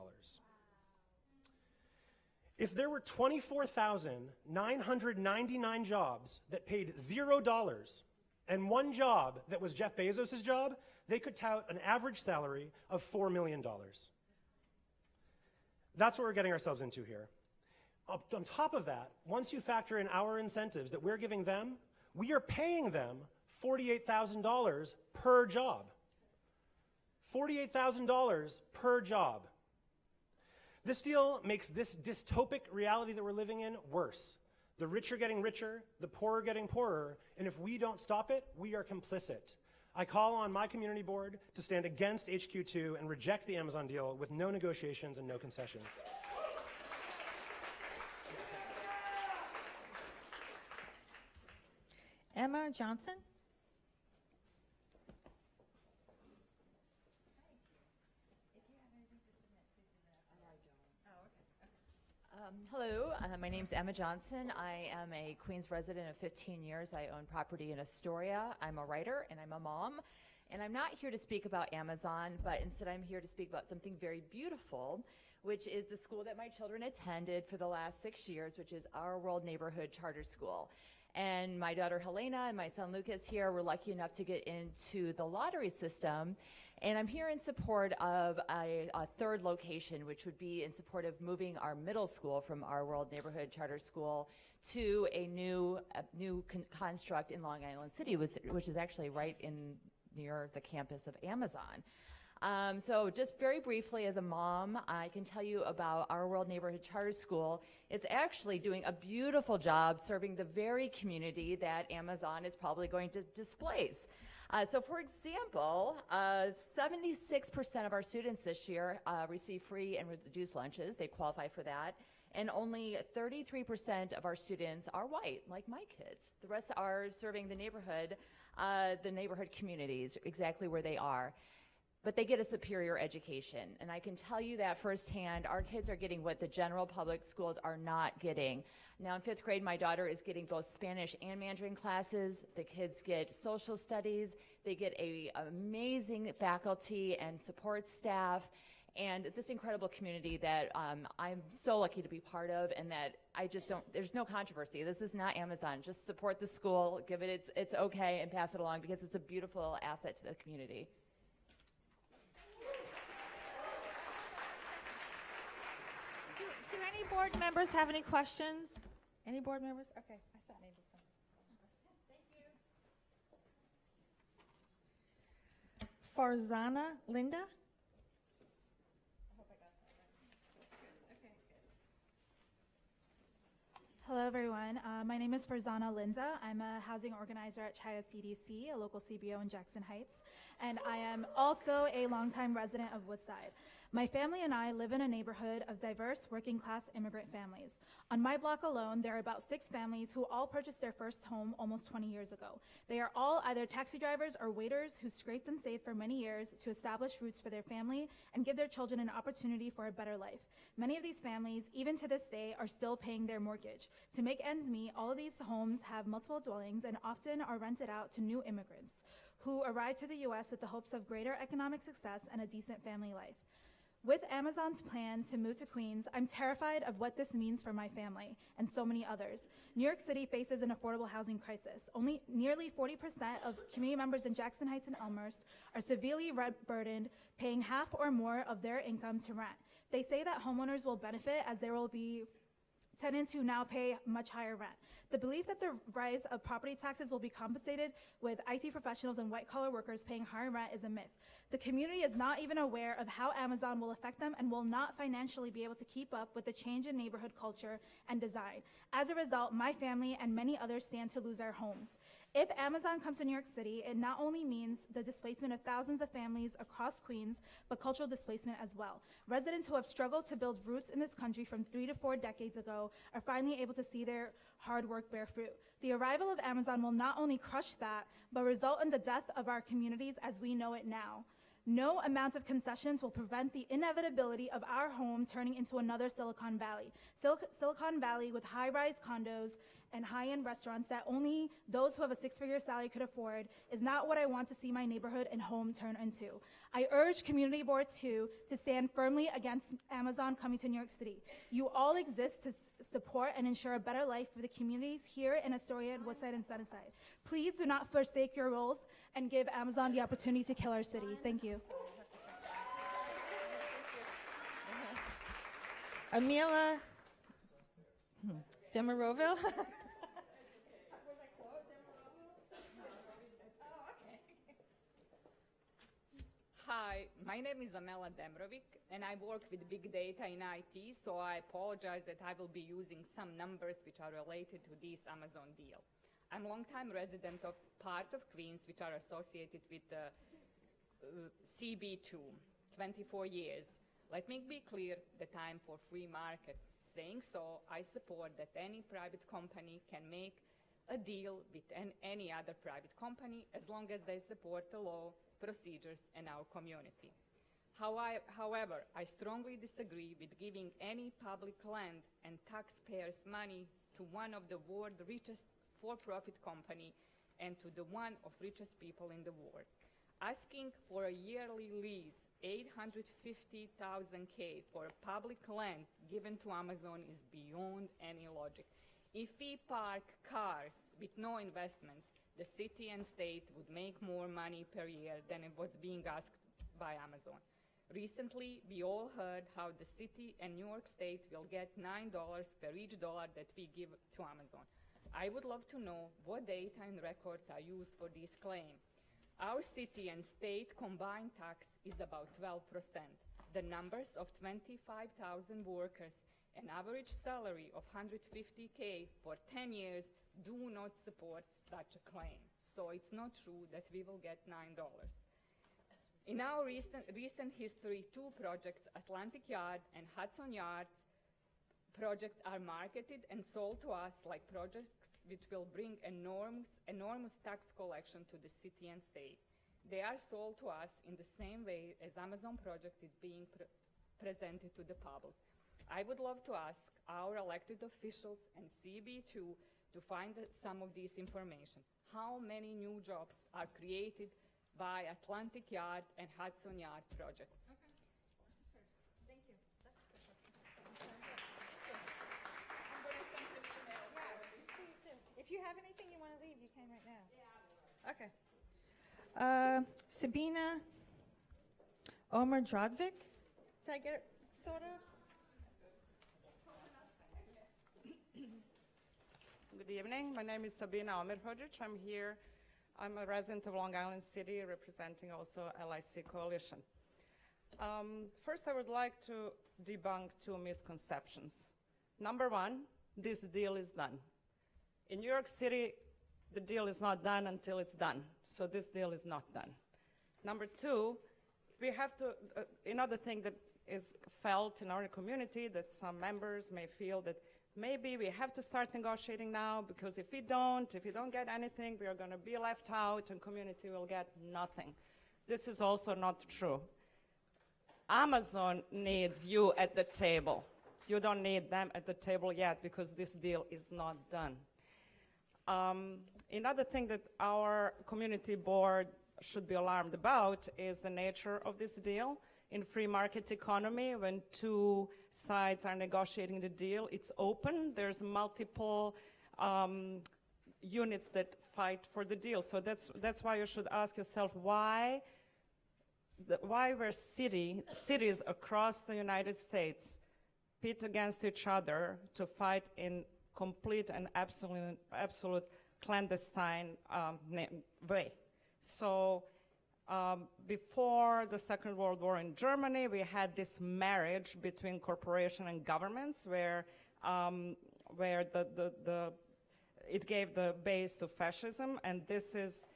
Speaker 3: If there were 24,999 jobs that paid $0 and one job that was Jeff Bezos' job, they could tout an average salary of $4 million. That's what we're getting ourselves into here. On top of that, once you factor in our incentives that we're giving them, we are paying them $48,000 per job. $48,000 per job. This deal makes this dystopic reality that we're living in worse. The rich are getting richer, the poor are getting poorer, and if we don't stop it, we are complicit. I call on my community board to stand against HQ2 and reject the Amazon deal with no negotiations and no concessions.
Speaker 1: Emma Johnson.
Speaker 13: Hello, my name is Emma Johnson. I am a Queens resident of 15 years. I own property in Astoria. I'm a writer and I'm a mom. And I'm not here to speak about Amazon, but instead I'm here to speak about something very beautiful, which is the school that my children attended for the last 6 years, which is Our World Neighborhood Charter School. And my daughter Helena and my son Lucas here were lucky enough to get into the lottery system. And I'm here in support of a third location, which would be in support of moving our middle school from Our World Neighborhood Charter School to a new construct in Long Island City, which is actually right near the campus of Amazon. So just very briefly, as a mom, I can tell you about Our World Neighborhood Charter School. It's actually doing a beautiful job serving the very community that Amazon is probably going to displace. So for example, 76% of our students this year receive free and reduced lunches. They qualify for that. and only 33% of our students are white, like my kids. The rest are serving the neighborhood communities, exactly where they are. But they get a superior education. And I can tell you that firsthand. Our kids are getting what the general public schools are not getting. Now in 5th grade, my daughter is getting both Spanish and Mandarin classes. The kids get social studies. They get an amazing faculty and support staff, and this incredible community that I'm so lucky to be part of, and that I just don't, there's no controversy. This is not Amazon. Just support the school, give it its okay, and pass it along, because it's a beautiful asset to the community.
Speaker 1: Do any board members have any questions? Any board members? Okay, I thought maybe some. Thank you. Farzana Linda?
Speaker 8: Hello, everyone. My name is Farzana Linda. I'm a housing organizer at Chaya CDC, a local CBO in Jackson Heights, and I am also a longtime resident of Woodside. My family and I live in a neighborhood of diverse working-class immigrant families. On my block alone, there are about 6 families who all purchased their first home almost 20 years ago. They are all either taxi drivers or waiters who scraped and saved for many years to establish roots for their family and give their children an opportunity for a better life. Many of these families, even to this day, are still paying their mortgage. To make ends meet, all of these homes have multiple dwellings and often are rented out to new immigrants who arrive to the U.S. with the hopes of greater economic success and a decent family life. With Amazon's plan to move to Queens, I'm terrified of what this means for my family and so many others. New York City faces an affordable housing crisis. Only nearly 40% of community members in Jackson Heights and Elmhurst are severely rent-burdened, paying half or more of their income to rent. They say that homeowners will benefit as there will be tenants who now pay much higher rent. The belief that the rise of property taxes will be compensated with IT professionals and white-collar workers paying higher rent is a myth. The community is not even aware of how Amazon will affect them and will not financially be able to keep up with the change in neighborhood culture and design. As a result, my family and many others stand to lose our homes. If Amazon comes to New York City, it not only means the displacement of thousands of families across Queens, but cultural displacement as well. Residents who have struggled to build roots in this country from 3 to 4 decades ago are finally able to see their hard work bear fruit. The arrival of Amazon will not only crush that, but result in the death of our communities as we know it now. No amount of concessions will prevent the inevitability of our home turning into another Silicon Valley. Silicon Valley with high-rise condos and high-end restaurants that only those who have a 6-figure salary could afford is not what I want to see my neighborhood and home turn into. I urge Community Board 2 to stand firmly against Amazon coming to New York City. You all exist to support and ensure a better life for the communities here in Astoria, Woodside, and Sunnyside. Please do not forsake your roles and give Amazon the opportunity to kill our city. Thank you.
Speaker 1: Amila Demiroville.
Speaker 17: Hi, my name is Amela Demrovic, and I work with big data in IT, so I apologize that I will be using some numbers which are related to this Amazon deal. I'm a longtime resident of parts of Queens which are associated with CB2, 24 years. Let me be clear that I'm for free market. Saying so, I support that any private company can make a deal with any other private company as long as they support the law, procedures, and our community. However, I strongly disagree with giving any public land and taxpayers' money to one of the world's richest for-profit company and to the one of richest people in the world. Asking for a yearly lease, $850,000 for public land given to Amazon is beyond any logic. If we park cars with no investments, the city and state would make more money per year than what's being asked by Amazon. Recently, we all heard how the city and New York State will get $9 per each dollar that we give to Amazon. I would love to know what data and records are used for this claim. Our city and state combined tax is about 12%. The numbers of 25,000 workers, an average salary of $150K for 10 years do not support such a claim. So it's not true that we will get $9. In our recent history, 2 projects, Atlantic Yard and Hudson Yards, projects are marketed and sold to us like projects which will bring enormous tax collection to the city and state. They are sold to us in the same way as Amazon project is being presented to the public. I would love to ask our elected officials and CB2 to find some of this information. How many new jobs are created by Atlantic Yard and Hudson Yard projects?
Speaker 1: Thank you. Please do. If you have anything you want to leave, you can right now. Okay. Sabina Omer Drodvik. Did I get it sort of?
Speaker 9: Good evening. My name is Sabina Omerhodžić. I'm here. I'm a resident of Long Island City, representing also LIC Coalition. First, I would like to debunk two misconceptions. Number one, this deal is done. In New York City, the deal is not done until it's done. So this deal is not done. Number two, we have to, another thing that is felt in our community that some members may feel that maybe we have to start negotiating now because if we don't get anything, we are going to be left out and community will get nothing. This is also not true. Amazon needs you at the table. You don't need them at the table yet because this deal is not done. Another thing that our community board should be alarmed about is the nature of this deal. In free market economy, when two sides are negotiating the deal, it's open. There's multiple units that fight for the deal. So that's why you should ask yourself why were cities across the United States pit against each other to fight in complete and absolute clandestine way. So before the Second World War in Germany, we had this marriage between corporation and governments where it gave the base to fascism, and this is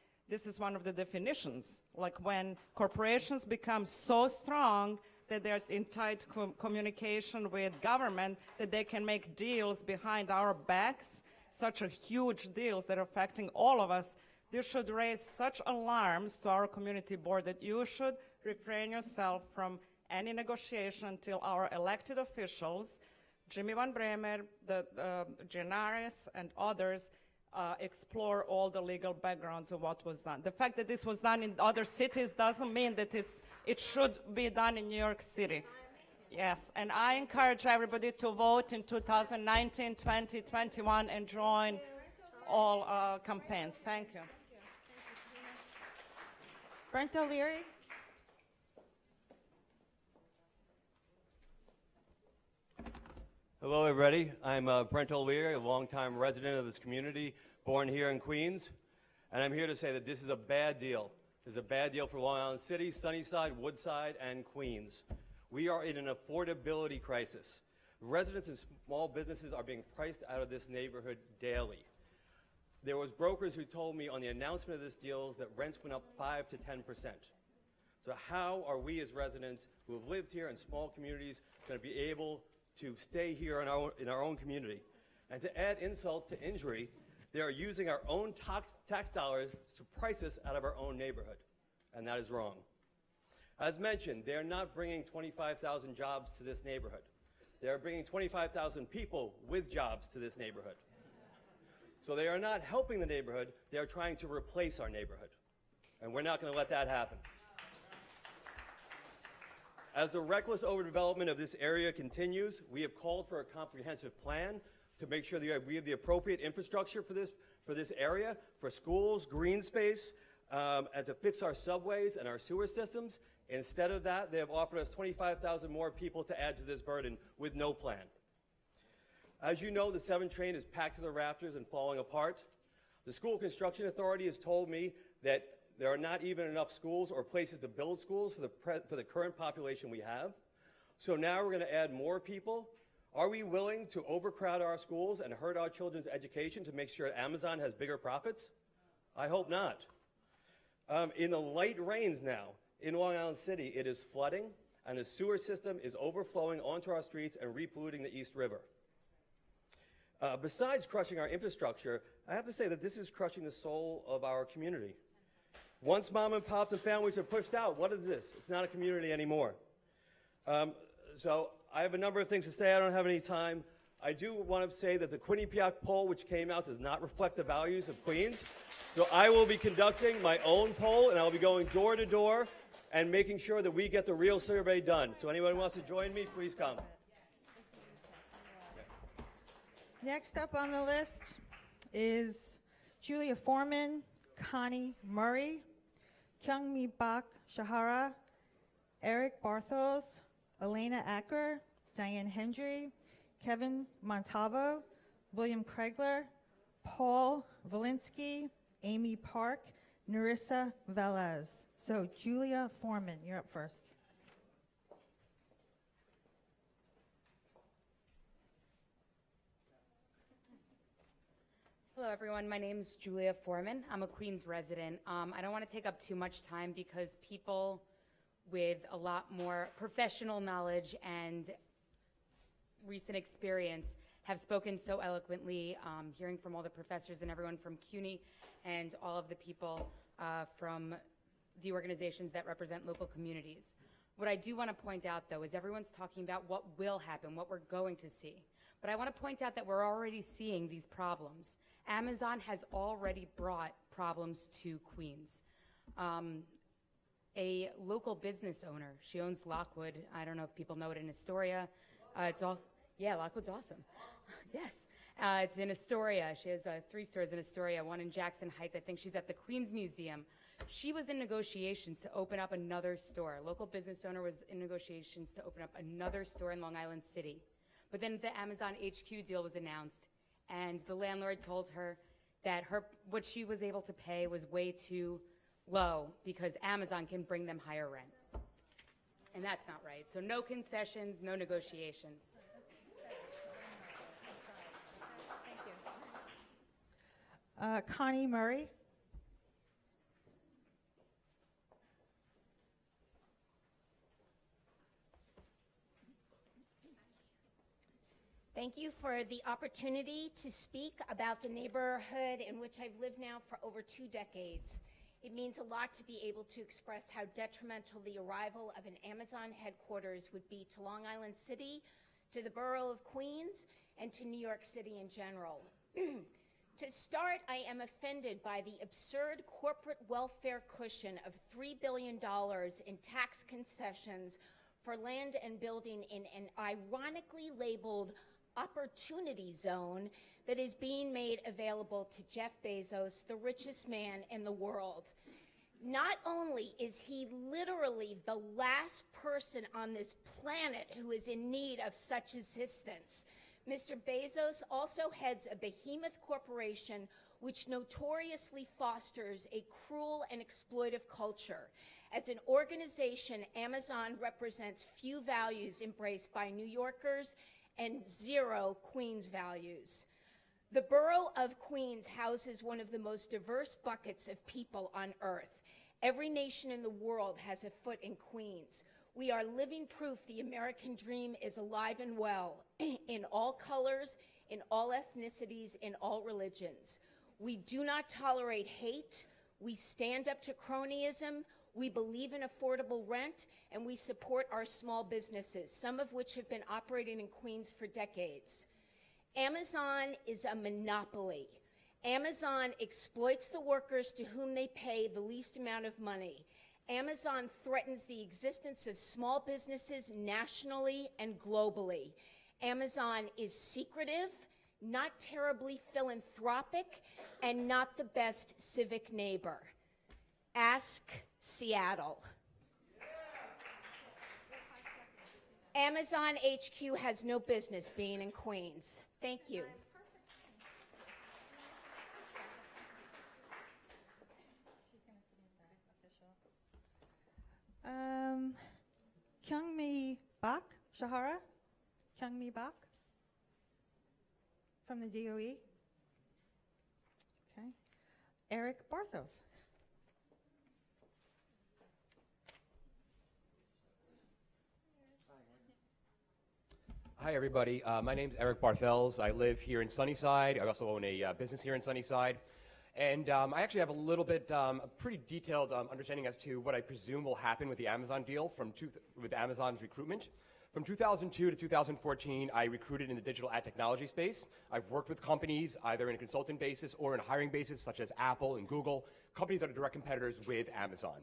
Speaker 9: one of the definitions. Like when corporations become so strong that they're in tight communication with government that they can make deals behind our backs, such a huge deals that are affecting all of us. This should raise such alarms to our community board that you should refrain yourself from any negotiation until our elected officials, Jimmy Van Bremer, Genaris, and others, explore all the legal backgrounds of what was done. The fact that this was done in other cities doesn't mean that it should be done in New York City. Yes, and I encourage everybody to vote in 2019, 2021, and join all campaigns. Thank you.
Speaker 1: Brent O'Leary.
Speaker 21: Hello, everybody. I'm Brent O'Leary, a longtime resident of this community, born here in Queens. And I'm here to say that this is a bad deal. This is a bad deal for Long Island City, Sunnyside, Woodside, and Queens. We are in an affordability crisis. Residents and small businesses are being priced out of this neighborhood daily. There was brokers who told me on the announcement of this deal that rents went up 5 to 10%. So how are we as residents who have lived here in small communities going to be able to stay here in our own community? And to add insult to injury, they are using our own tax dollars to price us out of our own neighborhood, and that is wrong. As mentioned, they are not bringing 25,000 jobs to this neighborhood. They are bringing 25,000 people with jobs to this neighborhood. So they are not helping the neighborhood, they are trying to replace our neighborhood. And we're not going to let that happen. As the reckless overdevelopment of this area continues, we have called for a comprehensive plan to make sure that we have the appropriate infrastructure for this area, for schools, green space, and to fix our subways and our sewer systems. Instead of that, they have offered us 25,000 more people to add to this burden with no plan. As you know, the 7 train is packed to the rafters and falling apart. The School Construction Authority has told me that there are not even enough schools or places to build schools for the current population we have. So now we're going to add more people. Are we willing to overcrowd our schools and hurt our children's education to make sure Amazon has bigger profits? I hope not. In the light rains now in Long Island City, it is flooding, and the sewer system is overflowing onto our streets and repolluting the East River. Besides crushing our infrastructure, I have to say that this is crushing the soul of our community. Once mom and pops and families are pushed out, what is this? It's not a community anymore. So I have a number of things to say. I don't have any time. I do want to say that the Quinnipiac poll, which came out, does not reflect the values of Queens. So I will be conducting my own poll, and I'll be going door to door and making sure that we get the real survey done. So anyone who wants to join me, please come.
Speaker 1: Next up on the list is Julia Foreman, Connie Murray, Kyungmi Bak Shahara, Eric Barthos, Elena Acker, Diane Hendry, Kevin Montalvo, William Craigler, Paul Valinsky, Amy Park, Narissa Velez. So Julia Foreman, you're up first.
Speaker 2: Hello, everyone. My name is Julia Foreman. I'm a Queens resident. I don't want to take up too much time because people with a lot more professional knowledge and recent experience have spoken so eloquently, hearing from all the professors and everyone from CUNY and all of the people from the organizations that represent local communities. What I do want to point out, though, is everyone's talking about what will happen, what we're going to see. But I want to point out that we're already seeing these problems. Amazon has already brought problems to Queens. A local business owner, she owns Lockwood. I don't know if people know it in Astoria. It's also, yeah, Lockwood's awesome. Yes. It's in Astoria. She has 3 stores in Astoria, 1 in Jackson Heights. I think she's at the Queens Museum. She was in negotiations to open up another store. A local business owner was in negotiations to open up another store in Long Island City. But then the Amazon HQ deal was announced, and the landlord told her that what she was able to pay was way too low because Amazon can bring them higher rent. And that's not right. So no concessions, no negotiations.
Speaker 1: Connie Murray.
Speaker 16: Thank you for the opportunity to speak about the neighborhood in which I've lived now for over 2 decades. It means a lot to be able to express how detrimental the arrival of an Amazon headquarters would be to Long Island City, to the borough of Queens, and to New York City in general. To start, I am offended by the absurd corporate welfare cushion of $3 billion in tax concessions for land and building in an ironically labeled opportunity zone that is being made available to Jeff Bezos, the richest man in the world. Not only is he literally the last person on this planet who is in need of such assistance, Mr. Bezos also heads a behemoth corporation which notoriously fosters a cruel and exploitive culture. As an organization, Amazon represents few values embraced by New Yorkers and 0 Queens values. The borough of Queens houses one of the most diverse buckets of people on earth. Every nation in the world has a foot in Queens. We are living proof the American dream is alive and well, in all colors, in all ethnicities, in all religions. We do not tolerate hate. We stand up to cronyism. We believe in affordable rent, and we support our small businesses, some of which have been operating in Queens for decades. Amazon is a monopoly. Amazon exploits the workers to whom they pay the least amount of money. Amazon threatens the existence of small businesses nationally and globally. Amazon is secretive, not terribly philanthropic, and not the best civic neighbor. Ask Seattle. Amazon HQ has no business being in Queens. Thank you.
Speaker 1: Kyungmi Bak Shahara? Kyungmi Bak? From the DOE? Okay. Eric Barthos.
Speaker 10: Hi, everybody. My name's Eric Barthels. I live here in Sunnyside. I also own a business here in Sunnyside. And I actually have a little bit, a pretty detailed understanding as to what I presume will happen with the Amazon deal with Amazon's recruitment. From 2002 to 2014, I recruited in the digital ad technology space. I've worked with companies either in a consultant basis or in a hiring basis, such as Apple and Google, companies that are direct competitors with Amazon.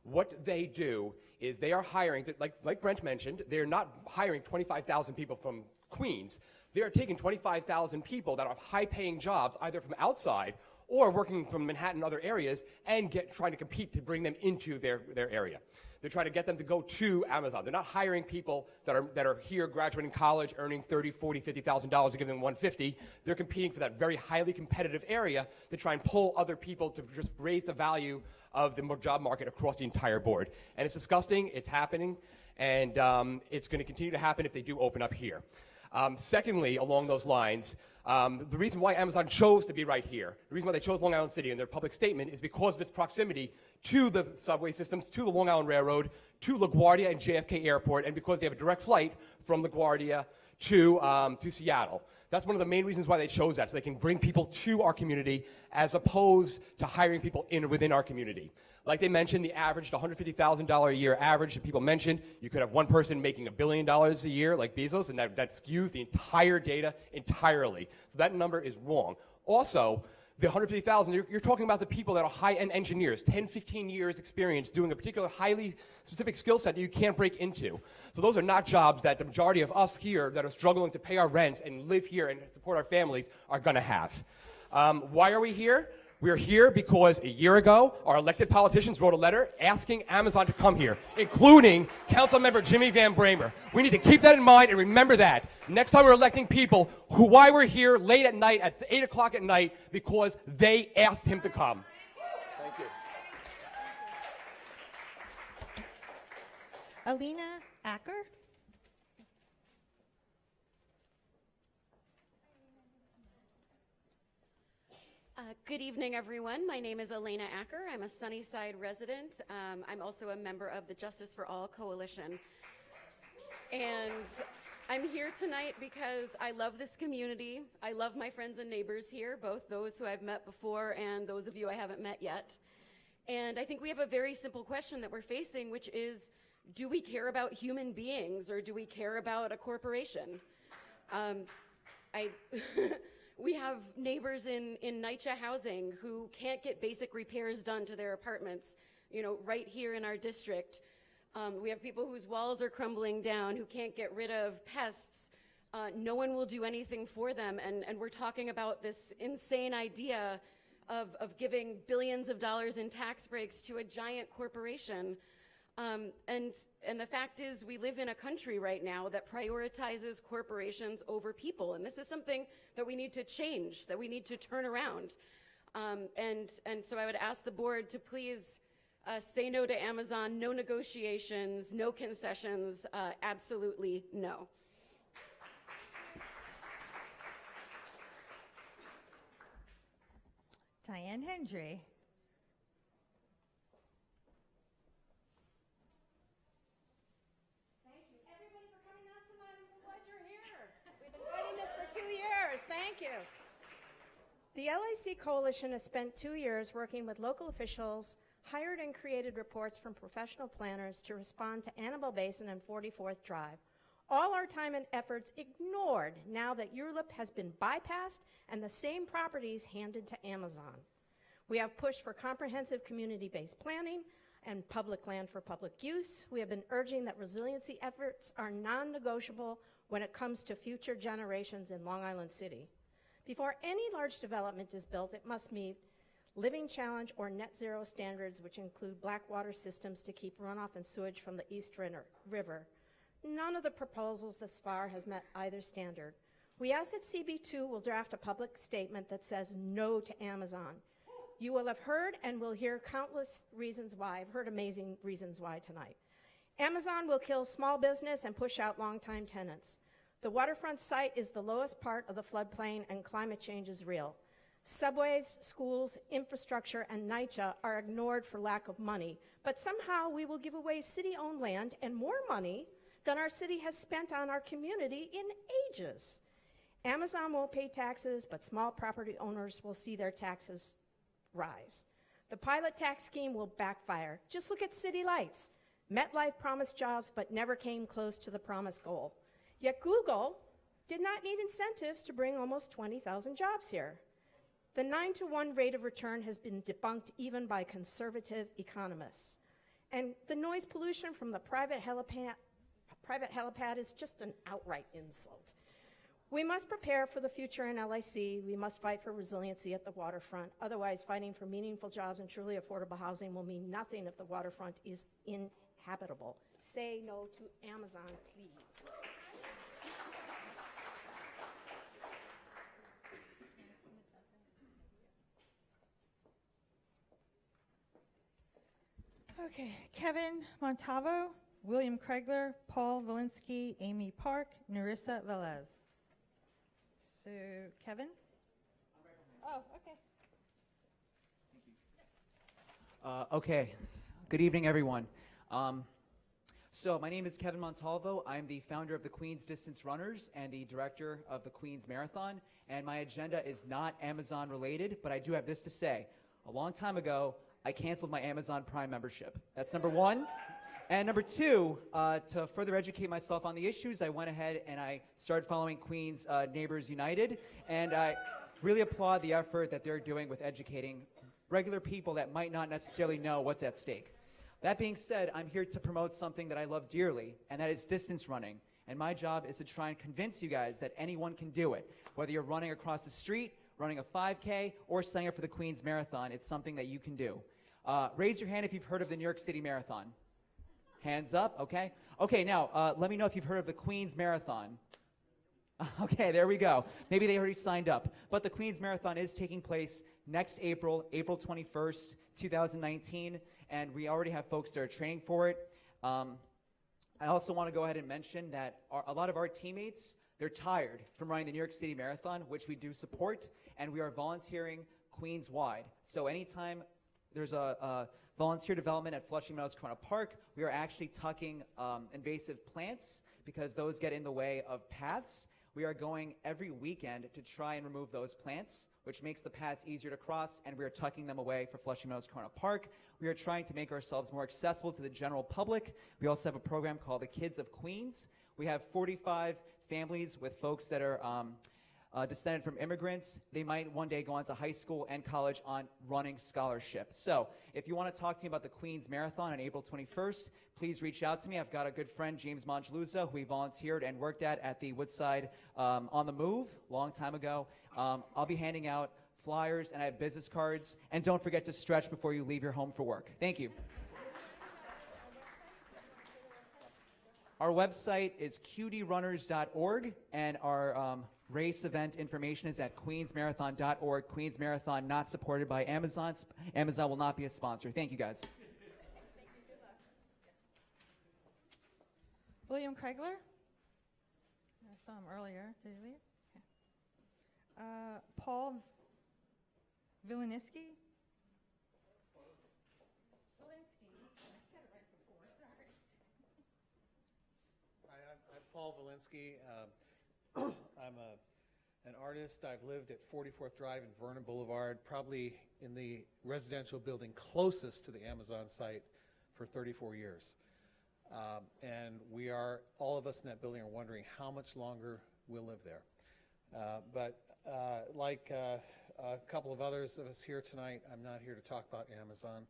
Speaker 10: What they do is they are hiring, like Brent mentioned, they're not hiring 25,000 people from Queens. They are taking 25,000 people that are high-paying jobs, either from outside or working from Manhattan and other areas, and trying to compete to bring them into their area. They're trying to get them to go to Amazon. They're not hiring people that are here graduating college, earning $30,000, $40,000, $50,000 to give them $150. They're competing for that very highly competitive area to try and pull other people to just raise the value of the job market across the entire board. And it's disgusting, it's happening, and it's going to continue to happen if they do open up here. Secondly, along those lines, the reason why Amazon chose to be right here, the reason why they chose Long Island City in their public statement is because of its proximity to the subway systems, to the Long Island Railroad, to LaGuardia and JFK Airport, and because they have a direct flight from LaGuardia to Seattle. That's one of the main reasons why they chose that, so they can bring people to our community as opposed to hiring people within our community. Like they mentioned, the average, the $150,000 a year average that people mentioned, you could have one person making $1 billion a year like Bezos, and that skews the entire data entirely. So that number is wrong. Also, the 150,000, you're talking about the people that are high-end engineers, 10, 15 years experience doing a particular highly specific skill set that you can't break into. So those are not jobs that the majority of us here that are struggling to pay our rents and live here and support our families are going to have. Why are we here? We're here because a year ago, our elected politicians wrote a letter asking Amazon to come here, including Councilmember Jimmy Van Bramer. We need to keep that in mind and remember that. Next time we're electing people, why we're here late at night, at 8 o'clock at night, because they asked him to come.
Speaker 15: Thank you.
Speaker 1: Alina Acker.
Speaker 11: Good evening, everyone. My name is Elena Acker. I'm a Sunnyside resident. I'm also a member of the Justice for All Coalition. And I'm here tonight because I love this community. I love my friends and neighbors here, both those who I've met before and those of you I haven't met yet. And I think we have a very simple question that we're facing, which is, do we care about human beings or do we care about a corporation? We have neighbors in NYCHA housing who can't get basic repairs done to their apartments, right here in our district. We have people whose walls are crumbling down, who can't get rid of pests. No one will do anything for them, and we're talking about this insane idea of giving billions of dollars in tax breaks to a giant corporation. And the fact is, we live in a country right now that prioritizes corporations over people, and this is something that we need to change, that we need to turn around. And so I would ask the board to please say no to Amazon, no negotiations, no concessions, absolutely no.
Speaker 1: Diane Hendry.
Speaker 23: Thank you. The LIC Coalition has spent 2 years working with local officials, hired and created reports from professional planners to respond to Annabelle Basin and 44th Drive. All our time and efforts ignored now that URLIP has been bypassed and the same properties handed to Amazon. We have pushed for comprehensive community-based planning and public land for public use. We have been urging that resiliency efforts are non-negotiable when it comes to future generations in Long Island City. Before any large development is built, it must meet living challenge or net zero standards, which include black water systems to keep runoff and sewage from the East River. None of the proposals thus far has met either standard. We ask that CB2 will draft a public statement that says no to Amazon. You will have heard and will hear countless reasons why. I've heard amazing reasons why tonight. Amazon will kill small business and push out longtime tenants. The waterfront site is the lowest part of the floodplain, and climate change is real. Subways, schools, infrastructure, and NYCHA are ignored for lack of money, but somehow we will give away city-owned land and more money than our city has spent on our community in ages. Amazon won't pay taxes, but small property owners will see their taxes rise. The pilot tax scheme will backfire. Just look at City Lights. MetLife promised jobs, but never came close to the promised goal. Yet Google did not need incentives to bring almost 20,000 jobs here. The 9-to-1 rate of return has been debunked even by conservative economists. And the noise pollution from the private helipad is just an outright insult. We must prepare for the future in LIC. We must fight for resiliency at the waterfront. Otherwise, fighting for meaningful jobs and truly affordable housing will mean nothing if the waterfront is inhabitable. Say no to Amazon, please.
Speaker 1: Okay, Kevin Montalvo, William Craigler, Paul Valinsky, Amy Park, Narissa Velez. So, Kevin? Oh, okay.
Speaker 12: Okay, good evening, everyone. So my name is Kevin Montalvo. I'm the founder of the Queens Distance Runners and the director of the Queens Marathon. And my agenda is not Amazon related, but I do have this to say. A long time ago, I canceled my Amazon Prime membership. That's number one. And number two, to further educate myself on the issues, I went ahead and I started following Queens Neighbors United. And I really applaud the effort that they're doing with educating regular people that might not necessarily know what's at stake. That being said, I'm here to promote something that I love dearly, and that is distance running. And my job is to try and convince you guys that anyone can do it. Whether you're running across the street, running a 5K, or signing up for the Queens Marathon, it's something that you can do. Raise your hand if you've heard of the New York City Marathon. Hands up, okay. Okay, now, let me know if you've heard of the Queens Marathon. Okay, there we go. Maybe they already signed up. But the Queens Marathon is taking place next April, April 21st, 2019, and we already have folks that are training for it. I also want to go ahead and mention that a lot of our teammates, they're tired from running the New York City Marathon, which we do support, and we are volunteering Queens-wide. So anytime there's a volunteer development at Flushing Meadows Corona Park, we are actually tucking invasive plants because those get in the way of paths. We are going every weekend to try and remove those plants, which makes the paths easier to cross, and we are tucking them away for Flushing Meadows Corona Park. We are trying to make ourselves more accessible to the general public. We also have a program called the Kids of Queens. We have 45 families with folks that are descended from immigrants. They might one day go on to high school and college on running scholarship. So if you want to talk to me about the Queens Marathon on April 21st, please reach out to me. I've got a good friend, James Mongeluza, who we volunteered and worked at the Woodside On the Move a long time ago. I'll be handing out flyers, and I have business cards. And don't forget to stretch before you leave your home for work. Thank you. Our website is cutyrunners.org, and our race event information is at queensmarathon.org. Queens Marathon not supported by Amazon. Amazon will not be a sponsor. Thank you, guys.
Speaker 1: William Craigler? I saw him earlier. Did he leave? Okay. Paul Valinsky?
Speaker 14: I'm Paul Valinsky. I'm an artist. I've lived at 44th Drive and Vernon Boulevard, probably in the residential building closest to the Amazon site for 34 years. And we are, all of us in that building are wondering how much longer we'll live there. But like a couple of others of us here tonight, I'm not here to talk about Amazon.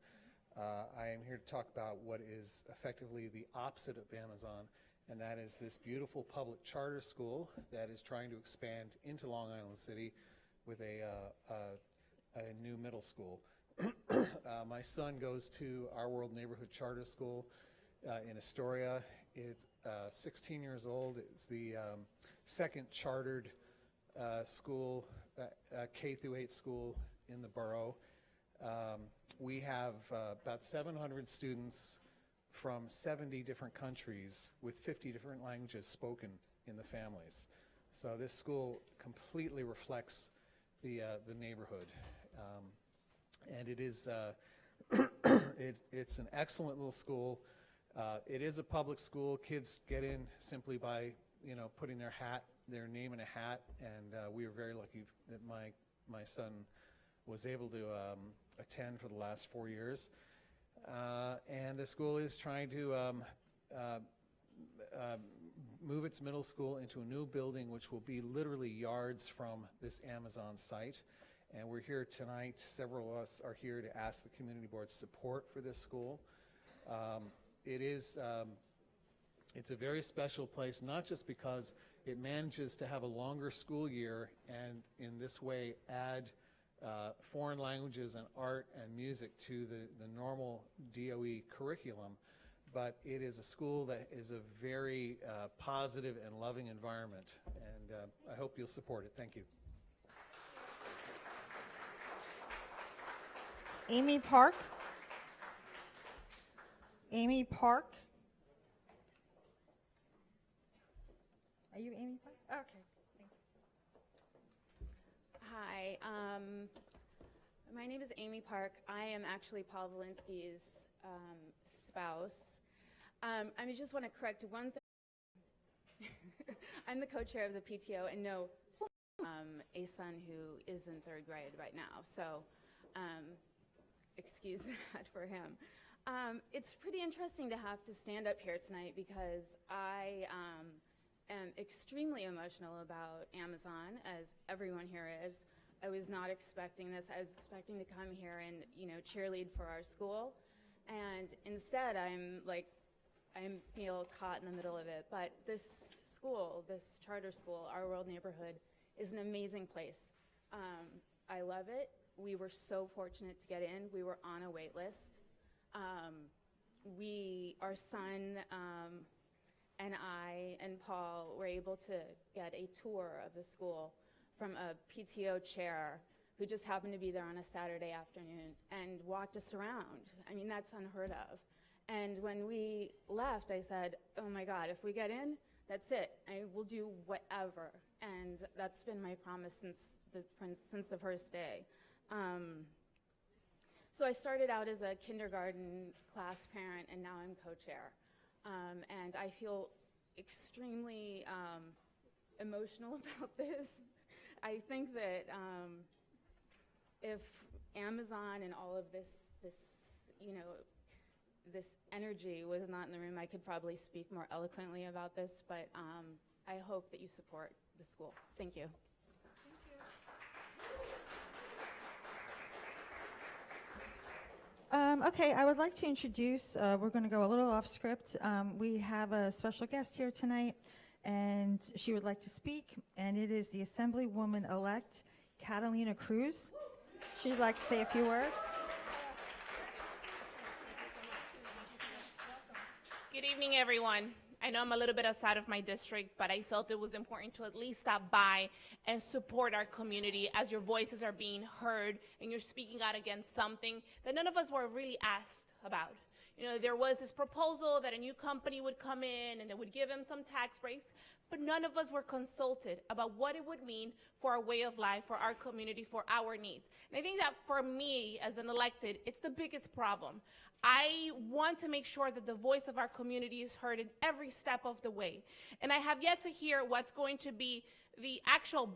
Speaker 14: I am here to talk about what is effectively the opposite of Amazon, and that is this beautiful public charter school that is trying to expand into Long Island City with a new middle school. My son goes to Our World Neighborhood Charter School in Astoria. It's 16 years old. It's the second chartered school, K through 8 school in the borough. We have about 700 students from 70 different countries with 50 different languages spoken in the families. So this school completely reflects the neighborhood. And it is, it's an excellent little school. It is a public school. Kids get in simply by, putting their name in a hat, and we are very lucky that my son was able to attend for the last 4 years. And the school is trying to move its middle school into a new building, which will be literally yards from this Amazon site. And we're here tonight, several of us are here to ask the community board's support for this school. It's a very special place, not just because it manages to have a longer school year and in this way add foreign languages and art and music to the normal DOE curriculum, but it is a school that is a very positive and loving environment, and I hope you'll support it. Thank you.
Speaker 1: Amy Park. Amy Park. Are you Amy Park? Okay. Thank you.
Speaker 4: Hi, my name is Amy Park. I am actually Paul Valinsky's spouse. I just want to correct one thing. I'm the co-chair of the PTO, and no, a son who is in 3rd grade right now, so excuse that for him. It's pretty interesting to have to stand up here tonight because I am extremely emotional about Amazon, as everyone here is. I was not expecting this. I was expecting to come here and, cheerlead for our school, and instead I feel caught in the middle of it. But this school, this charter school, Our World Neighborhood, is an amazing place. I love it. We were so fortunate to get in. We were on a wait list. Our son and I and Paul were able to get a tour of the school from a PTO chair who just happened to be there on a Saturday afternoon and walked us around. I mean, that's unheard of. And when we left, I said, oh my God, if we get in, that's it. I will do whatever. And that's been my promise since the first day. So I started out as a kindergarten class parent, and now I'm co-chair. And I feel extremely emotional about this. I think that if Amazon and all of this energy was not in the room, I could probably speak more eloquently about this, but I hope that you support the school. Thank you.
Speaker 1: Okay, I would like to introduce, we're going to go a little off script. We have a special guest here tonight, and she would like to speak, and it is the Assemblywoman-elect, Catalina Cruz. She'd like to say a few words.
Speaker 18: Good evening, everyone. I know I'm a little bit outside of my district, but I felt it was important to at least stop by and support our community as your voices are being heard and you're speaking out against something that none of us were really asked about. There was this proposal that a new company would come in and they would give them some tax breaks, but none of us were consulted about what it would mean for our way of life, for our community, for our needs. And I think that for me, as an elected, it's the biggest problem. I want to make sure that the voice of our community is heard in every step of the way. And I have yet to hear what's going to be the actual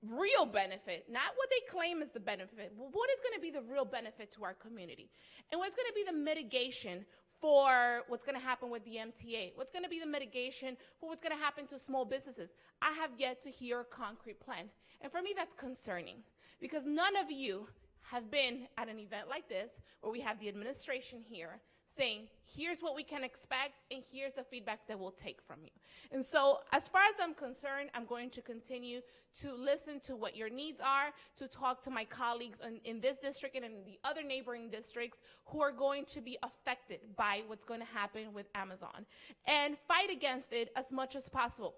Speaker 18: real benefit, not what they claim is the benefit, but what is going to be the real benefit to our community? And what's going to be the mitigation for what's going to happen with the MTA? What's going to be the mitigation for what's going to happen to small businesses? I have yet to hear a concrete plan. And for me, that's concerning because none of you have been at an event like this where we have the administration here saying, here's what we can expect and here's the feedback that we'll take from you. And so as far as I'm concerned, I'm going to continue to listen to what your needs are, to talk to my colleagues in this district and in the other neighboring districts who are going to be affected by what's going to happen with Amazon, and fight against it as much as possible.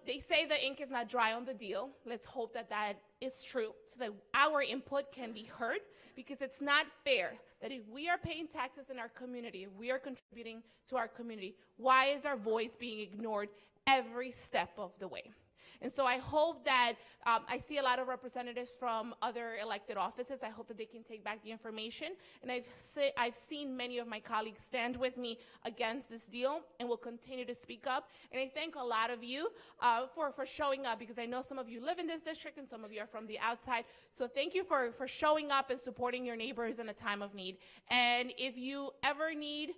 Speaker 18: They say the ink is not dry on the deal. Let's hope that that is true so that our input can be heard, because it's not fair that if we are paying taxes in our community, if we are contributing to our community, why is our voice being ignored every step of the way? And so I hope that I see a lot of representatives from other elected offices. I hope that they can take back the information. And I've seen many of my colleagues stand with me against this deal and will continue to speak up. And I thank a lot of you for showing up, because I know some of you live in this district and some of you are from the outside. So thank you for showing up and supporting your neighbors in a time of need. And if you ever need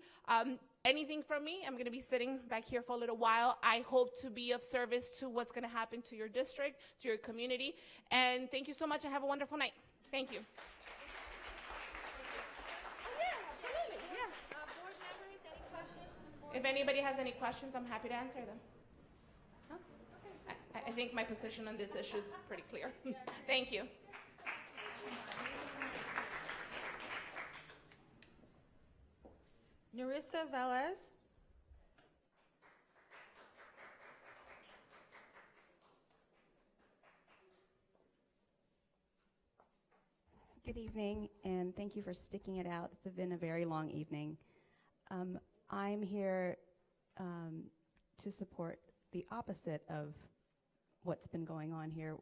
Speaker 18: anything from me, I'm going to be sitting back here for a little while. I hope to be of service to what's going to happen to your district, to your community. And thank you so much and have a wonderful night. Thank you. If anybody has any questions, I'm happy to answer them. Huh? Okay. I think my position on this issue is pretty clear. Thank you.
Speaker 1: Narissa Velez.
Speaker 19: Good evening, and thank you for sticking it out. It's been a very long evening. I'm here to support the opposite of what's been going on here,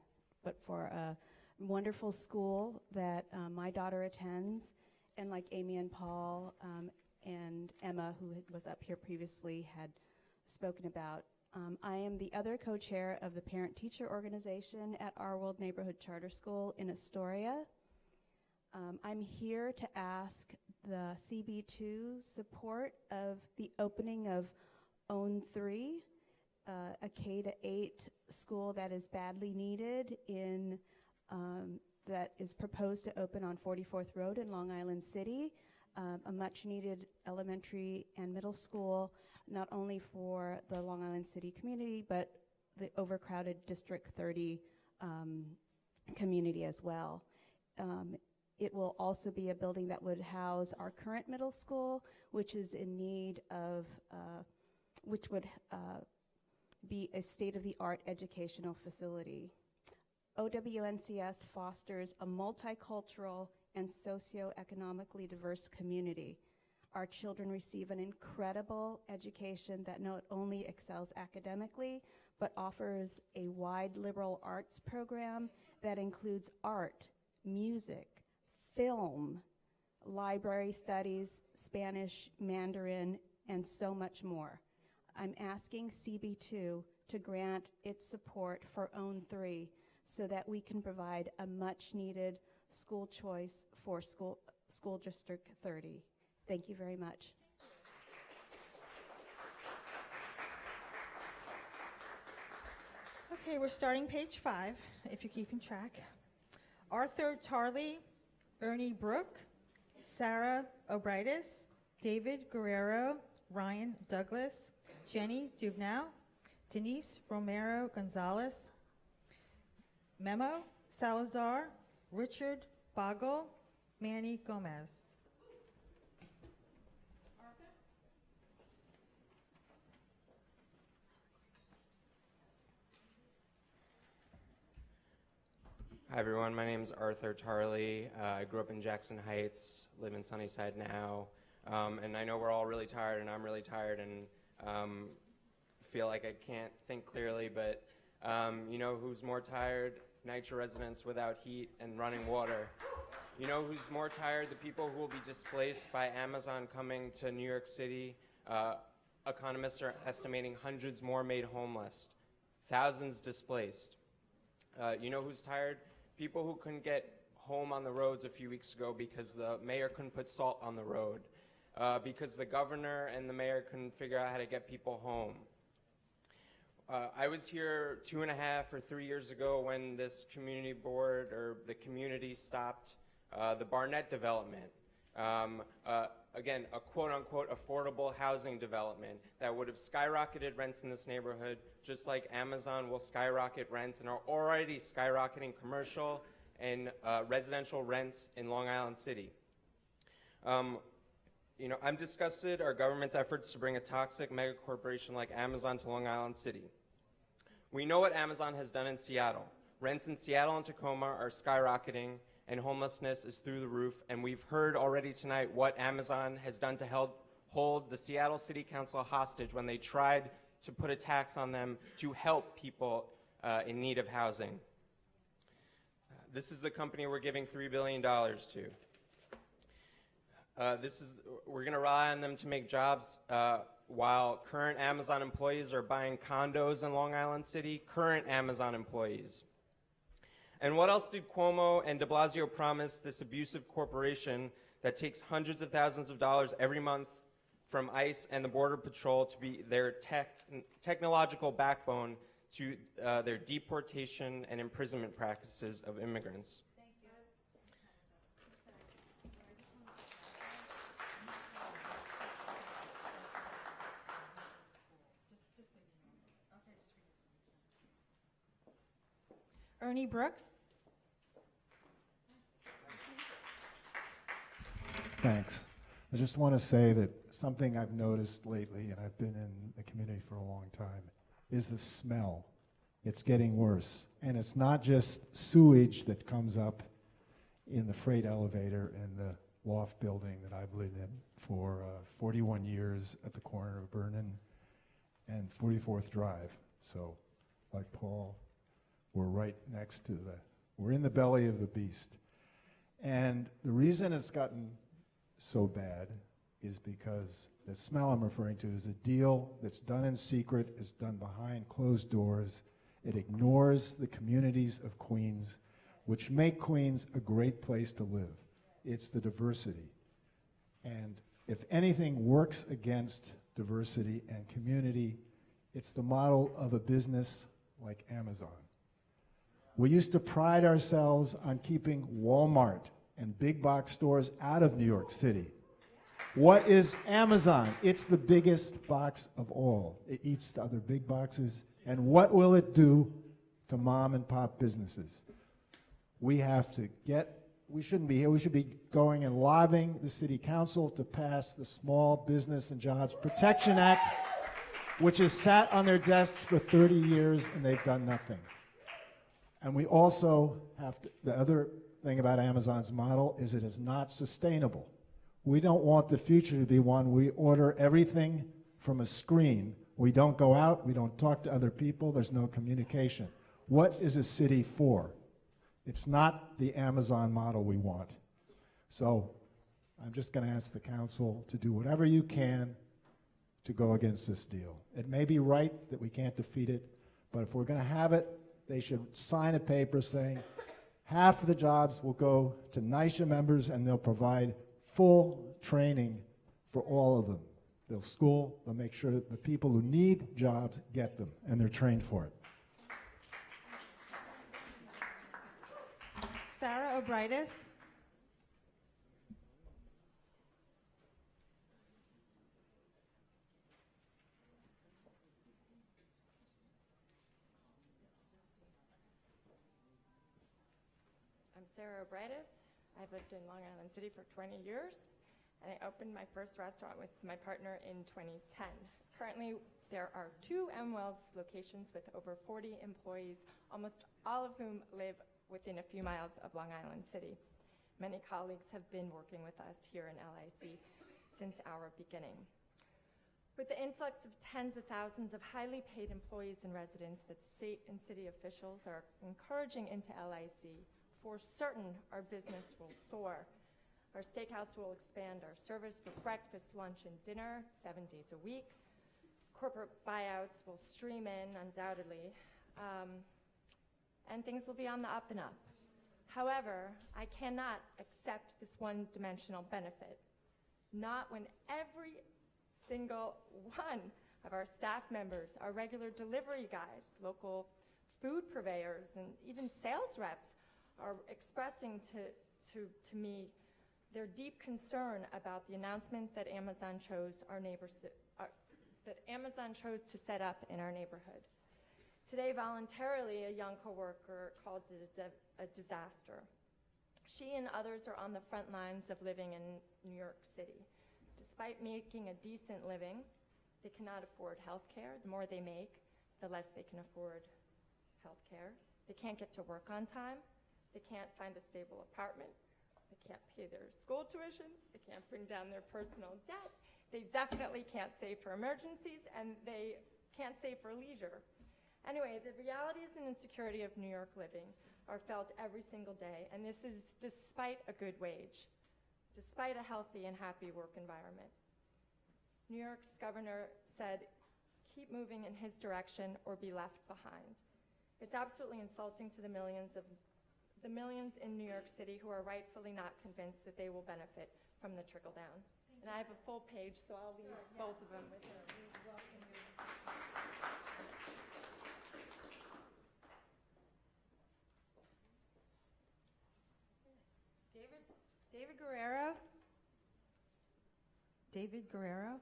Speaker 19: but for a wonderful school that my daughter attends, and like Amy and Paul and Emma, who was up here previously, had spoken about. I am the other co-chair of the parent-teacher organization at Our World Neighborhood Charter School in Astoria. I'm here to ask the CB2 support of the opening of OWN 3, a K-8 school that is badly needed in that is proposed to open on 44th Road in Long Island City, a much-needed elementary and middle school, not only for the Long Island City community, but the overcrowded District 30 community as well. It will also be a building that would house our current middle school, which is in need of, which would be a state-of-the-art educational facility. OWNCS fosters a multicultural and socioeconomically diverse community. Our children receive an incredible education that not only excels academically, but offers a wide liberal arts program that includes art, music, film, library studies, Spanish, Mandarin, and so much more. I'm asking CB2 to grant its support for OWN 3 so that we can provide a much-needed school choice for school District 30. Thank you very much.
Speaker 1: Okay, we're starting page 5, if you're keeping track. Arthur Tarley, Ernie Brooke, Sarah Obritis, David Guerrero, Ryan Douglas, Jenny Dubnow, Denise Romero Gonzalez, Memo Salazar, Richard Bogle, Manny Gomez.
Speaker 20: Hi everyone, my name is Arthur Tarley. I grew up in Jackson Heights, live in Sunnyside now, and I know we're all really tired, and I'm really tired, and feel like I can't think clearly, but you know who's more tired? NYCHA residents without heat and running water. You know who's more tired? The people who will be displaced by Amazon coming to New York City. Economists are estimating hundreds more made homeless, thousands displaced. You know who's tired? People who couldn't get home on the roads a few weeks ago because the mayor couldn't put salt on the road, because the governor and the mayor couldn't figure out how to get people home. I was here 2.5 or 3 years ago when this community board, or the community, stopped the Barnett development. Again, a quote-unquote affordable housing development that would have skyrocketed rents in this neighborhood, just like Amazon will skyrocket rents and are already skyrocketing commercial and residential rents in Long Island City. You know, I'm disgusted our government's efforts to bring a toxic mega corporation like Amazon to Long Island City. We know what Amazon has done in Seattle. Rents in Seattle and Tacoma are skyrocketing, and homelessness is through the roof, and we've heard already tonight what Amazon has done to help hold the Seattle City Council hostage when they tried to put a tax on them to help people in need of housing. This is the company we're giving $3 billion to. We're going to rely on them to make jobs while current Amazon employees are buying condos in Long Island City, current Amazon employees. And what else did Cuomo and de Blasio promise this abusive corporation that takes hundreds of thousands of dollars every month from ICE and the Border Patrol to be their technological backbone to their deportation and imprisonment practices of immigrants?
Speaker 1: Ernie Brooks.
Speaker 5: Thanks. I just want to say that something I've noticed lately, and I've been in the community for a long time, is the smell. It's getting worse. And it's not just sewage that comes up in the freight elevator in the loft building that I've lived in for 41 years at the corner of Vernon and 44th Drive. So, like Paul, we're right next to we're in the belly of the beast. And the reason it's gotten so bad is because the smell I'm referring to is a deal that's done in secret, is done behind closed doors. It ignores the communities of Queens, which make Queens a great place to live. It's the diversity. And if anything works against diversity and community, it's the model of a business like Amazon. We used to pride ourselves on keeping Walmart and big box stores out of New York City. What is Amazon? It's the biggest box of all. It eats the other big boxes. And what will it do to mom and pop businesses? We have to we shouldn't be here. We should be going and lobbying the city council to pass the Small Business and Jobs Protection Act, which has sat on their desks for 30 years and they've done nothing. And we also have to, the other thing about Amazon's model is it is not sustainable. We don't want the future to be one we order everything from a screen. We don't go out, we don't talk to other people, there's no communication. What is a city for? It's not the Amazon model we want. So I'm just going to ask the council to do whatever you can to go against this deal. It may be right that we can't defeat it, but if we're going to have it, they should sign a paper saying half of the jobs will go to NYCHA members and they'll provide full training for all of them. They'll school, they'll make sure that the people who need jobs get them and they're trained for it.
Speaker 1: Sarah Obritis.
Speaker 6: I'm Sarah Obritis. I've lived in Long Island City for 20 years, and I opened my first restaurant with my partner in 2010. Currently, there are 2 M. Wells locations with over 40 employees, almost all of whom live within a few miles of Long Island City. Many colleagues have been working with us here in LIC since our beginning. With the influx of tens of thousands of highly paid employees and residents that state and city officials are encouraging into LIC, for certain our business will soar. Our steakhouse will expand our service for breakfast, lunch, and dinner 7 days a week. Corporate buyouts will stream in undoubtedly. And things will be on the up and up. However, I cannot accept this one-dimensional benefit. Not when every single one of our staff members, our regular delivery guys, local food purveyors, and even sales reps are expressing to me their deep concern about the announcement that Amazon chose to set up in our neighborhood. Today, voluntarily, a young coworker called it a disaster. She and others are on the front lines of living in New York City. Despite making a decent living, they cannot afford health care. The more they make, the less they can afford health care. They can't get to work on time. They can't find a stable apartment. They can't pay their school tuition. They can't bring down their personal debt. They definitely can't save for emergencies, and they can't save for leisure. Anyway, the realities and insecurity of New York living are felt every single day, and this is despite a good wage, despite a healthy and happy work environment. New York's governor said, keep moving in his direction or be left behind. It's absolutely insulting to the millions in New York City who are rightfully not convinced that they will benefit from the trickle down. And I have a full page, so I'll leave both of them with you.
Speaker 1: David Guerrero. David Guerrero.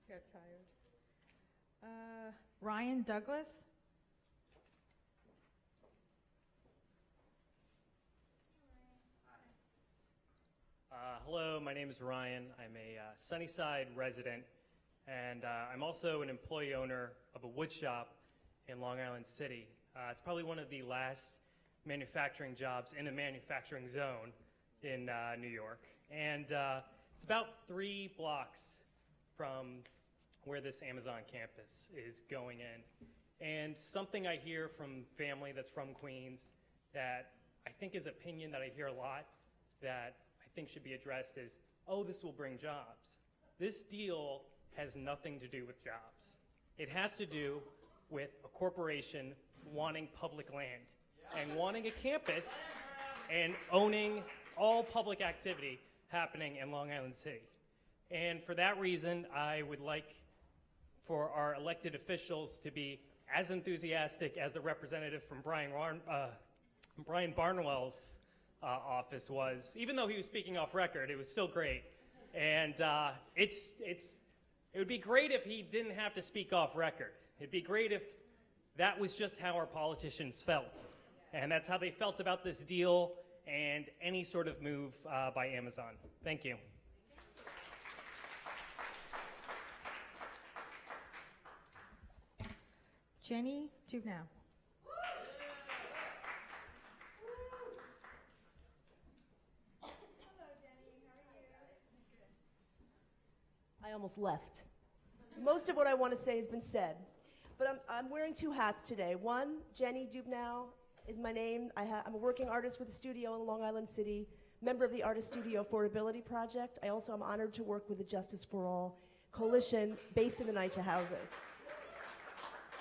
Speaker 1: Got tired. Ryan Douglas.
Speaker 3: Hello, my name is Ryan. I'm a Sunnyside resident, and I'm also an employee owner of a wood shop in Long Island City. It's probably one of the last manufacturing jobs in a manufacturing zone in New York. And it's about 3 blocks from where this Amazon campus is going in. And something I hear from family that's from Queens that I think is opinion that I hear a lot that I think should be addressed is, oh, this will bring jobs. This deal has nothing to do with jobs. It has to do with a corporation wanting public land and wanting a campus and owning all public activity happening in Long Island City. And for that reason, I would like for our elected officials to be as enthusiastic as the representative from Brian Barnwell's office was. Even though he was speaking off record, it was still great. And it would be great if he didn't have to speak off record. It'd be great if that was just how our politicians felt. And that's how they felt about this deal and any sort of move by Amazon. Thank you.
Speaker 1: Jenny Dubnow.
Speaker 7: I almost left. Most of what I want to say has been said. But I'm wearing 2 hats today. One, Jenny Dubnow is my name. I'm a working artist with a studio in Long Island City, member of the Artist Studio Affordability Project. I also am honored to work with the Justice for All coalition based in the NYCHA houses.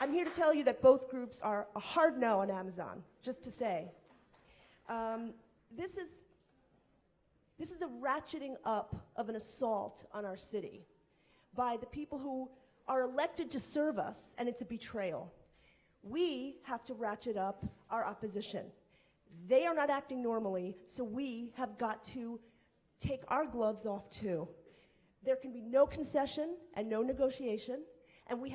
Speaker 7: I'm here to tell you that both groups are a hard no on Amazon, just to say. This is a ratcheting up of an assault on our city by the people who are elected to serve us, and it's a betrayal. We have to ratchet up our opposition. They are not acting normally, so we have got to take our gloves off too. There can be no concession and no negotiation, and we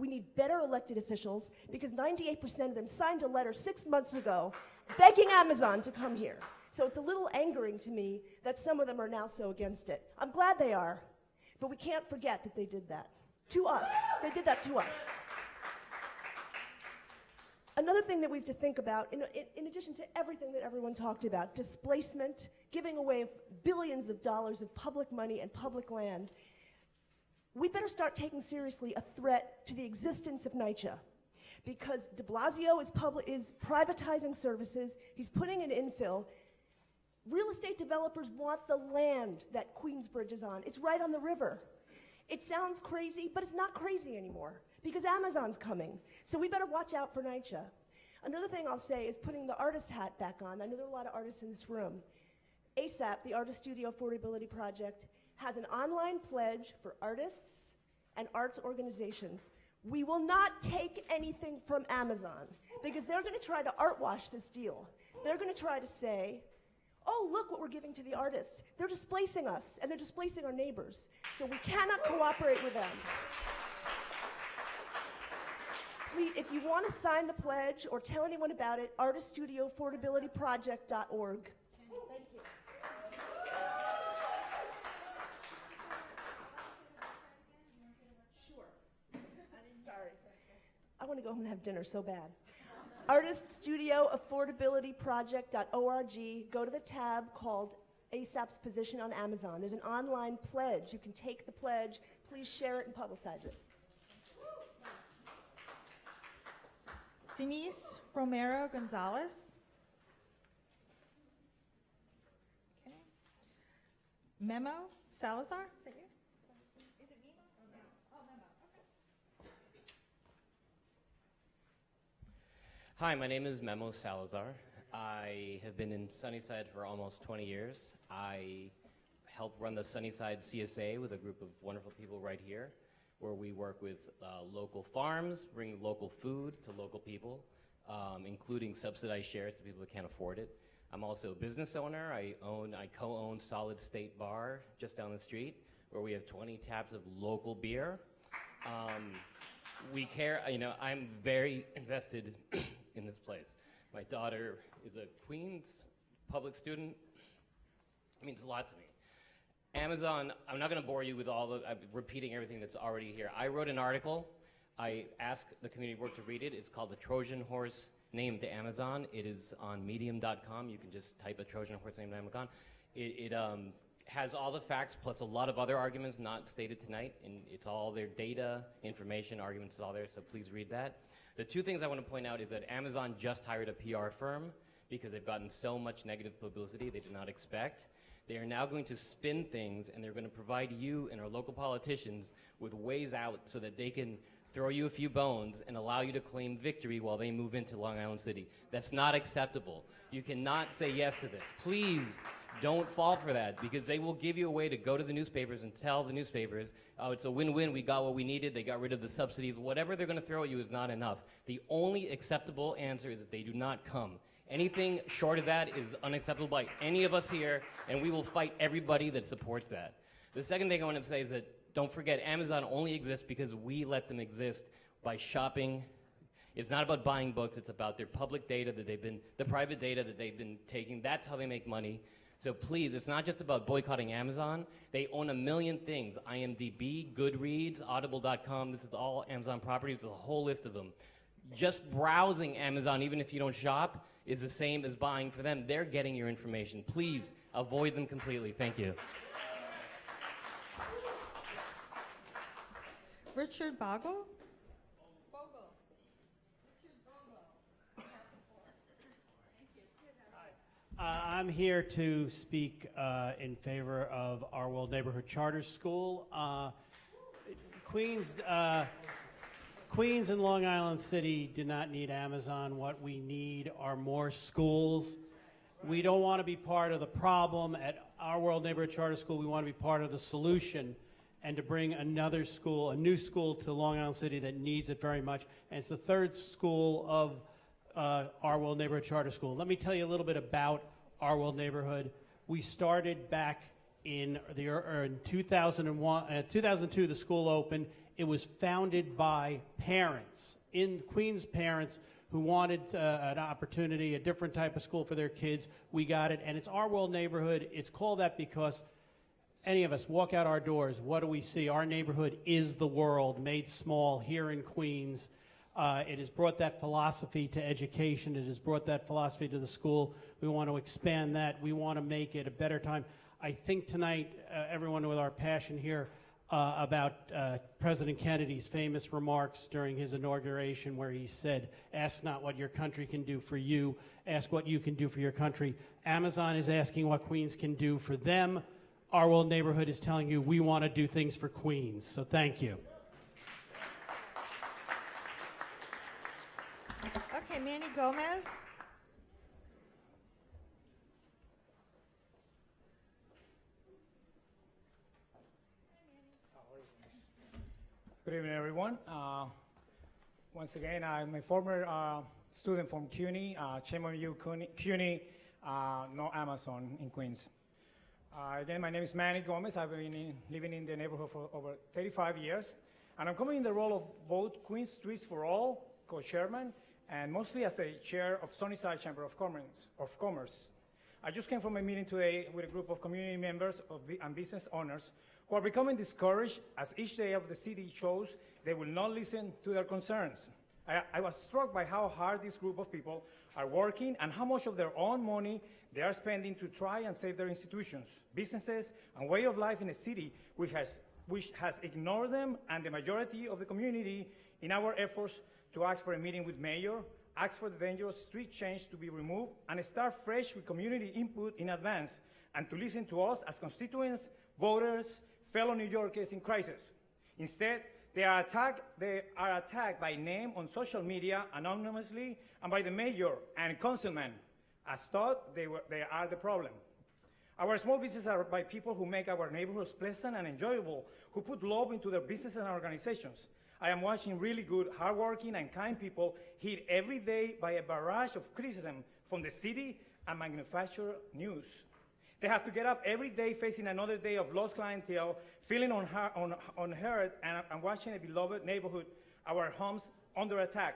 Speaker 7: need better elected officials because 98% of them signed a letter 6 months ago begging Amazon to come here. So it's a little angering to me that some of them are now so against it. I'm glad they are, but we can't forget that they did that to us. They did that to us. Another thing that we have to think about, in addition to everything that everyone talked about, displacement, giving away of billions of dollars of public money and public land, we better start taking seriously a threat to the existence of NYCHA. Because de Blasio is privatizing services, he's putting in infill. Real estate developers want the land that Queensbridge is on. It's right on the river. It sounds crazy, but it's not crazy anymore because Amazon's coming. So we better watch out for NYCHA. Another thing I'll say is putting the artist hat back on. I know there are a lot of artists in this room. ASAP, the Artist Studio Affordability Project, has an online pledge for artists and arts organizations. We will not take anything from Amazon because they're going to try to art wash this deal. They're going to try to say, oh, look what we're giving to the artists. They're displacing us, and they're displacing our neighbors. So we cannot cooperate with them. Please, if you want to sign the pledge or tell anyone about it, artiststudioaffordabilityproject.org. Thank you. Sure. Sorry. I want to go home and have dinner so bad. artiststudioaffordabilityproject.org. Go to the tab called ASAP's position on Amazon. There's an online pledge. You can take the pledge. Please share it and publicize it.
Speaker 1: Denise Romero Gonzalez. Okay. Memo Salazar. Is that you? Is it Memo? Oh, no. Oh, Memo. Okay.
Speaker 8: Hi, my name is Memo Salazar. I have been in Sunnyside for almost 20 years. I help run the Sunnyside CSA with a group of wonderful people right here, where we work with local farms, bring local food to local people, including subsidized shares to people that can't afford it. I'm also a business owner. I co-own Solid State Bar just down the street, where we have 20 taps of local beer. We care, I'm very invested in this place. My daughter is a Queens public student. It means a lot to me. Amazon, I'm not going to bore you with I'm repeating everything that's already here. I wrote an article. I asked the community board to read it. It's called The Trojan Horse Named to Amazon. It is on medium.com. You can just type a Trojan Horse Named to Amazon. It has all the facts plus a lot of other arguments not stated tonight, and it's all their data, information, arguments is all there, so please read that. The two things I want to point out is that Amazon just hired a PR firm because they've gotten so much negative publicity they did not expect. They are now going to spin things, and they're going to provide you and our local politicians with ways out so that they can throw you a few bones and allow you to claim victory while they move into Long Island City. That's not acceptable. You cannot say yes to this. Please don't fall for that, because they will give you a way to go to the newspapers and tell the newspapers, oh, it's a win-win, we got what we needed, they got rid of the subsidies. Whatever they're going to throw at you is not enough. The only acceptable answer is that they do not come. Anything short of that is unacceptable by any of us here, and we will fight everybody that supports that. The second thing I want to say is that don't forget, Amazon only exists because we let them exist by shopping. It's not about buying books, it's about their public data that the private data that they've been taking. That's how they make money. So please, it's not just about boycotting Amazon. They own a million things. IMDb, Goodreads, Audible.com. This is all Amazon properties. There's a whole list of them. Just browsing Amazon, even if you don't shop, is the same as buying for them. They're getting your information. Please avoid them completely. Thank you.
Speaker 1: Richard Bogle.
Speaker 13: I'm here to speak in favor of our World Neighborhood Charter School. Queens and Long Island City do not need Amazon. What we need are more schools. We don't want to be part of the problem. At our World Neighborhood Charter School, we want to be part of the solution and to bring another school, a new school to Long Island City that needs it very much. And it's the third school of our World Neighborhood Charter School. Let me tell you a little bit about our World Neighborhood. We started back in 2002, the school opened. It was founded by parents, Queens parents, who wanted an opportunity, a different type of school for their kids. We got it, and it's our World Neighborhood. It's called that because any of us walk out our doors, what do we see? Our neighborhood is the world made small here in Queens. It has brought that philosophy to education. It has brought that philosophy to the school. We want to expand that. We want to make it a better time. I think tonight, everyone with our passion here about President Kennedy's famous remarks during his inauguration, where he said, ask not what your country can do for you, ask what you can do for your country. Amazon is asking what Queens can do for them. Our World Neighborhood is telling you we want to do things for Queens. So thank you.
Speaker 1: Okay, Manny Gomez.
Speaker 22: Good evening, everyone. Once again, I'm a former student from CUNY, Chairperson CUNY, no Amazon in Queens. Again, my name is Manny Gomez. I've been living in the neighborhood for over 35 years. And I'm coming in the role of both Queens Streets for All, co-chairman, and mostly as a chair of Sunnyside Chamber of Commerce. I just came from a meeting today with a group of community members and business owners who are becoming discouraged as each day of the city shows they will not listen to their concerns. I was struck by how hard this group of people are working and how much of their own money they are spending to try and save their institutions, businesses, and way of life in a city which has ignored them and the majority of the community in our efforts to ask for a meeting with mayor, ask for the dangerous street change to be removed, and start fresh with community input in advance, and to listen to us as constituents, voters, fellow New Yorkers in crisis. Instead, they are attacked by name on social media anonymously and by the mayor and councilman as thought they are the problem. Our small businesses are by people who make our neighborhoods pleasant and enjoyable, who put love into their businesses and organizations. I am watching really good, hardworking, and kind people hit every day by a barrage of criticism from the city and manufactured news. They have to get up every day facing another day of lost clientele, feeling unheard, and watching a beloved neighborhood, our homes, under attack.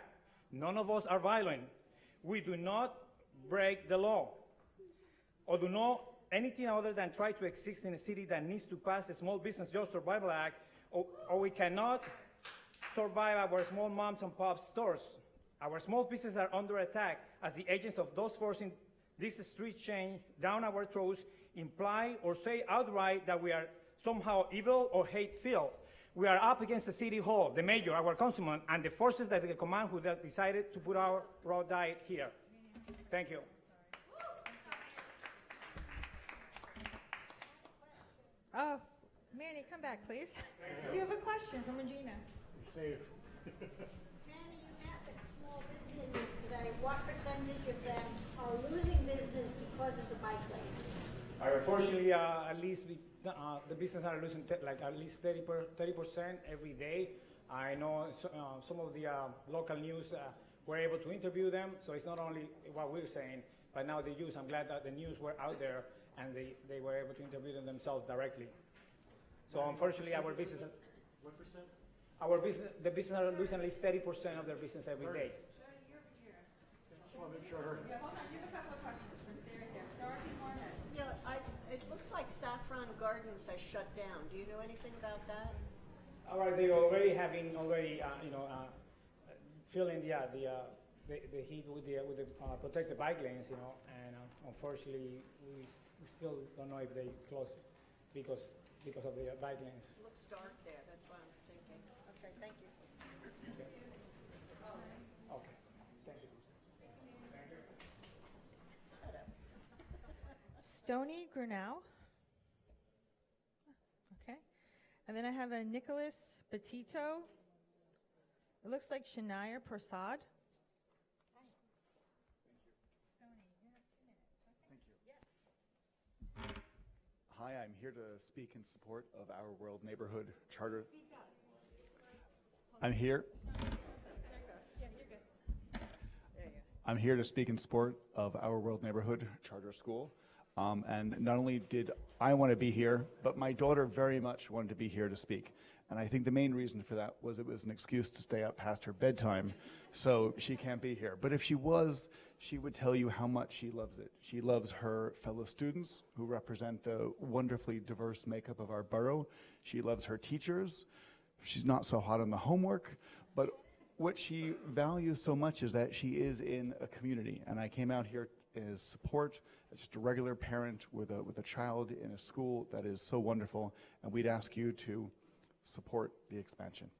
Speaker 22: None of us are violent. We do not break the law or do not anything other than try to exist in a city that needs to pass a Small Business Just Survival Act, or we cannot survive our small moms and pop stores. Our small businesses are under attack as the agents of those forcing this street change down our throats imply or say outright that we are somehow evil or hate-filled. We are up against the city hall, the mayor, our councilman, and the forces that the command who decided to put our raw diet here. Thank you.
Speaker 1: Oh, Manny, come back, please. You have a question from Regina.
Speaker 9: Manny, you met with small businesses today. What percentage of them are losing business because of the bike lanes?
Speaker 22: Unfortunately, at least the business are losing like at least 30% every day. I know some of the local news were able to interview them, so it's not only what we're saying, but now the news. I'm glad that the news were out there and they were able to interview them themselves directly. So unfortunately, our business.
Speaker 9: What percent?
Speaker 22: The business are losing at least 30% of their business every day.
Speaker 9: Yeah, hold on. You have a couple of questions. Stay right there. Dorothy Moorhead. Yeah, it looks like Saffron Gardens has shut down. Do you know anything about that?
Speaker 22: All right, they already feeling the heat with the protect the bike lanes, and unfortunately we still don't know if they close because of the bike lanes.
Speaker 9: It looks dark there. That's what I'm thinking. Okay, thank you.
Speaker 22: Okay, thank you.
Speaker 1: Stony Grunau. Okay. And then I have a Nicholas Petito. It looks like Shania Prasad.
Speaker 17: Hi, I'm here to speak in support of Our World Neighborhood Charter. I'm here to speak in support of Our World Neighborhood Charter School. And not only did I want to be here, but my daughter very much wanted to be here to speak. And I think the main reason for that was it was an excuse to stay up past her bedtime, so she can't be here. But if she was, she would tell you how much she loves it. She loves her fellow students who represent the wonderfully diverse makeup of our borough. She loves her teachers. She's not so hot on the homework, but what she values so much is that she is in a community. And I came out here as support, as just a regular parent with a child in a school that is so wonderful, and we'd ask you to support the expansion.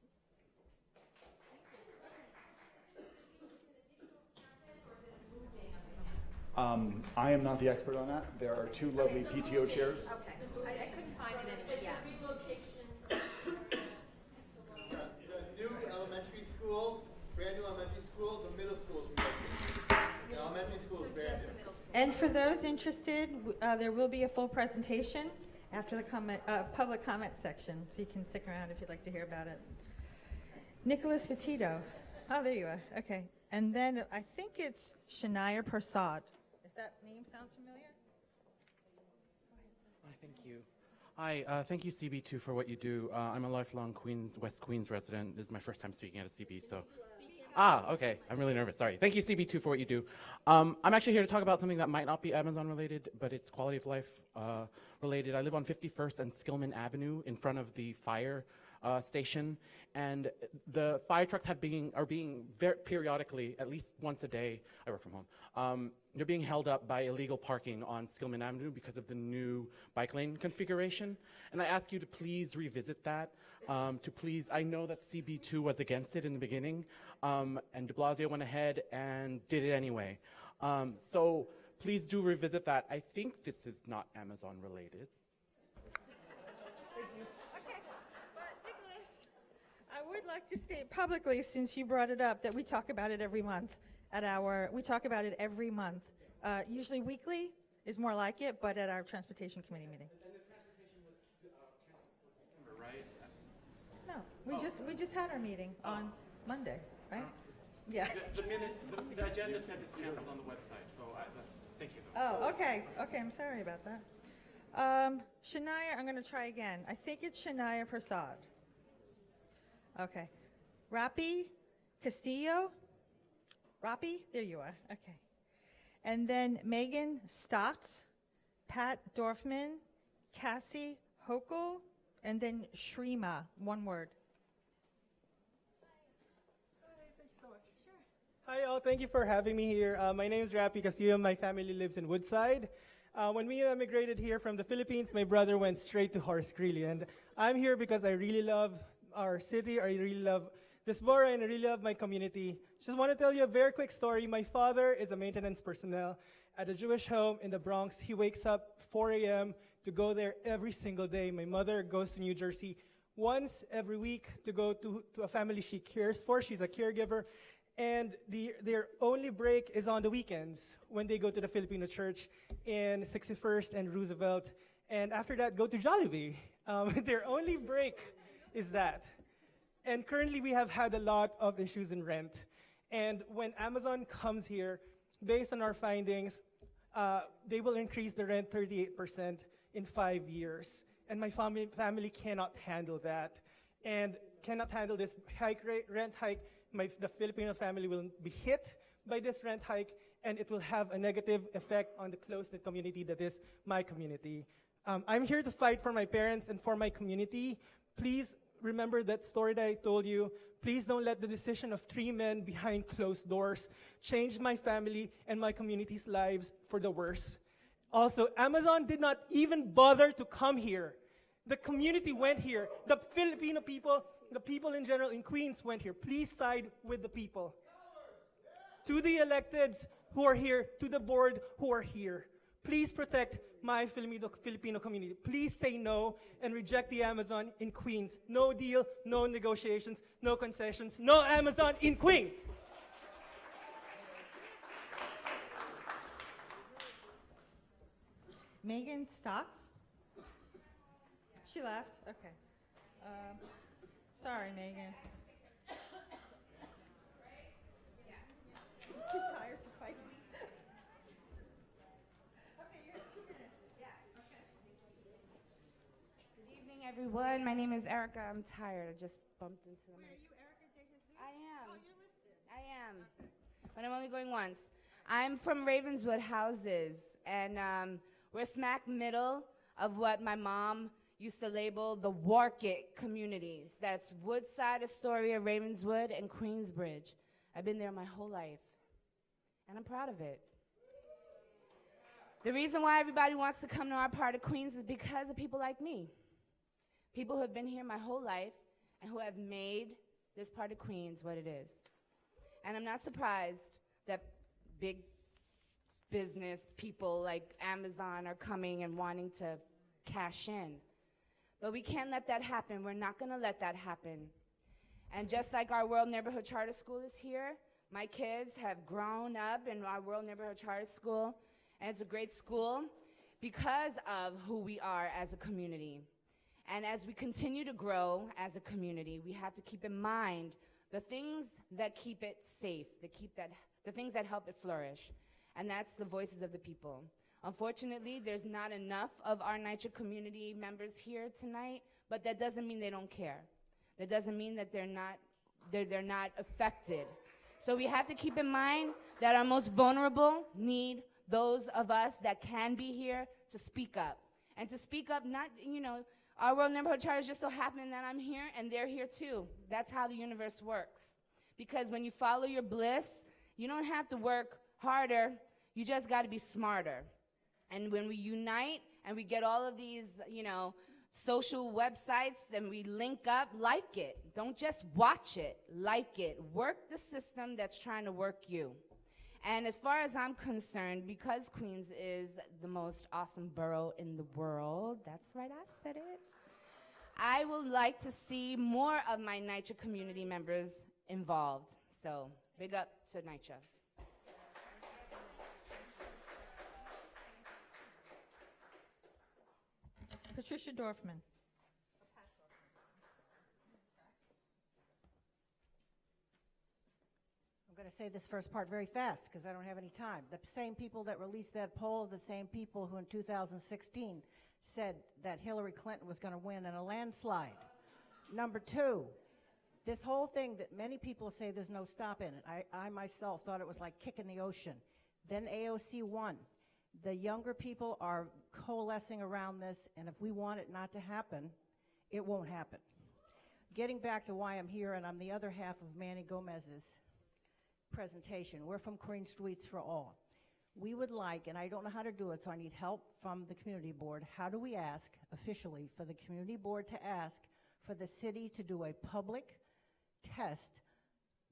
Speaker 17: I am not the expert on that. There are two lovely PTO chairs.
Speaker 21: Okay, I couldn't find it anywhere. Yeah.
Speaker 24: The new elementary school, brand new elementary school, the middle school is relocated. The elementary school is brand new.
Speaker 1: And for those interested, there will be a full presentation after the public comment section, so you can stick around if you'd like to hear about it. Nicholas Petito. Oh, there you are. Okay. And then I think it's Shania Prasad. If that name sounds familiar?
Speaker 25: Hi, thank you. Hi, thank you, CB2, for what you do. I'm a lifelong West Queens resident. This is my first time speaking at a CB, so. Okay. I'm really nervous. Sorry. Thank you, CB2, for what you do. I'm actually here to talk about something that might not be Amazon related, but it's quality of life related. I live on 51st and Skillman Avenue in front of the fire station, and the fire trucks are being periodically, at least once a day. I work from home. They're being held up by illegal parking on Skillman Avenue because of the new bike lane configuration. And I ask you to please revisit that. I know that CB2 was against it in the beginning, and de Blasio went ahead and did it anyway. So please do revisit that. I think this is not Amazon related.
Speaker 1: I would like to state publicly, since you brought it up, that we talk about it every month we talk about it every month. Usually weekly is more like it, but at our Transportation Committee meeting. No, we just had our meeting on Monday, right? Yeah.
Speaker 25: The minutes, the agenda says it's canceled on the website, so thank you.
Speaker 1: Oh, okay. Okay, I'm sorry about that. Shania, I'm going to try again. I think it's Shania Prasad. Okay. Rapi Castillo? Rapi? There you are. Okay. And then Megan Stotts, Pat Dorfman, Cassie Hokel, and then Shrima, one word.
Speaker 2: Hi, all. Thank you for having me here. My name is Rapi Castillo. My family lives in Woodside. When we immigrated here from the Philippines, my brother went straight to Horace Greeley. And I'm here because I really love our city. I really love this borough, and I really love my community. Just want to tell you a very quick story. My father is a maintenance personnel at a Jewish home in the Bronx. He wakes up 4 a.m. to go there every single day. My mother goes to New Jersey once every week to go to a family she cares for. She's a caregiver. And their only break is on the weekends when they go to the Filipino church in 61st and Roosevelt. And after that, go to Jollibee. Their only break is that. And currently, we have had a lot of issues in rent. And when Amazon comes here, based on our findings, they will increase the rent 38% in 5 years. And my family cannot handle that and cannot handle this rent hike. The Filipino family will be hit by this rent hike, and it will have a negative effect on the close-knit community that is my community. I'm here to fight for my parents and for my community. Please remember that story that I told you. Please don't let the decision of 3 men behind closed doors change my family and my community's lives for the worse. Also, Amazon did not even bother to come here. The community went here. The Filipino people, the people in general in Queens went here. Please side with the people. To the electeds who are here, to the board who are here, please protect my Filipino community. Please say no and reject the Amazon in Queens. No deal, no negotiations, no concessions, no Amazon in Queens.
Speaker 1: Megan Stotts? She left? Okay. Sorry, Megan. Too tired to fight. Okay, you have 2 minutes. Yeah. Okay.
Speaker 10: Good evening, everyone. My name is Erica. I'm tired. I just bumped into the mic.
Speaker 1: Are you Erica De Jesus?
Speaker 10: I am.
Speaker 1: Oh, you're listed.
Speaker 10: I am. Okay. But I'm only going once. I'm from Ravenswood Houses, and we're smack middle of what my mom used to label the Wark-It communities. That's Woodside, Astoria, Ravenswood, and Queensbridge. I've been there my whole life, and I'm proud of it. The reason why everybody wants to come to our part of Queens is because of people like me. People who have been here my whole life and who have made this part of Queens what it is. And I'm not surprised that big business people like Amazon are coming and wanting to cash in. But we can't let that happen. We're not going to let that happen. And just like our World Neighborhood Charter School is here, my kids have grown up in our World Neighborhood Charter School, and it's a great school because of who we are as a community. And as we continue to grow as a community, we have to keep in mind the things that keep it safe, the things that help it flourish, and that's the voices of the people. Unfortunately, there's not enough of our NYCHA community members here tonight, but that doesn't mean they don't care. That doesn't mean that they're not affected. So we have to keep in mind that our most vulnerable need those of us that can be here to speak up. And to speak up, not, Our World Neighborhood Charter is just so happening that I'm here and they're here too. That's how the universe works. Because when you follow your bliss, you don't have to work harder, you just got to be smarter. And when we unite and we get all of these, social websites and we link up, like it. Don't just watch it, like it. Work the system that's trying to work you. And as far as I'm concerned, because Queens is the most awesome borough in the world, that's right, I said it, I would like to see more of my NYCHA community members involved. So big up to NYCHA.
Speaker 1: Patricia Dorfman.
Speaker 9: I'm going to say this first part very fast because I don't have any time. The same people that released that poll are the same people who in 2016 said that Hillary Clinton was going to win in a landslide. Number two, this whole thing that many people say there's no stop in it. I myself thought it was like kicking the ocean. Then AOC won. The younger people are coalescing around this, and if we want it not to happen, it won't happen. Getting back to why I'm here, and I'm the other half of Manny Gomez's presentation. We're from Green Streets for All. We would like, and I don't know how to do it, so I need help from the community board. How do we ask officially for the community board to ask for the city to do a public test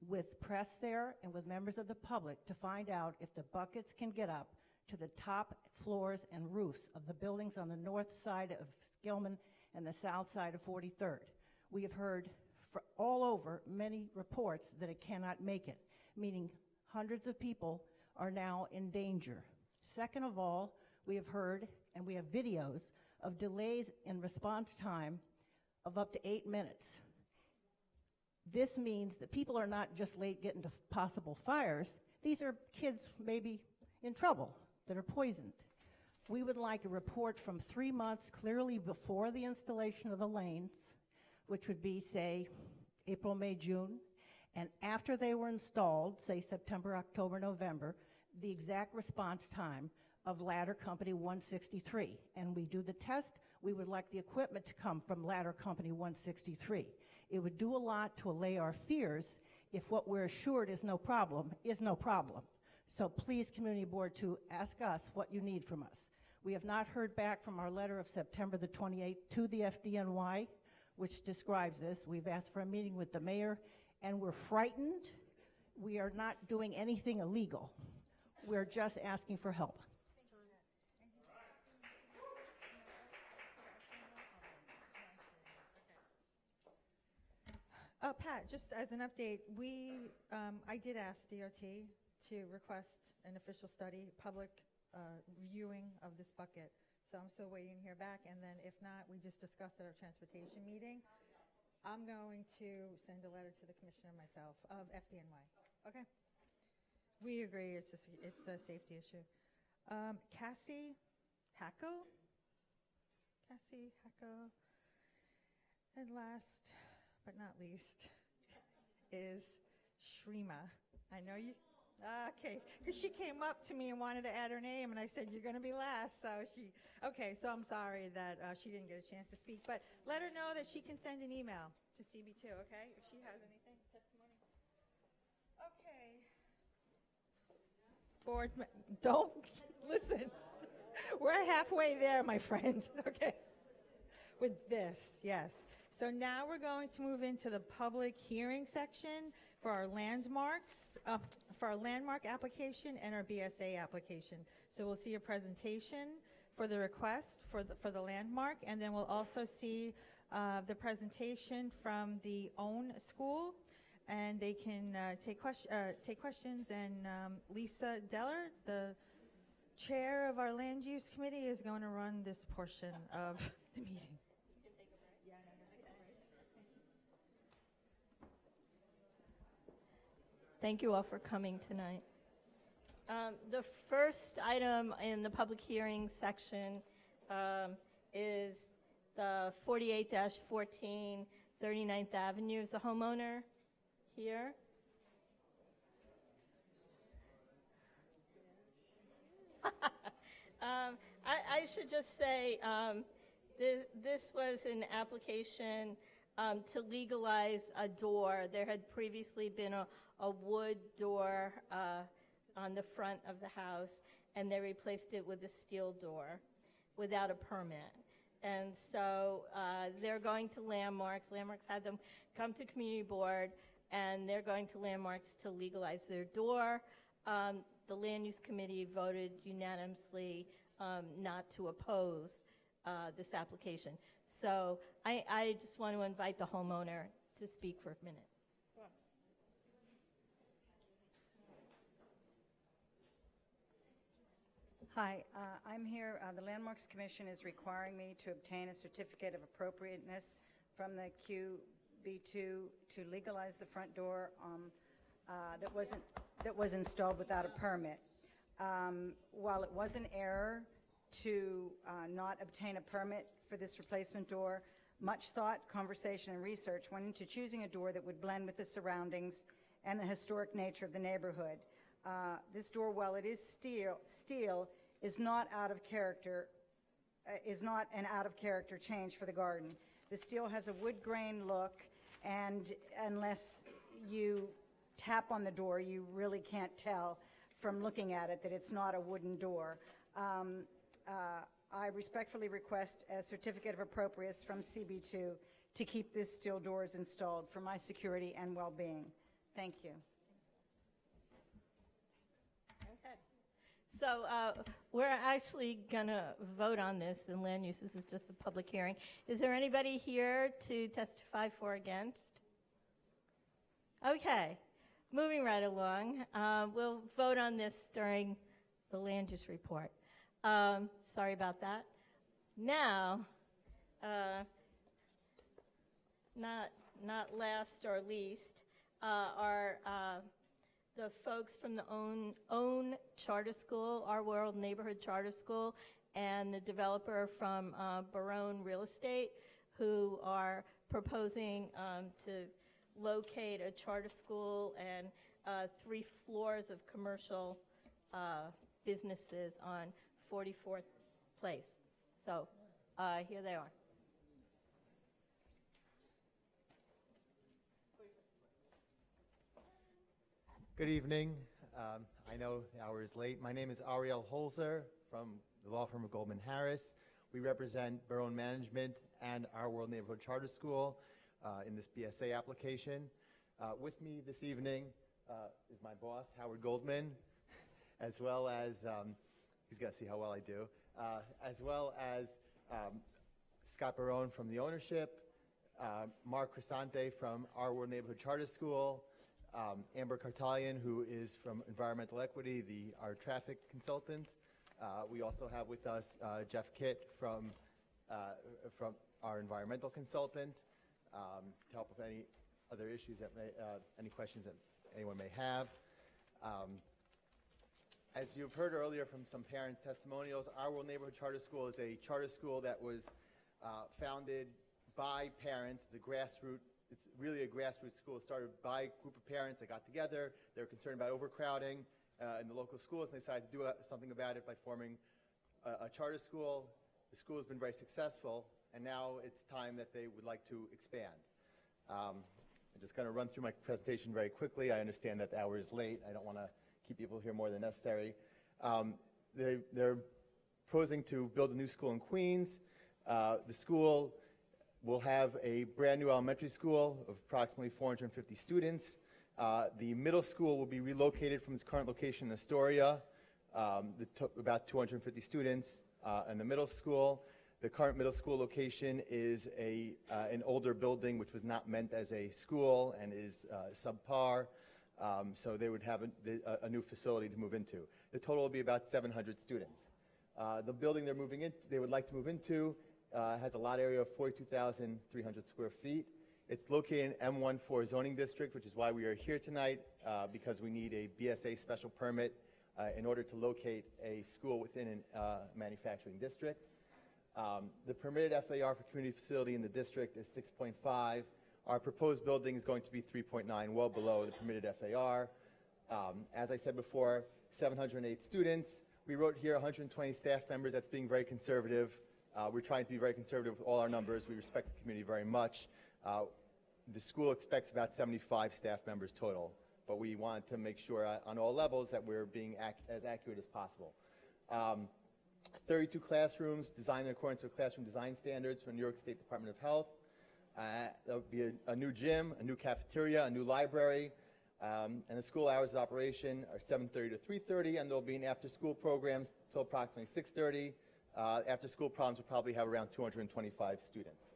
Speaker 9: with press there and with members of the public to find out if the buckets can get up to the top floors and roofs of the buildings on the north side of Gilman and the south side of 43rd. We have heard all over many reports that it cannot make it, meaning hundreds of people are now in danger. Second of all, we have heard and we have videos of delays in response time of up to 8 minutes. This means that people are not just late getting to possible fires. These are kids maybe in trouble that are poisoned. We would like a report from 3 months clearly before the installation of the lanes, which would be, say, April, May, June, and after they were installed, say September, October, November, the exact response time of Ladder Company 163. And we do the test, we would like the equipment to come from Ladder Company 163. It would do a lot to allay our fears if what we're assured is no problem is no problem. So please, community board, to ask us what you need from us. We have not heard back from our letter of September the 28th to the FDNY, which describes this. We've asked for a meeting with the mayor, and we're frightened. We are not doing anything illegal. We're just asking for help.
Speaker 1: Pat, just as an update, I did ask DOT to request an official study, public viewing of this bucket. So I'm still waiting to hear back, and then if not, we just discussed at our transportation meeting. I'm going to send a letter to the commissioner myself of FDNY. Okay. We agree it's a safety issue. Cassie Hackle. And last but not least is Shrima. I know you. Okay, because she came up to me and wanted to add her name, and I said, you're going to be last. So so I'm sorry that she didn't get a chance to speak, but let her know that she can send an email to CB2, okay, if she has anything, testimony. Okay. Board, don't, listen. We're halfway there, my friend, okay, with this, yes. So now we're going to move into the public hearing section for our landmarks, for our landmark application and our BSA application. So we'll see a presentation for the request for the landmark, and then we'll also see the presentation from the OWN school, and they can take questions. And Lisa Deller, the chair of our land use committee, is going to run this portion of the meeting.
Speaker 11: Thank you all for coming tonight. The first item in the public hearing section is the 48-14 39th Avenue. Is the homeowner here? I should just say This was an application to legalize a door. There had previously been a wood door on the front of the house, and they replaced it with a steel door without a permit. And so they're going to Landmarks. Landmarks had them come to Community Board, and they're going to Landmarks to legalize their door. The Land Use Committee voted unanimously not to oppose this application. So I just want to invite the homeowner to speak for a minute.
Speaker 12: Hi, I'm here. The Landmarks Commission is requiring me to obtain a certificate of appropriateness from the QB2 to legalize the front door that was installed without a permit. While it was an error to not obtain a permit for this replacement door, much thought, conversation, and research went into choosing a door that would blend with the surroundings and the historic nature of the neighborhood. This door, while it is steel, is not out of character, is not an out of character change for the garden. The steel has a wood grain look, and unless you tap on the door, you really can't tell from looking at it that it's not a wooden door. I respectfully request a certificate of appropriateness from CB2 to keep this steel doors installed for my security and well-being. Thank you.
Speaker 11: Okay. So we're actually going to vote on this in land use. This is just a public hearing. Is there anybody here to testify for or against? Okay. Moving right along. We'll vote on this during the land use report. Sorry about that. Now, not last or least, are the folks from the own charter school, Our World Neighborhood Charter School, and the developer from Barone Real Estate, who are proposing to locate a charter school and 3 floors of commercial businesses on 44th Place. So here they are.
Speaker 24: Good evening. I know the hour is late. My name is Ariel Holzer from the law firm of Goldman Harris. We represent Barone Management and Our World Neighborhood Charter School in this BSA application. With me this evening is my boss, Howard Goldman, as well as, he's got to see how well I do, as well as Scott Barone from the ownership, Mark Crisante from Our World Neighborhood Charter School, Amber Kartalian, who is from Environmental Equity, our traffic consultant. We also have with us Jeff Kitt from our environmental consultant to help with any other issues that any questions that anyone may have. As you've heard earlier from some parents' testimonials, Our World Neighborhood Charter School is a charter school that was founded by parents. It's really a grassroots school. It started by a group of parents that got together. They were concerned about overcrowding in the local schools, and they decided to do something about it by forming a charter school. The school has been very successful, and now it's time that they would like to expand. I'm just going to run through my presentation very quickly. I understand that the hour is late. I don't want to keep people here more than necessary. They're proposing to build a new school in Queens. The school will have a brand new elementary school of approximately 450 students. The middle school will be relocated from its current location in Astoria, about 250 students in the middle school. The current middle school location is an older building which was not meant as a school and is subpar. So they would have a new facility to move into. The total will be about 700 students. The building they would like to move into has a lot area of 42,300 square feet. It's located in M14 zoning district, which is why we are here tonight, because we need a BSA special permit in order to locate a school within a manufacturing district. The permitted FAR for community facility in the district is 6.5. Our proposed building is going to be 3.9, well below the permitted FAR. As I said before, 708 students. We wrote here 120 staff members. That's being very conservative. We're trying to be very conservative with all our numbers. We respect the community very much. The school expects about 75 staff members total, but we want to make sure on all levels that we're being as accurate as possible. 32 classrooms designed in accordance with classroom design standards from New York State Department of Health. There'll be a new gym, a new cafeteria, a new library, and the school hours of operation are 7:30 to 3:30, and there'll be an after-school programs till approximately 6:30. After-school programs will probably have around 225 students.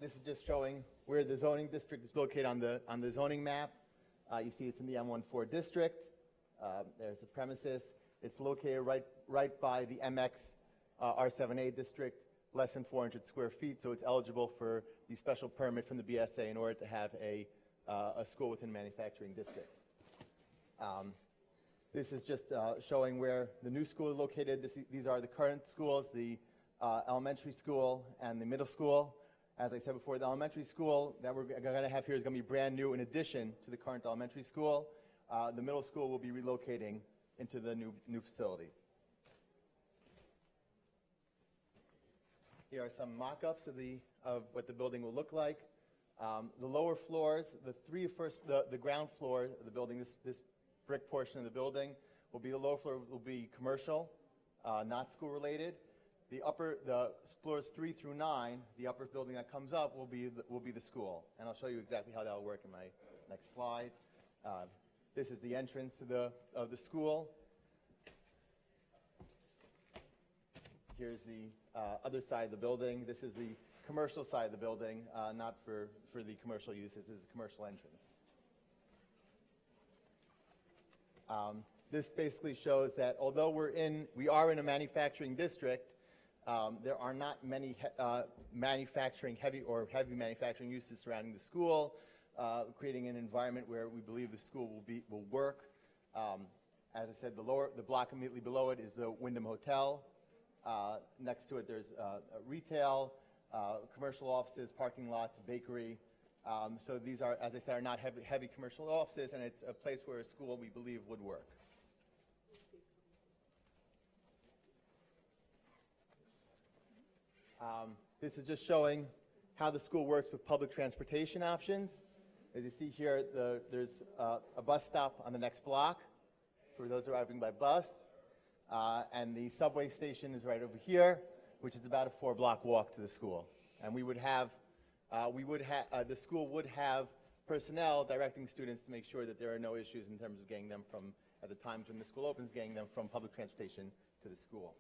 Speaker 24: This is just showing where the zoning district is located on the zoning map. You see it's in the M14 district. There's the premises. It's located right by the MX R7A district, less than 400 square feet, so it's eligible for the special permit from the BSA in order to have a school within manufacturing district. This is just showing where the new school is located. These are the current schools, the elementary school and the middle school. As I said before, the elementary school that we're going to have here is going to be brand new in addition to the current elementary school. The middle school will be relocating into the new facility. Here are some mock-ups of what the building will look like. The lower floors, the ground floor of the building, this brick portion of the building, the lower floor will be commercial, not school related. The floors 3 through 9, the upper building that comes up will be the school, and I'll show you exactly how that will work in my next slide. This is the entrance of the school. Here's the other side of the building. This is the commercial side of the building, not for the commercial use. This is the commercial entrance. This basically shows that although we are in a manufacturing district, there are not many heavy manufacturing uses surrounding the school, creating an environment where we believe the school will work. As I said, the block immediately below it is the Wyndham Hotel. Next to it, there's retail, commercial offices, parking lots, bakery. So these are, as I said, are not heavy commercial offices, and it's a place where a school we believe would work. This is just showing how the school works with public transportation options. As you see here, there's a bus stop on the next block for those arriving by bus. And the subway station is right over here, which is about a 4-block walk to the school. And the school would have personnel directing students to make sure that there are no issues in terms of getting them from, at the times when the school opens, getting them from public transportation to the school.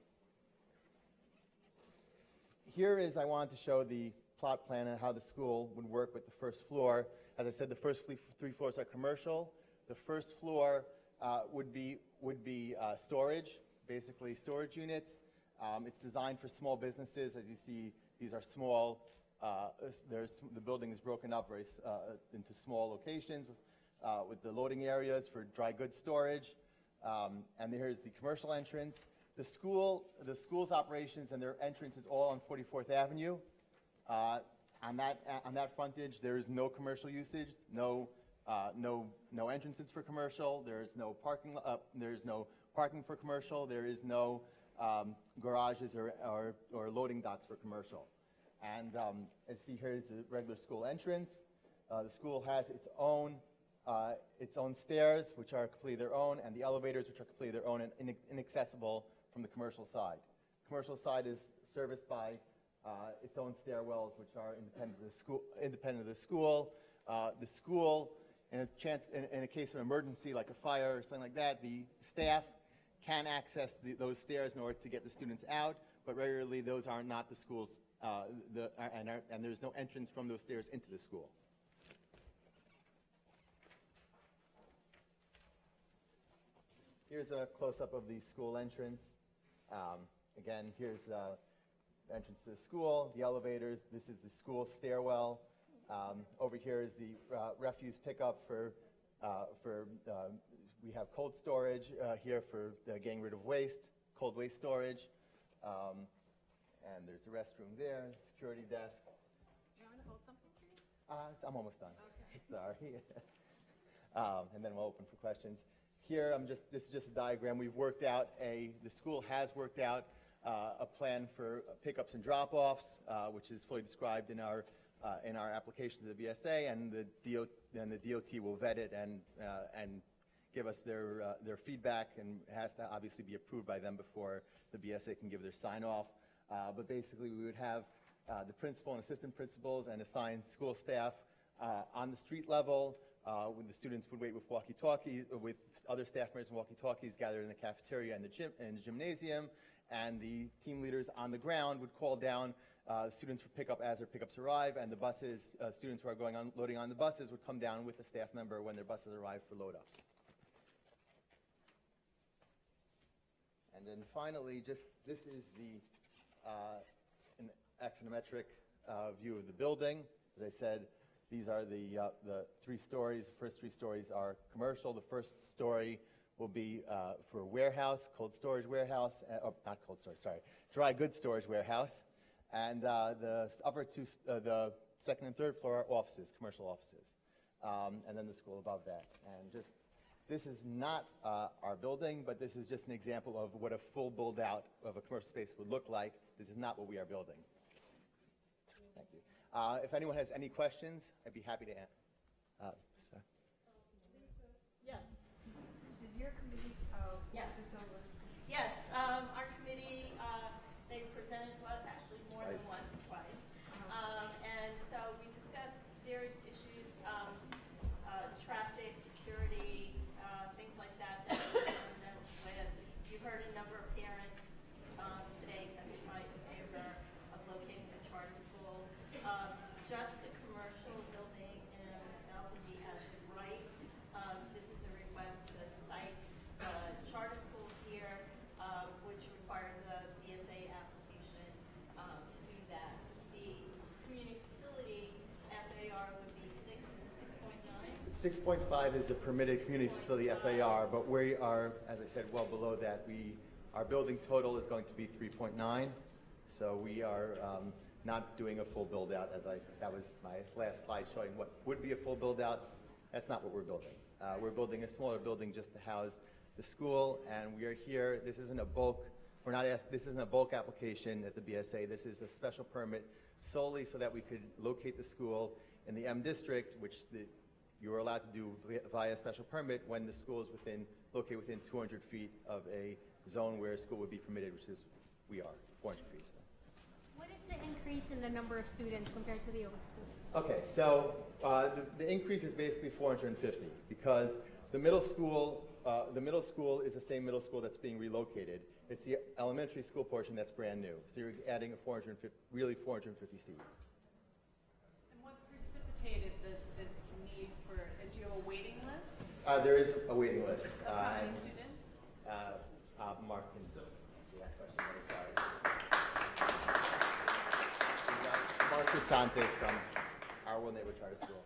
Speaker 24: Here is, I wanted to show the plot plan of how the school would work with the first floor. As I said, the first 3 floors are commercial. The first floor would be storage, basically storage units. It's designed for small businesses. As you see, these are small. The building is broken up into small locations with the loading areas for dry goods storage. And here's the commercial entrance. The school's operations and their entrance is all on 44th Avenue. On that frontage, there is no commercial usage, no entrances for commercial. There's no parking. There's no parking for commercial. There is no garages or loading docks for commercial. And as you see here, it's a regular school entrance. The school has its own stairs, which are completely their own, and the elevators, which are completely their own and inaccessible from the commercial side. Commercial side is serviced by its own stairwells, which are independent of the school. The school, in a case of an emergency like a fire or something like that, the staff can access those stairs in order to get the students out, but regularly those are not the school's, and there's no entrance from those stairs into the school. Here's a close-up of the school entrance. Again, here's the entrance to the school, the elevators. This is the school stairwell. Over here is the refuse pickup we have cold storage here for getting rid of waste, cold waste storage. And there's a restroom there, security desk.
Speaker 18: Do you want to hold something for you?
Speaker 24: I'm almost done.
Speaker 18: Okay.
Speaker 24: Sorry. And then we'll open for questions. Here, this is just a diagram. We've worked out the school has worked out a plan for pickups and drop-offs, which is fully described in our application to the BSA, and the DOT will vet it and give us their feedback, and it has to obviously be approved by them before the BSA can give their sign-off. But basically, we would have the principal and assistant principals and assigned school staff on the street level. When the students would wait with walkie-talkies, with other staff members and walkie-talkies gathered in the cafeteria and the gymnasium, and the team leaders on the ground would call down students for pickup as their pickups arrive, and the buses, students who are loading on the buses would come down with a staff member when their buses arrive for load-ups. And then finally, this is an axonometric view of the building. As I said, these are the 3 stories. The first 3 stories are commercial. The first story will be for warehouse, cold storage warehouse, not cold storage, sorry, dry goods storage warehouse. And the upper 2, the second and third floor are offices, commercial offices. And then the school above that. And this is not our building, but this is just an example of what a full build out of a commercial space would look like. This is not what we are building. Thank you. If anyone has any questions, I'd be happy to answer.
Speaker 11: Yeah.
Speaker 12: Did your committee
Speaker 11: Yes.
Speaker 12: this over?
Speaker 11: Yes, our committee, they presented to us actually more than
Speaker 24: Twice.
Speaker 11: once, twice. And so we discussed various issues, traffic, security, things like that that we're concerned with. You've heard a number of parents today testify in favor of locating the charter school. Just the commercial building in and of itself would be as of right. This is a request to cite the charter school here, which requires the BSA application to do that. The community facility FAR would be 6.9.
Speaker 24: 6.5 is a permitted community facility FAR, but we are, as I said, well below that. Our building total is going to be 3.9, so we are not doing a full build out. That was my last slide showing what would be a full build out. That's not what we're building. We're building a smaller building just to house the school, and we are here. This isn't a bulk. We're not asked. This isn't a bulk application at the BSA. This is a special permit solely so that we could locate the school in the M district, which you are allowed to do via special permit when the school is located within 200 feet of a zone where a school would be permitted, which is we are 400 feet. So.
Speaker 4: What is the increase in the number of students compared to the old school?
Speaker 24: Okay, so the increase is basically 450 because the middle school is the same middle school that's being relocated. It's the elementary school portion that's brand new. So you're adding 450 seats.
Speaker 14: And what precipitated the need for? Do you have a waiting list?
Speaker 24: There is a waiting list.
Speaker 14: Of how many students?
Speaker 24: Mark can answer that question. I'm sorry. Mark Crisante from Our World Neighborhood Charter School.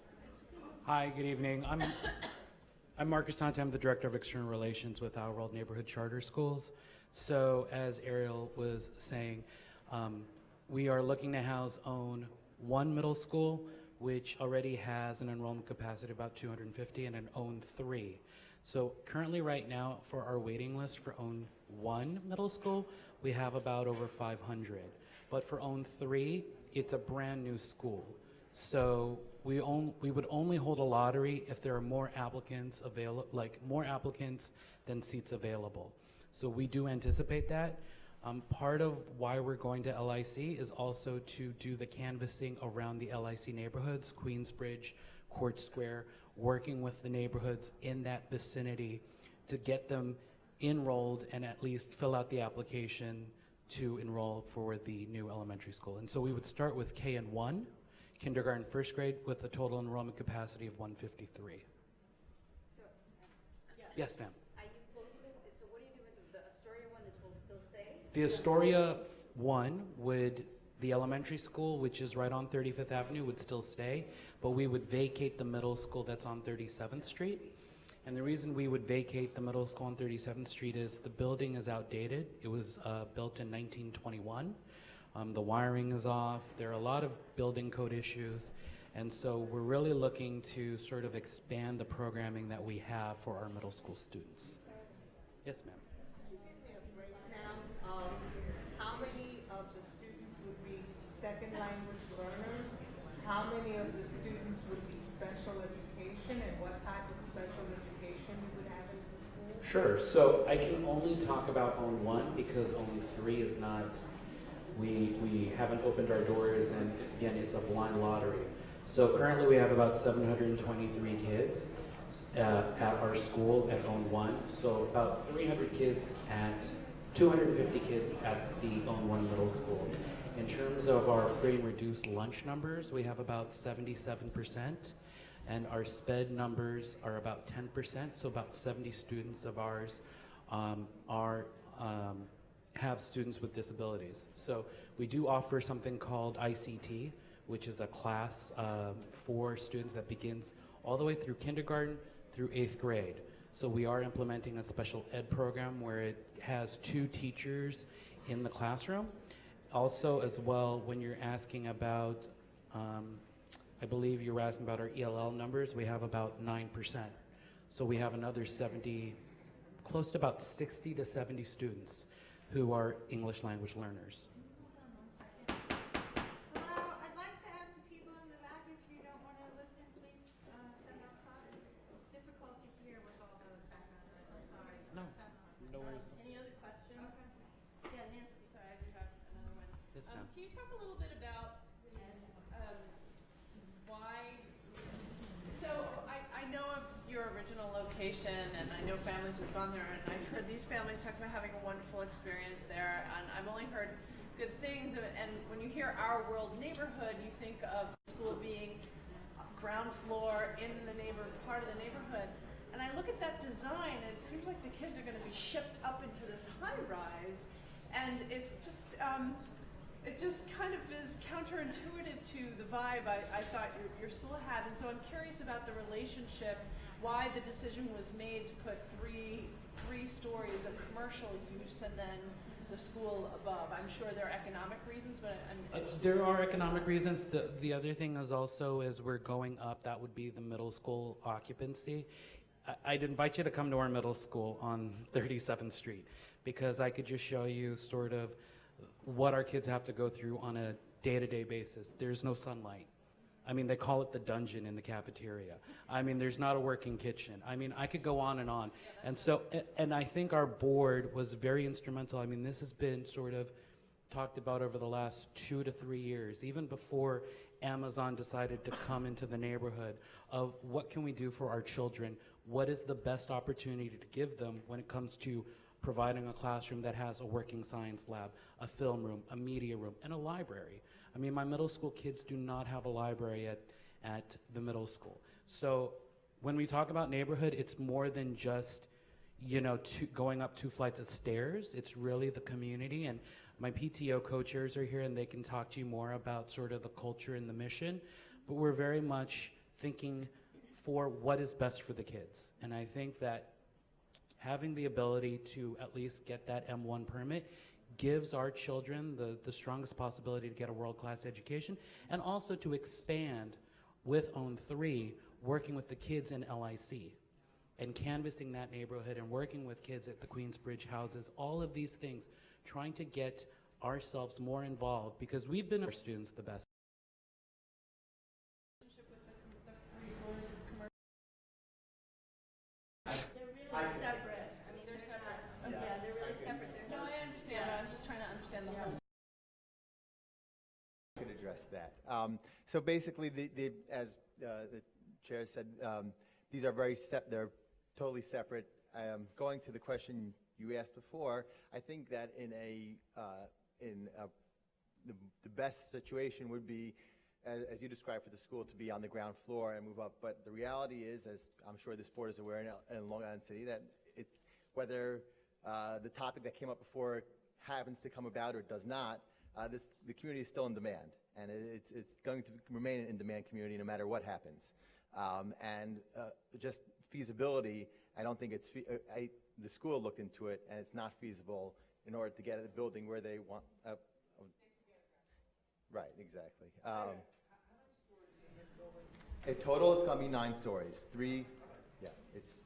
Speaker 15: Hi, good evening. I'm Mark Crisante. I'm the Director of External Relations with Our World Neighborhood Charter Schools. So as Ariel was saying, we are looking to own one middle school, which already has an enrollment capacity of about 250, and an own 3. So currently right now for our waiting list for own 1 middle school, we have about over 500. But for own 3, it's a brand new school. So we would only hold a lottery if there are more applicants more applicants than seats available. So we do anticipate that. Part of why we're going to LIC is also to do the canvassing around the LIC neighborhoods, Queensbridge, Court Square, working with the neighborhoods in that vicinity to get them enrolled and at least fill out the application to enroll for the new elementary school. And so we would start with K and 1, kindergarten, first grade, with a total enrollment capacity of 153. Yes, ma'am.
Speaker 12: So what are you doing with the Astoria one? This will still stay?
Speaker 15: The Astoria 1 the elementary school, which is right on 35th Avenue, would still stay, but we would vacate the middle school that's on 37th Street. And the reason we would vacate the middle school on 37th Street is the building is outdated. It was built in 1921. The wiring is off. There are a lot of building code issues. And so we're really looking to sort of expand the programming that we have for our middle school students. Yes, ma'am.
Speaker 5: Now, how many of the students would be second language learners? How many of the students would be special education, and what type of special education you would have in the school?
Speaker 15: Sure. So I can only talk about OWN 1 because OWN 3 is not, we haven't opened our doors, and again, it's a blind lottery. So currently we have about 723 kids at our school at OWN 1. So about 300 kids at 250 kids at the OWN 1 middle school. In terms of our free and reduced lunch numbers, we have about 77%, and our SPED numbers are about 10%, so about 70 students of ours have students with disabilities. So we do offer something called ICT, which is a class for students that begins all the way through kindergarten through 8th grade. So we are implementing a special ed program where it has 2 teachers in the classroom. Also, as well, when you're asking about, I believe you were asking about our ELL numbers, we have about 9%. So we have another 70, close to about 60 to 70 students who are English language learners.
Speaker 1: Hello, I'd like to ask the people in the back, if you don't want to listen, please step outside. It's difficult to hear with all the background noise. I'm sorry.
Speaker 15: No, no worries.
Speaker 11: Any other questions? Okay. Yeah, Nancy.
Speaker 14: Sorry, I do have another one.
Speaker 15: Yes, ma'am.
Speaker 14: Can you talk a little bit about why? So I know of your original location, and I know families who've gone there, and I've heard these families talk about having a wonderful experience there, and I've only heard good things. And when you hear Our World neighborhood, you think of the school being ground floor in the part of the neighborhood. And I look at that design, and it seems like the kids are going to be shipped up into this high rise, and it's just it just kind of is counterintuitive to the vibe I thought your school had. And so I'm curious about the relationship, why the decision was made to put three stories of commercial use and then the school above. I'm sure there are economic reasons, but
Speaker 15: There are economic reasons. The other thing is also, as we're going up, that would be the middle school occupancy. I'd invite you to come to our middle school on 37th Street, because I could just show you sort of what our kids have to go through on a day-to-day basis. There's no sunlight. I mean, they call it the dungeon in the cafeteria. I mean, there's not a working kitchen. I mean, I could go on and on. And so, and I think our board was very instrumental. I mean, this has been sort of talked about over the last 2 to 3 years, even before Amazon decided to come into the neighborhood, of what can we do for our children? What is the best opportunity to give them when it comes to providing a classroom that has a working science lab, a film room, a media room, and a library? I mean, my middle school kids do not have a library at the middle school. So when we talk about neighborhood, it's more than just, you know, going up 2 flights of stairs. It's really the community. And my PTO co-chairs are here, and they can talk to you more about sort of the culture and the mission. But we're very much thinking for what is best for the kids. And I think that having the ability to at least get that M1 permit gives our children the strongest possibility to get a world-class education, and also to expand with OWN 3, working with the kids in LIC and canvassing that neighborhood and working with kids at the Queensbridge houses, all of these things, trying to get ourselves more involved, because we've been our students the best.
Speaker 11: Separate. I mean, they're separate. Yeah, they're really separate.
Speaker 14: No, I understand. I'm just trying to understand the whole.
Speaker 24: I could address that. So basically, as the chair said, these are they're totally separate. Going to the question you asked before, I think that the best situation would be, as you described, for the school to be on the ground floor and move up. But the reality is, as I'm sure this board is aware in Long Island City, that it's whether the topic that came up before happens to come about or does not, the community is still in demand, and it's going to remain an in-demand community no matter what happens. Just feasibility, I don't think it's the school looked into it, and it's not feasible in order to get a building where they want. Right, exactly. In total, it's going to be 9 stories. 3, yeah, it's.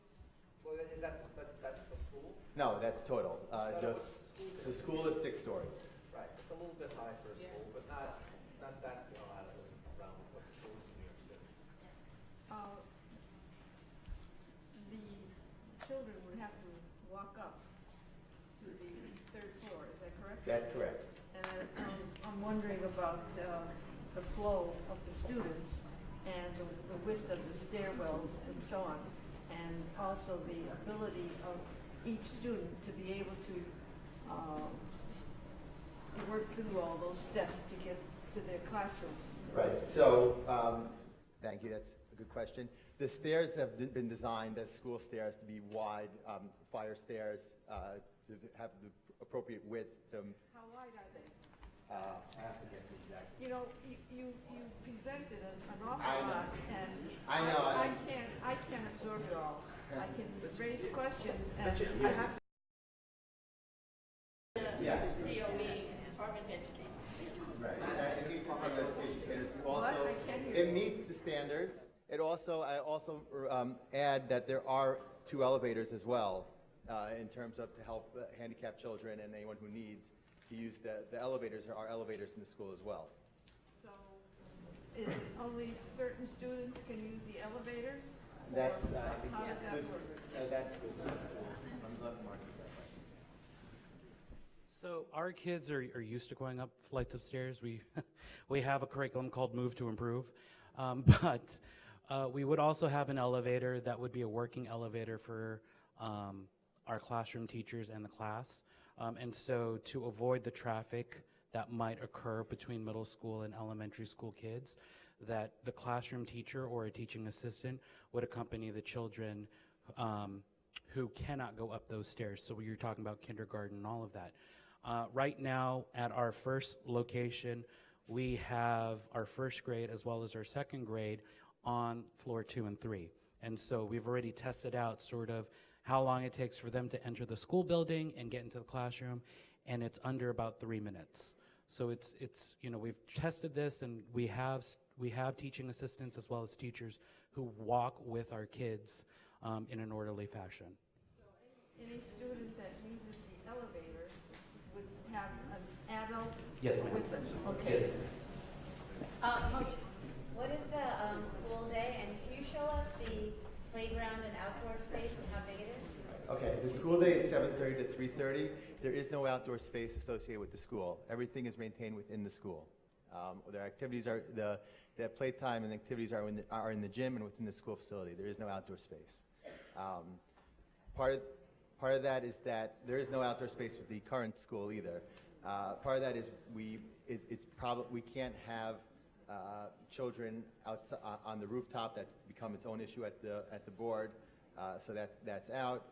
Speaker 6: Well, is that's the school?
Speaker 24: No, that's total. The school is 6 stories.
Speaker 6: Right. It's a little bit high for a school, but not that out of the realm of what schools in New York City.
Speaker 16: The children would have to walk up to the 3rd floor, is that correct?
Speaker 24: That's correct.
Speaker 16: And I'm wondering about the flow of the students and the width of the stairwells and so on, and also the ability of each student to be able to work through all those steps to get to their classrooms.
Speaker 24: Right. So, thank you. That's a good question. The stairs have been designed as school stairs to be wide, fire stairs, to have the appropriate width.
Speaker 16: How wide are they?
Speaker 24: I have to get the exact.
Speaker 16: You know, you presented an awful
Speaker 24: I know.
Speaker 16: lot, and
Speaker 24: I know.
Speaker 16: I can't absorb it all. I can raise questions, and I have to.
Speaker 24: Yes.
Speaker 16: Department education.
Speaker 24: Right. It meets the public education standards.
Speaker 16: What? I can't hear
Speaker 24: It
Speaker 16: you.
Speaker 24: meets the standards. I also add that there are 2 elevators as well, in terms of to help handicapped children and anyone who needs to use the elevators. There are elevators in the school as well.
Speaker 16: So, is it only certain students can use the elevators?
Speaker 24: That's
Speaker 16: Or how does that work?
Speaker 24: That's the school. I'm not marking that.
Speaker 15: So our kids are used to going up flights of stairs. We have a curriculum called Move to Improve, but we would also have an elevator that would be a working elevator for our classroom teachers and the class. And so to avoid the traffic that might occur between middle school and elementary school kids, that the classroom teacher or a teaching assistant would accompany the children who cannot go up those stairs. So you're talking about kindergarten and all of that. Right now at our first location, we have our 1st grade as well as our 2nd grade on floor 2 and 3. And so we've already tested out sort of how long it takes for them to enter the school building and get into the classroom, and it's under about 3 minutes. So it's you know, we've tested this, and we have teaching assistants as well as teachers who walk with our kids in an orderly fashion.
Speaker 16: So any student that uses the elevator would have an adult
Speaker 15: Yes, ma'am.
Speaker 16: with them? Okay.
Speaker 15: Yes.
Speaker 19: What is the school day, and can you show us the playground and outdoor space and how big it is?
Speaker 24: Okay, the school day is 7:30 to 3:30. There is no outdoor space associated with the school. Everything is maintained within the school. Their activities are the playtime and activities are in the gym and within the school facility. There is no outdoor space. Part of that is that there is no outdoor space with the current school either. Part of that is we can't have children outside on the rooftop. That's become its own issue at the board. So that's out.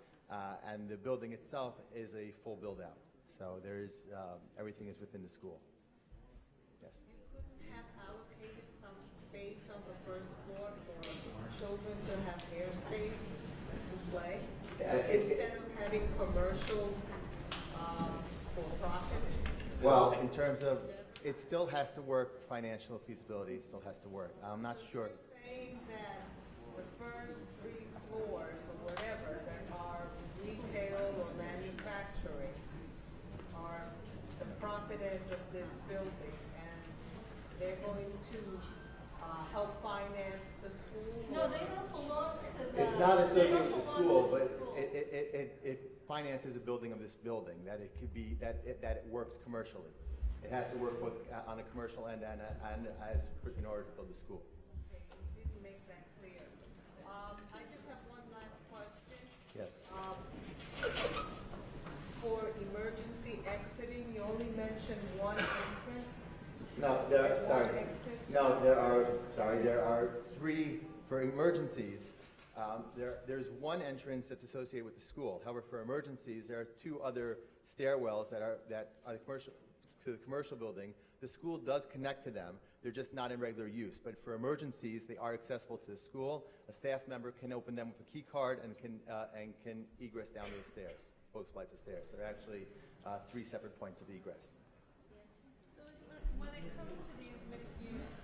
Speaker 24: And the building itself is a full build out. So there is everything is within the school. Yes.
Speaker 5: You couldn't have allocated some space on the 1st floor for children to have airspace to play instead of having commercial for profit.
Speaker 24: Well, in terms of, it still has to work. Financial feasibility still has to work. I'm not sure.
Speaker 5: You're saying that the first 3 floors or whatever that are retail or manufacturing are the profit end of this building, and they're going to help finance the school?
Speaker 16: No, they don't belong to the.
Speaker 24: It's not associated with the school, but it finances a building of this building, that it could be, that it works commercially. It has to work both on a commercial end and in order to build the school.
Speaker 5: Okay, you didn't make that clear. I just have one last question.
Speaker 24: Yes.
Speaker 5: For emergency exiting, you only mentioned one entrance?
Speaker 24: No, there are 3 for emergencies. There's one entrance that's associated with the school. However, for emergencies, there are 2 other stairwells that are commercial to the commercial building. The school does connect to them. They're just not in regular use. But for emergencies, they are accessible to the school. A staff member can open them with a key card and can egress down the stairs, both flights of stairs. So they're actually 3 separate points of egress.
Speaker 14: So when it comes to these mixed-use,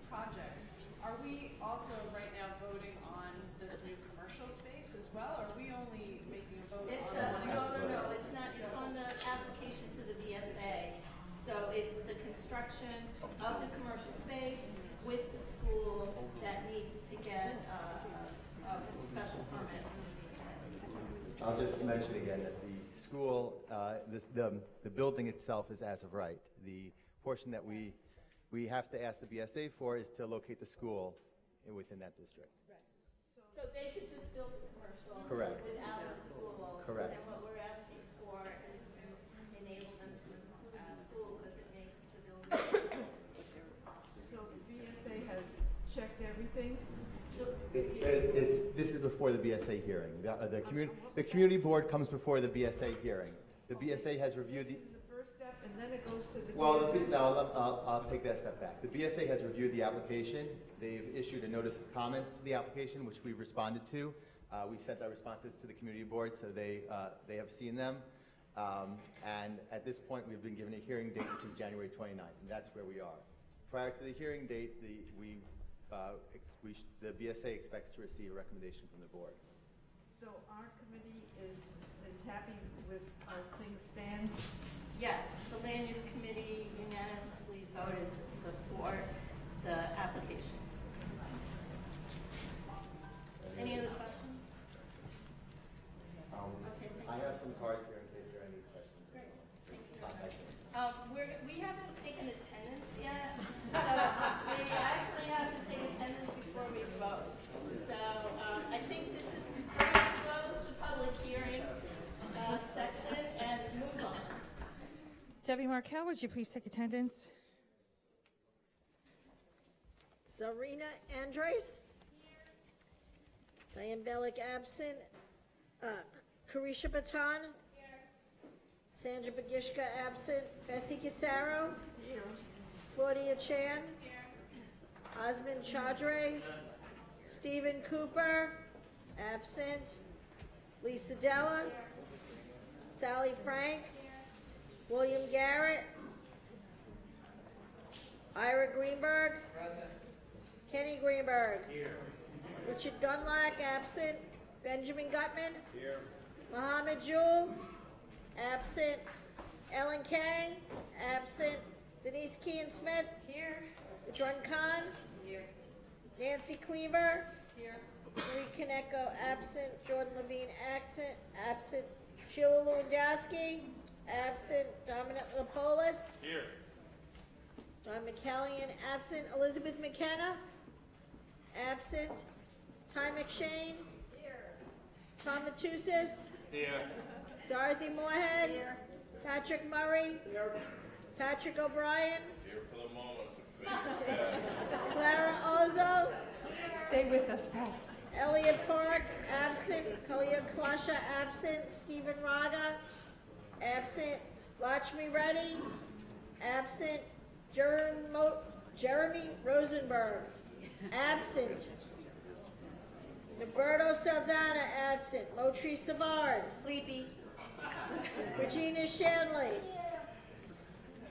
Speaker 14: projects, are we also right now voting on this new commercial space as well, or are we only making a vote
Speaker 11: It's
Speaker 14: on the one?
Speaker 11: no, it's not, it's on the application to the BSA. So it's the construction of the commercial space with the school that needs to get a special permit.
Speaker 24: I'll just mention again that the school, the building itself is as of right. The portion that we have to ask the BSA for is to locate the school within that district.
Speaker 11: So they could just build a commercial
Speaker 24: Correct.
Speaker 11: without a school.
Speaker 24: Correct.
Speaker 11: And what we're asking for is to enable them to include the school because it makes the building.
Speaker 16: So the BSA has checked everything?
Speaker 24: This is before the BSA hearing. The community board comes before the BSA hearing. The BSA has reviewed the.
Speaker 16: This is the first step, and then it goes to the
Speaker 24: Well,
Speaker 16: BSA?
Speaker 24: I'll take that step back. The BSA has reviewed the application. They've issued a notice of comments to the application, which we've responded to. We sent our responses to the community board, so they have seen them. And at this point, we've been given a hearing date, which is January 29th, and that's where we are. Prior to the hearing date, the BSA expects to receive a recommendation from the board.
Speaker 16: So our committee is happy with how things stand?
Speaker 11: Yes, the land use committee unanimously voted to support the application. Any other questions? Okay,
Speaker 24: I have some cards here in case there are any questions.
Speaker 11: Great, thank you. We haven't taken attendance yet, so we actually have to take attendance before we vote. So I think this is going to close the public hearing section and move on.
Speaker 1: Debbie Markel, would you please take attendance?
Speaker 3: Zarina Andres. Diane Bellick absent. Carisha Batan. Sandra Bagishka absent. Bessie Casaro. Claudia Chan. Osmond Chaudhry. Stephen Cooper. Absent. Lisa Della. Sally Frank. William Garrett. Ira Greenberg. Kenny Greenberg. Richard Gunlack, absent. Benjamin Gutman.
Speaker 6: Here.
Speaker 3: Mohammed Jewell, absent. Ellen Kang, absent. Denise Kean Smith. Here. John Khan. Here. Nancy Cleaver. Here. Marie Kaneko, absent. Jordan Levine, absent. Sheila Lewandowski, absent. Dominic Lapolis.
Speaker 6: Here.
Speaker 3: Don McCallion, absent. Elizabeth McKenna, absent. Ty McShane. Here. Tom Matussis.
Speaker 6: Here.
Speaker 3: Dorothy Moorhead. Here. Patrick Murray. Here. Patrick O'Brien.
Speaker 6: Here for the moment.
Speaker 3: Clara Ozo.
Speaker 1: Stay with us, Pat.
Speaker 3: Elliot Park, absent. Kalia Kwasha, absent. Stephen Raga, absent. Lakshmi Reddy, absent. Jeremy Rosenberg, absent. Roberto Saldana, absent. Motri Savard. Sleepy. Regina Shanley.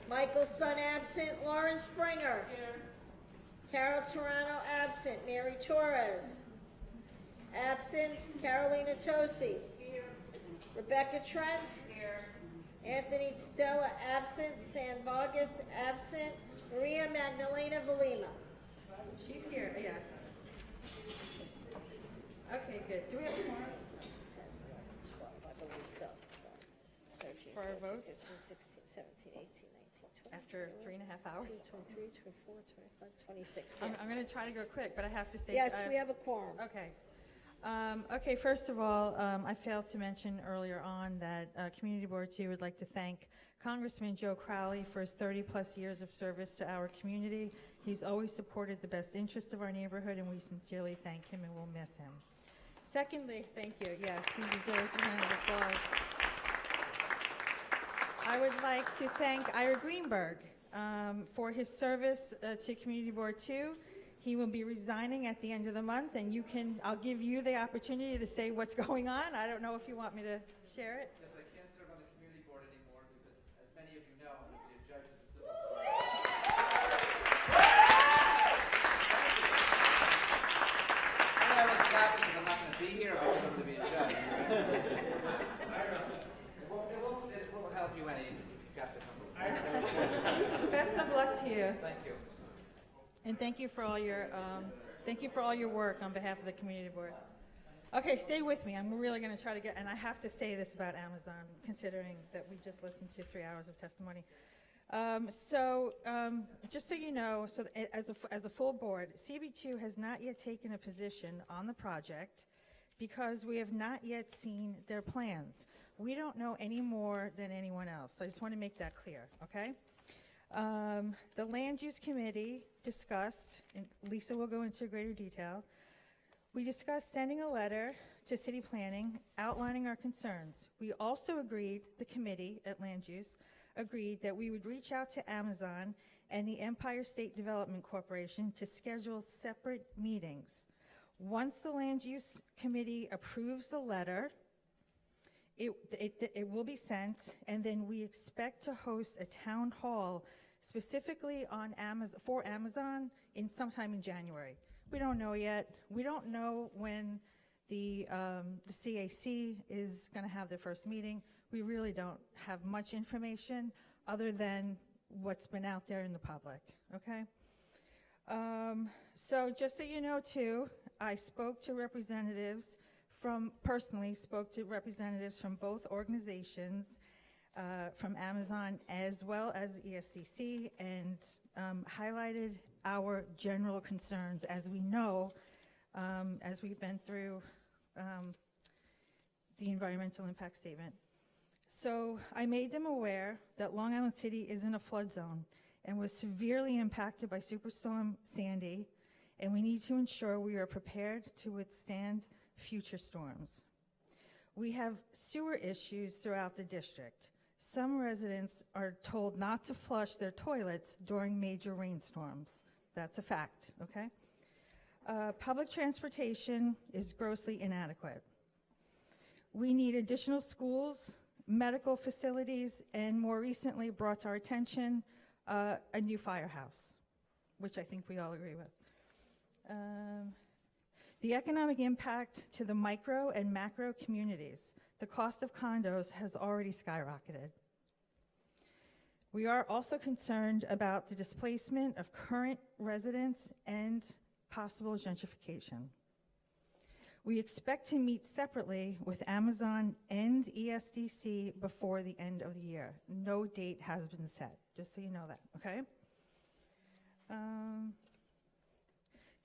Speaker 3: Michael Son, absent. Lauren Springer. Carol Torano, absent. Mary Torres. Absent. Carolina Tosi. Rebecca Trent. Anthony Stella, absent. San Vargas, absent. Maria Magdalena Valima.
Speaker 1: She's here, yes. Okay, good. Do we have more?
Speaker 3: 10, 12, I believe so. 13,
Speaker 1: For our
Speaker 3: 14,
Speaker 1: votes?
Speaker 3: 15, 16, 17, 18, 19, 20.
Speaker 1: After 3.5 hours?
Speaker 3: 23, 24, 25, 26.
Speaker 1: I'm
Speaker 3: yes.
Speaker 1: going to try to go quick, but I have to say.
Speaker 3: Yes, we have a quorum.
Speaker 1: Okay. Okay, first of all, I failed to mention earlier on that Community Board 2 would like to thank Congressman Joe Crowley for his 30-plus years of service to our community. He's always supported the best interest of our neighborhood, and we sincerely thank him and will miss him. Secondly, thank you. Yes, he deserves a round of applause. I would like to thank Ira Greenberg for his service to Community Board 2. He will be resigning at the end of the month, and I'll give you the opportunity to say what's going on. I don't know if you want me to share it.
Speaker 6: Yes, I can't serve on the community board anymore because, as many of you know, I'm going to be a judge as a civil court. be here if I come to be a judge. It will help you any if you have to come.
Speaker 1: Best of luck to you.
Speaker 6: Thank you.
Speaker 1: And thank you for all your work on behalf of the community board. Okay, stay with me. I'm really going to try to get, and I have to say this about Amazon, considering that we just listened to 3 hours of testimony. Just so you know, as a full board, CB2 has not yet taken a position on the project because we have not yet seen their plans. We don't know any more than anyone else. I just want to make that clear, okay? The Land Use Committee discussed, and Lisa will go into greater detail, we discussed sending a letter to City Planning outlining our concerns. We also agreed, the committee at Land Use, agreed that we would reach out to Amazon and the Empire State Development Corporation to schedule separate meetings. Once the Land Use Committee approves the letter, it will be sent, and then we expect to host a town hall specifically on for Amazon sometime in January. We don't know yet. We don't know when the CAC is going to have their first meeting. We really don't have much information other than what's been out there in the public, okay? So just so you know, too, I personally spoke to representatives from both organizations, from Amazon as well as the ESDC, and highlighted our general concerns as we know, as we've been through the environmental impact statement. So I made them aware that Long Island City is in a flood zone and was severely impacted by Superstorm Sandy, and we need to ensure we are prepared to withstand future storms. We have sewer issues throughout the district. Some residents are told not to flush their toilets during major rainstorms. That's a fact, okay? Public transportation is grossly inadequate. We need additional schools, medical facilities, and more recently brought to our attention, a new firehouse, which I think we all agree with. The economic impact to the micro and macro communities. The cost of condos has already skyrocketed. We are also concerned about the displacement of current residents and possible gentrification. We expect to meet separately with Amazon and ESDC before the end of the year. No date has been set, just so you know that, okay?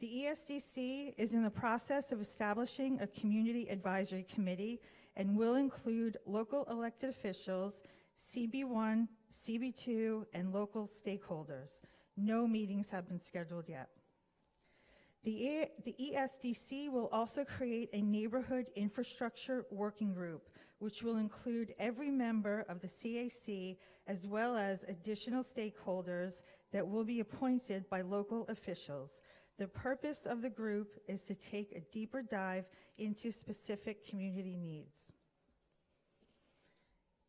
Speaker 1: The ESDC is in the process of establishing a community advisory committee and will include local elected officials, CB1, CB2, and local stakeholders. No meetings have been scheduled yet. The ESDC will also create a neighborhood infrastructure working group, which will include every member of the CAC as well as additional stakeholders that will be appointed by local officials. The purpose of the group is to take a deeper dive into specific community needs.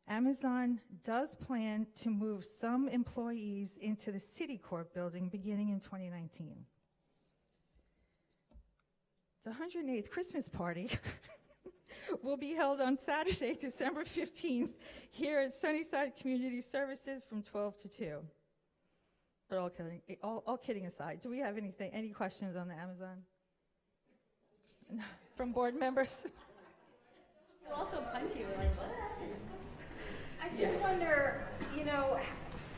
Speaker 1: Amazon does plan to move some employees into the Citicorp building beginning in 2019. The 108th Christmas party will be held on Saturday, December 15th, here at Sunnyside Community Services from 12 to 2. But all kidding aside, do we have any questions on the Amazon? From board members?
Speaker 11: You also punch you like what?
Speaker 21: I just wonder, you know,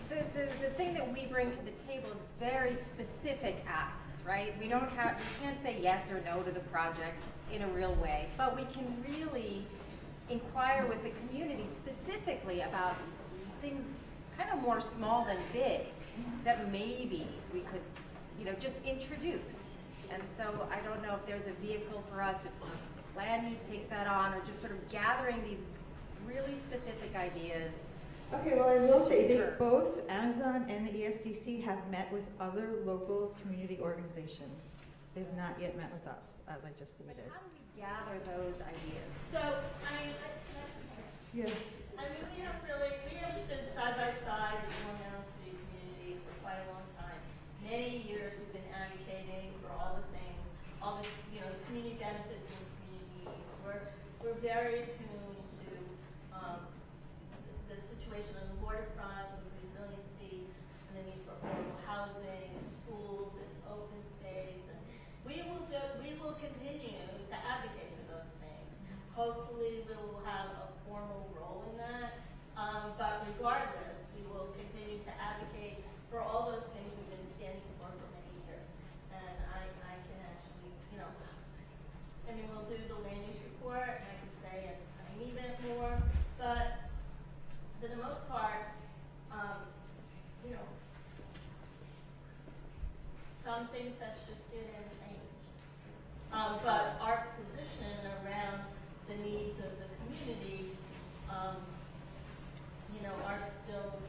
Speaker 21: the thing that we bring to the table is very specific asks, right? We can't say yes or no to the project in a real way, but we can really inquire with the community specifically about things kind of more small than big that maybe we could, you know, just introduce. And so I don't know if there's a vehicle for us, if land use takes that on, or just sort of gathering these really specific ideas.
Speaker 1: Okay, well, I will say both Amazon and the ESDC have met with other local community organizations. They've not yet met with us, as I just stated.
Speaker 21: But how do we gather those ideas?
Speaker 11: So, I mean, we have stood side by side with Long Island City community for quite a long time. Many years we've been advocating for all the things, all the, you know, the community benefits in the community, but for the most part, you know, some things have shifted and changed. But our position around the needs of the community, you know, are still,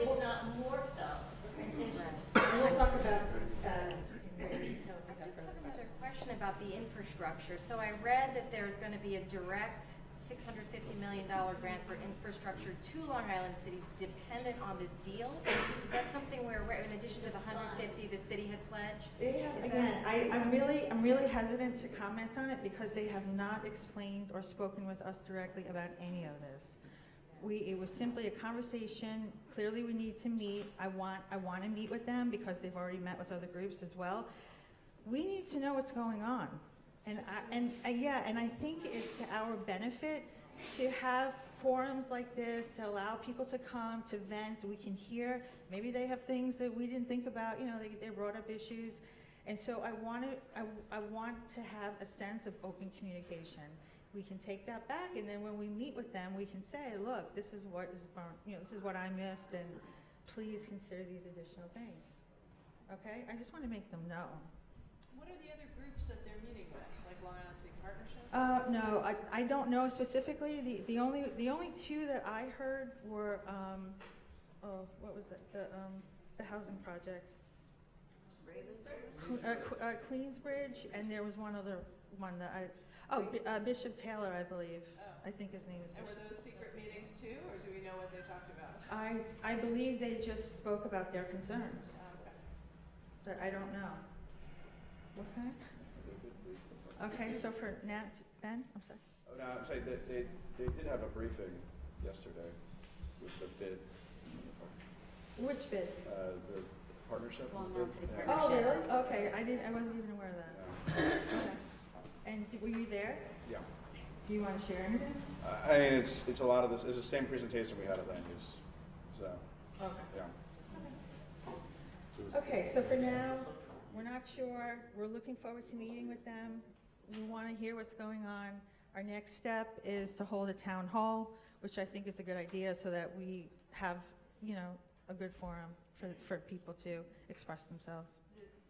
Speaker 11: if not more so, an issue.
Speaker 1: We'll talk about in greater detail if we have further
Speaker 21: Another
Speaker 1: questions.
Speaker 21: question about the infrastructure. So I read that there's going to be a direct $650 million grant for infrastructure to Long Island City dependent on this deal. Is that something where, in addition to the 150 the city had pledged?
Speaker 1: I'm really hesitant to comment on it because they have not explained or spoken with us directly about any of this. It was simply a conversation. Clearly, we need to meet. I want to meet with them because they've already met with other groups as well. We need to know what's going on, and I think it's to our benefit to have forums like this to allow people to come to vent. We can hear. Maybe they have things that we didn't think about. You know, they brought up issues, and so I want to have a sense of open communication. We can take that back, and then when we meet with them, we can say, look, this is what is, this is what I missed, and please consider these additional things. Okay? I just want to make them know.
Speaker 14: What are the other groups that they're meeting with, like Long Island City Partnership?
Speaker 1: No, I don't know specifically. The only two that I heard were, what was the housing project? Queensbridge, and there was one other one that Bishop Taylor, I believe. I think his name is Bishop.
Speaker 14: And were those secret meetings too, or do we know what they talked about?
Speaker 1: I believe they just spoke about their concerns.
Speaker 14: Okay.
Speaker 1: But I don't know. Okay. Okay, so for Nat, Ben, I'm sorry.
Speaker 7: Oh, no, I'm sorry, they did have a briefing yesterday with the bid.
Speaker 1: Which bid?
Speaker 7: The partnership.
Speaker 21: Long Island City
Speaker 7: Yeah.
Speaker 1: Oh,
Speaker 21: Partnership.
Speaker 1: really? Okay, I wasn't even aware of that. Okay. And were you there?
Speaker 7: Yeah.
Speaker 1: Do you want to share anything?
Speaker 7: I mean, it's a lot of this. It's the same presentation we had at land use. So.
Speaker 1: Okay.
Speaker 7: Yeah.
Speaker 1: Okay, so for now, we're not sure. We're looking forward to meeting with them. We want to hear what's going on. Our next step is to hold a town hall, which I think is a good idea so that we have, a good forum for people to express themselves.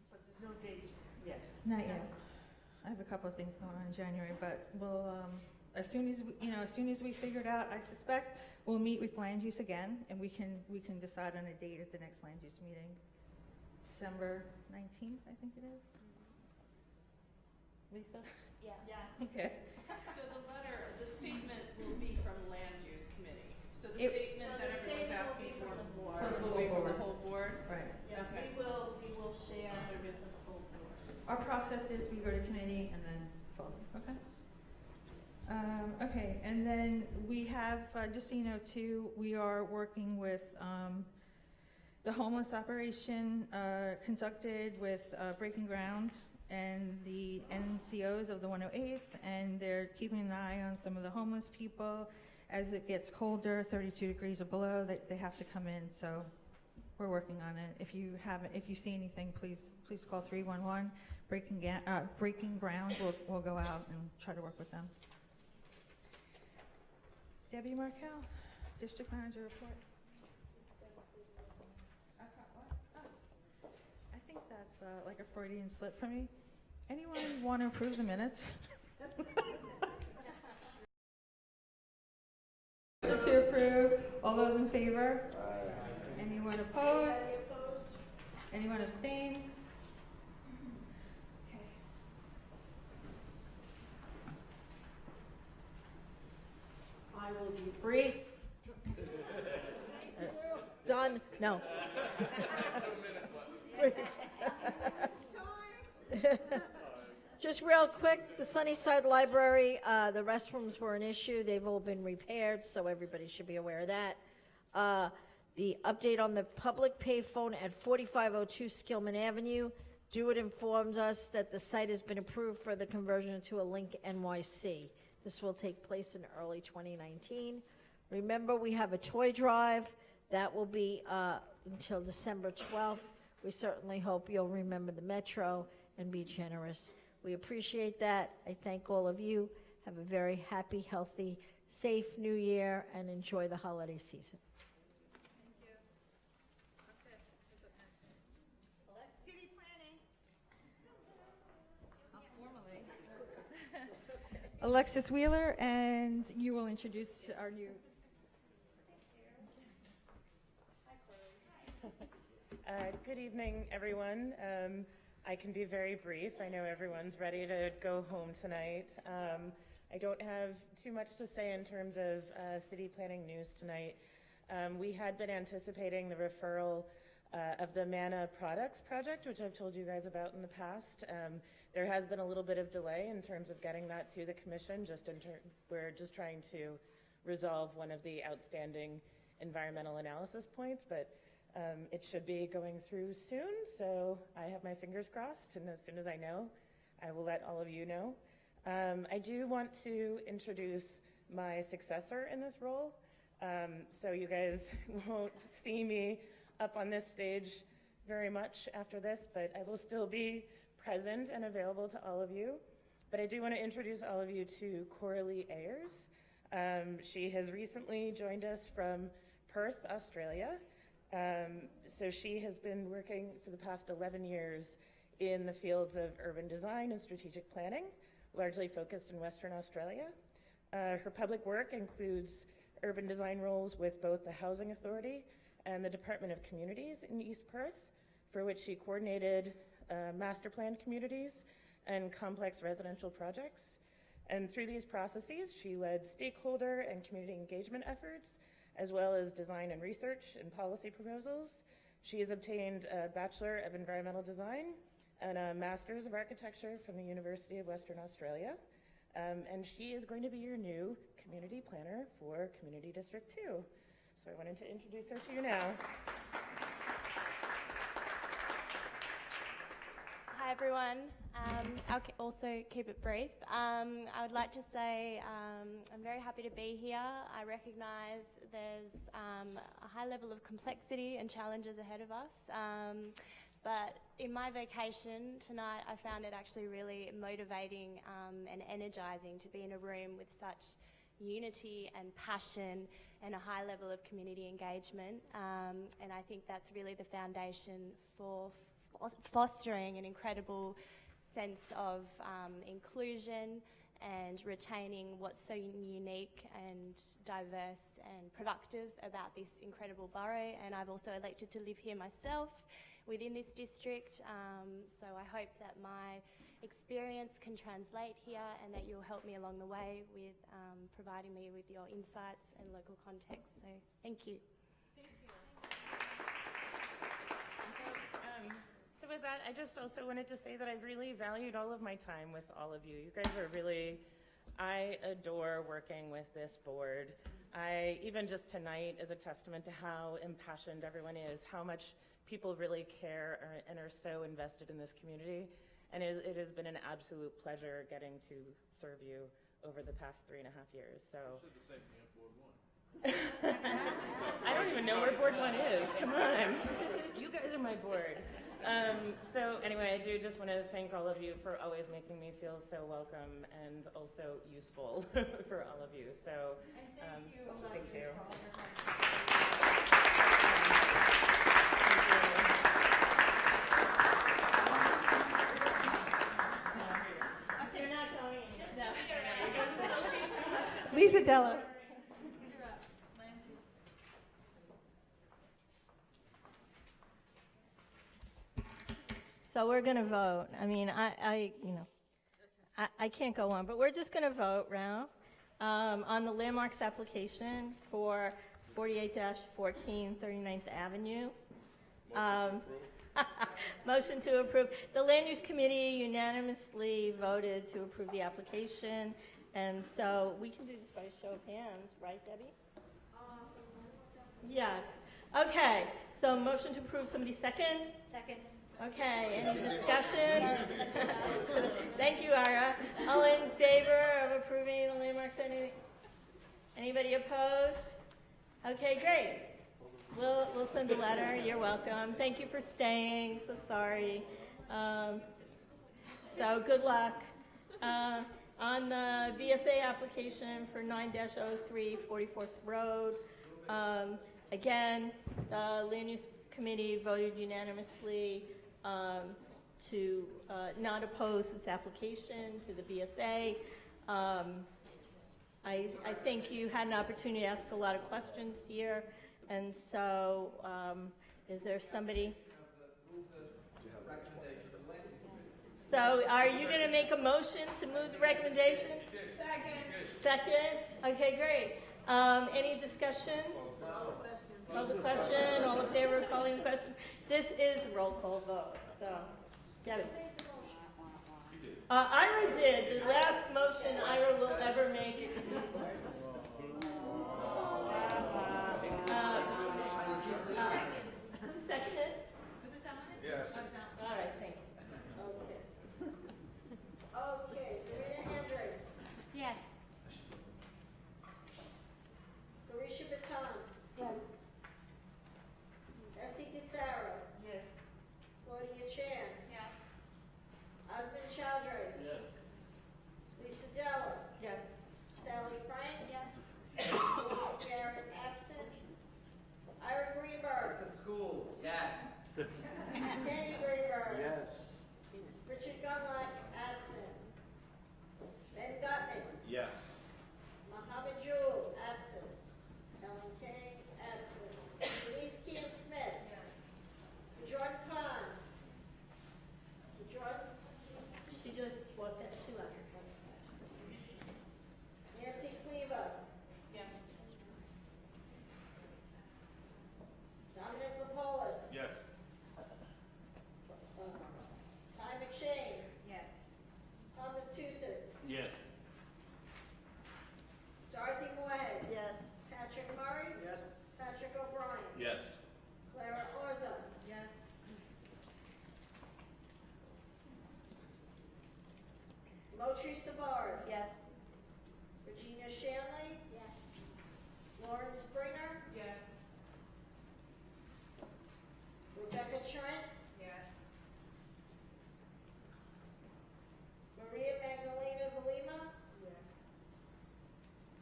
Speaker 16: But there's no dates yet.
Speaker 1: Not yet. I have a couple of things going on in January, but we'll, as soon as we figure it out, I suspect we'll meet with land use again, and we can decide on a date at the next land use meeting. December 19th, I think it is. Lisa?
Speaker 21: Yeah.
Speaker 1: Okay.
Speaker 14: So the statement will be from Land Use Committee. So the statement that everyone's asking for will be from the whole board?
Speaker 1: Right.
Speaker 11: Yeah,
Speaker 14: Okay.
Speaker 11: we will share with the full board.
Speaker 1: Our process is we go to committee and then vote, okay? Okay, and then we have, just so you know too, we are working with the homeless operation conducted with Breaking Ground and the NCOs of the 108th, and they're keeping an eye on some of the homeless people. As it gets colder, 32 degrees or below, they have to come in, so we're working on it. If you see anything, please call 311. Breaking Ground will go out and try to work with them. Debbie Markell, District Manager report. I think that's like a Freudian slip for me. Anyone want to approve the minutes? To approve. All those in favor? Anyone opposed? Anyone abstain? Okay.
Speaker 3: I will be brief. Done? No. Brief. Just real quick, the Sunnyside Library, the restrooms were an issue. They've all been repaired, so everybody should be aware of that. The update on the public payphone at 4502 Skillman Avenue. DeWitt informs us that the site has been approved for the conversion to a Link NYC. This will take place in early 2019. Remember, we have a toy drive. That will be until December 12th. We certainly hope you'll remember the Metro and be generous. We appreciate that. I thank all of you. Have a very happy, healthy, safe new year, and enjoy the holiday season.
Speaker 1: City planning. Formally. Alexis Wheeler, and you will introduce our new.
Speaker 8: Good evening, everyone. I can be very brief. I know everyone's ready to go home tonight. I don't have too much to say in terms of city planning news tonight. We had been anticipating the referral of the Manna Products project, which I've told you guys about in the past. There has been a little bit of delay in terms of getting that to the commission. We're just trying to resolve one of the outstanding environmental analysis points, but it should be going through soon, so I have my fingers crossed, and as soon as I know, I will let all of you know. I do want to introduce my successor in this role, so you guys won't see me up on this stage very much after this, but I will still be present and available to all of you. But I do want to introduce all of you to Coralie Ayers. She has recently joined us from Perth, Australia. So she has been working for the past 11 years in the fields of urban design and strategic planning, largely focused in Western Australia. Her public work includes urban design roles with both the Housing Authority and the Department of Communities in East Perth, for which she coordinated master plan communities and complex residential projects. And through these processes, she led stakeholder and community engagement efforts, as well as design and research and policy proposals. She has obtained a Bachelor of Environmental Design and a Master's of Architecture from the University of Western Australia. And she is going to be your new community planner for Community District 2. So I wanted to introduce her to you now.
Speaker 13: Hi everyone. I'll also keep it brief. I would like to say I'm very happy to be here. I recognise there's a high level of complexity and challenges ahead of us. But in my vacation tonight, I found it actually really motivating and energising to be in a room with such unity and passion and a high level of community engagement. And I think that's really the foundation for fostering an incredible sense of inclusion and retaining what's so unique and diverse and productive about this incredible borough. And I've also elected to live here myself within this district, so I hope that my experience can translate here and that you'll help me along the way with providing me with your insights and local context. So thank you.
Speaker 8: So with that, I just also wanted to say that I've really valued all of my time with all of you. You guys are really, I adore working with this board. Even just tonight is a testament to how impassioned everyone is, how much people really care and are so invested in this community. And it has been an absolute pleasure getting to serve you over the past 3.5 years. So. I don't even know where Board 1 is. Come on. You guys are my board. So anyway, I do just want to thank all of you for always making me feel so welcome and also useful for all of you. So thank you.
Speaker 3: You're not going. No.
Speaker 1: Lisa Dello.
Speaker 11: So we're going to vote. I mean, I can't go on, but we're just going to vote now on the landmarks application for 48-14 39th Avenue. Motion to approve. The Land Use Committee unanimously voted to approve the application, and so we can do this by show of hands, right, Debbie? Yes. Okay, so motion to approve, somebody second?
Speaker 19: Second.
Speaker 11: Okay, any discussion? Thank you, Ara. All in favor of approving the landmarks? Anybody opposed? Okay, great. We'll send a letter. You're welcome. Thank you for staying. So sorry. So good luck. On the BSA application for 9-03 44th Road, again, the Land Use Committee voted unanimously to not oppose this application to the BSA. I think you had an opportunity to ask a lot of questions here, and so is there somebody? So are you going to make a motion to move the recommendation? Second? Okay, great. Any discussion? Call the question. All in favor of calling the question? This is a roll call vote, so Devin. Ira did. The last motion Ira will ever make. Who seconded?
Speaker 6: Yes.
Speaker 11: All right, thank you.
Speaker 3: Okay, Serena Andres,
Speaker 4: Yes.
Speaker 3: Carisha Baton,
Speaker 11: Yes.
Speaker 3: Essie Casaro,
Speaker 16: Yes.
Speaker 3: Claudia Chan,
Speaker 4: Yes.
Speaker 3: Osmond Chowdhury,
Speaker 6: Yes.
Speaker 3: Lisa Della,
Speaker 11: Yes.
Speaker 3: Sally Frank,
Speaker 4: Yes.
Speaker 3: Garrett absent, Ira Greenberg,
Speaker 6: It's a school. Yes.
Speaker 3: Kenny Greenberg,
Speaker 7: Yes.
Speaker 3: Richard Gunlock absent, Ben Gutnick,
Speaker 7: Yes.
Speaker 3: Mohammed Jewell absent, Ellen King absent, Denise Kean Smith, Jordan Khan, Jordan,
Speaker 11: She just walked out. She left.
Speaker 3: Nancy Cleaver, Dominic Lapolis,
Speaker 6: Yes.
Speaker 3: Ty McShane,
Speaker 4: Yes.
Speaker 3: Thomas Tusis,
Speaker 6: Yes.
Speaker 3: Dorothy Moorhead,
Speaker 11: Yes.
Speaker 3: Patrick Murray, Patrick O'Brien,
Speaker 6: Yes.
Speaker 3: Clara Orza,
Speaker 4: Yes.
Speaker 3: Motri Savard,
Speaker 11: Yes.
Speaker 3: Regina Shanley, Lauren Springer,
Speaker 5: Yes.
Speaker 3: Rebecca Trent,
Speaker 5: Yes.
Speaker 3: Maria Magdalena Valima,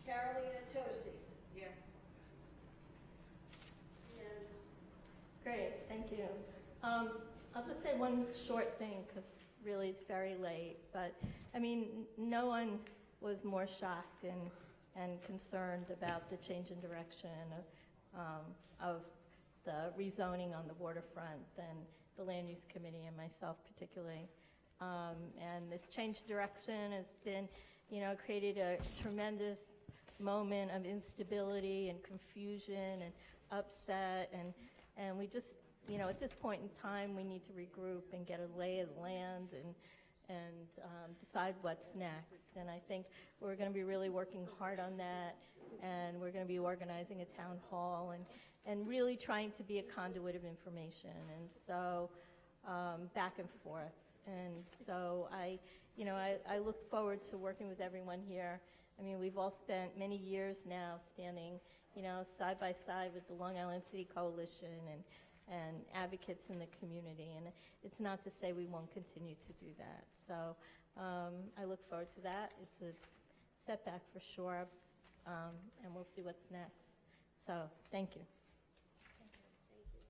Speaker 3: Carolina Tosi.
Speaker 5: Yes.
Speaker 3: And
Speaker 11: Great, thank you. I'll just say one short thing, because really it's very late, but, I mean, no one was more shocked and concerned about the change in direction of the rezoning on the waterfront than the Land Use Committee and myself particularly. And this change in direction has been, created a tremendous moment of instability and confusion and upset, and we just, at this point in time, we need to regroup and get a lay of the land and decide what's next. And I think we're going to be really working hard on that, and we're going to be organizing a town hall and really trying to be a conduit of information, and so back and forth. And so I look forward to working with everyone here. I mean, we've all spent many years now standing, side by side with the Long Island City Coalition and advocates in the community. And it's not to say we won't continue to do that. So I look forward to that. It's a setback for sure, and we'll see what's next. So thank you.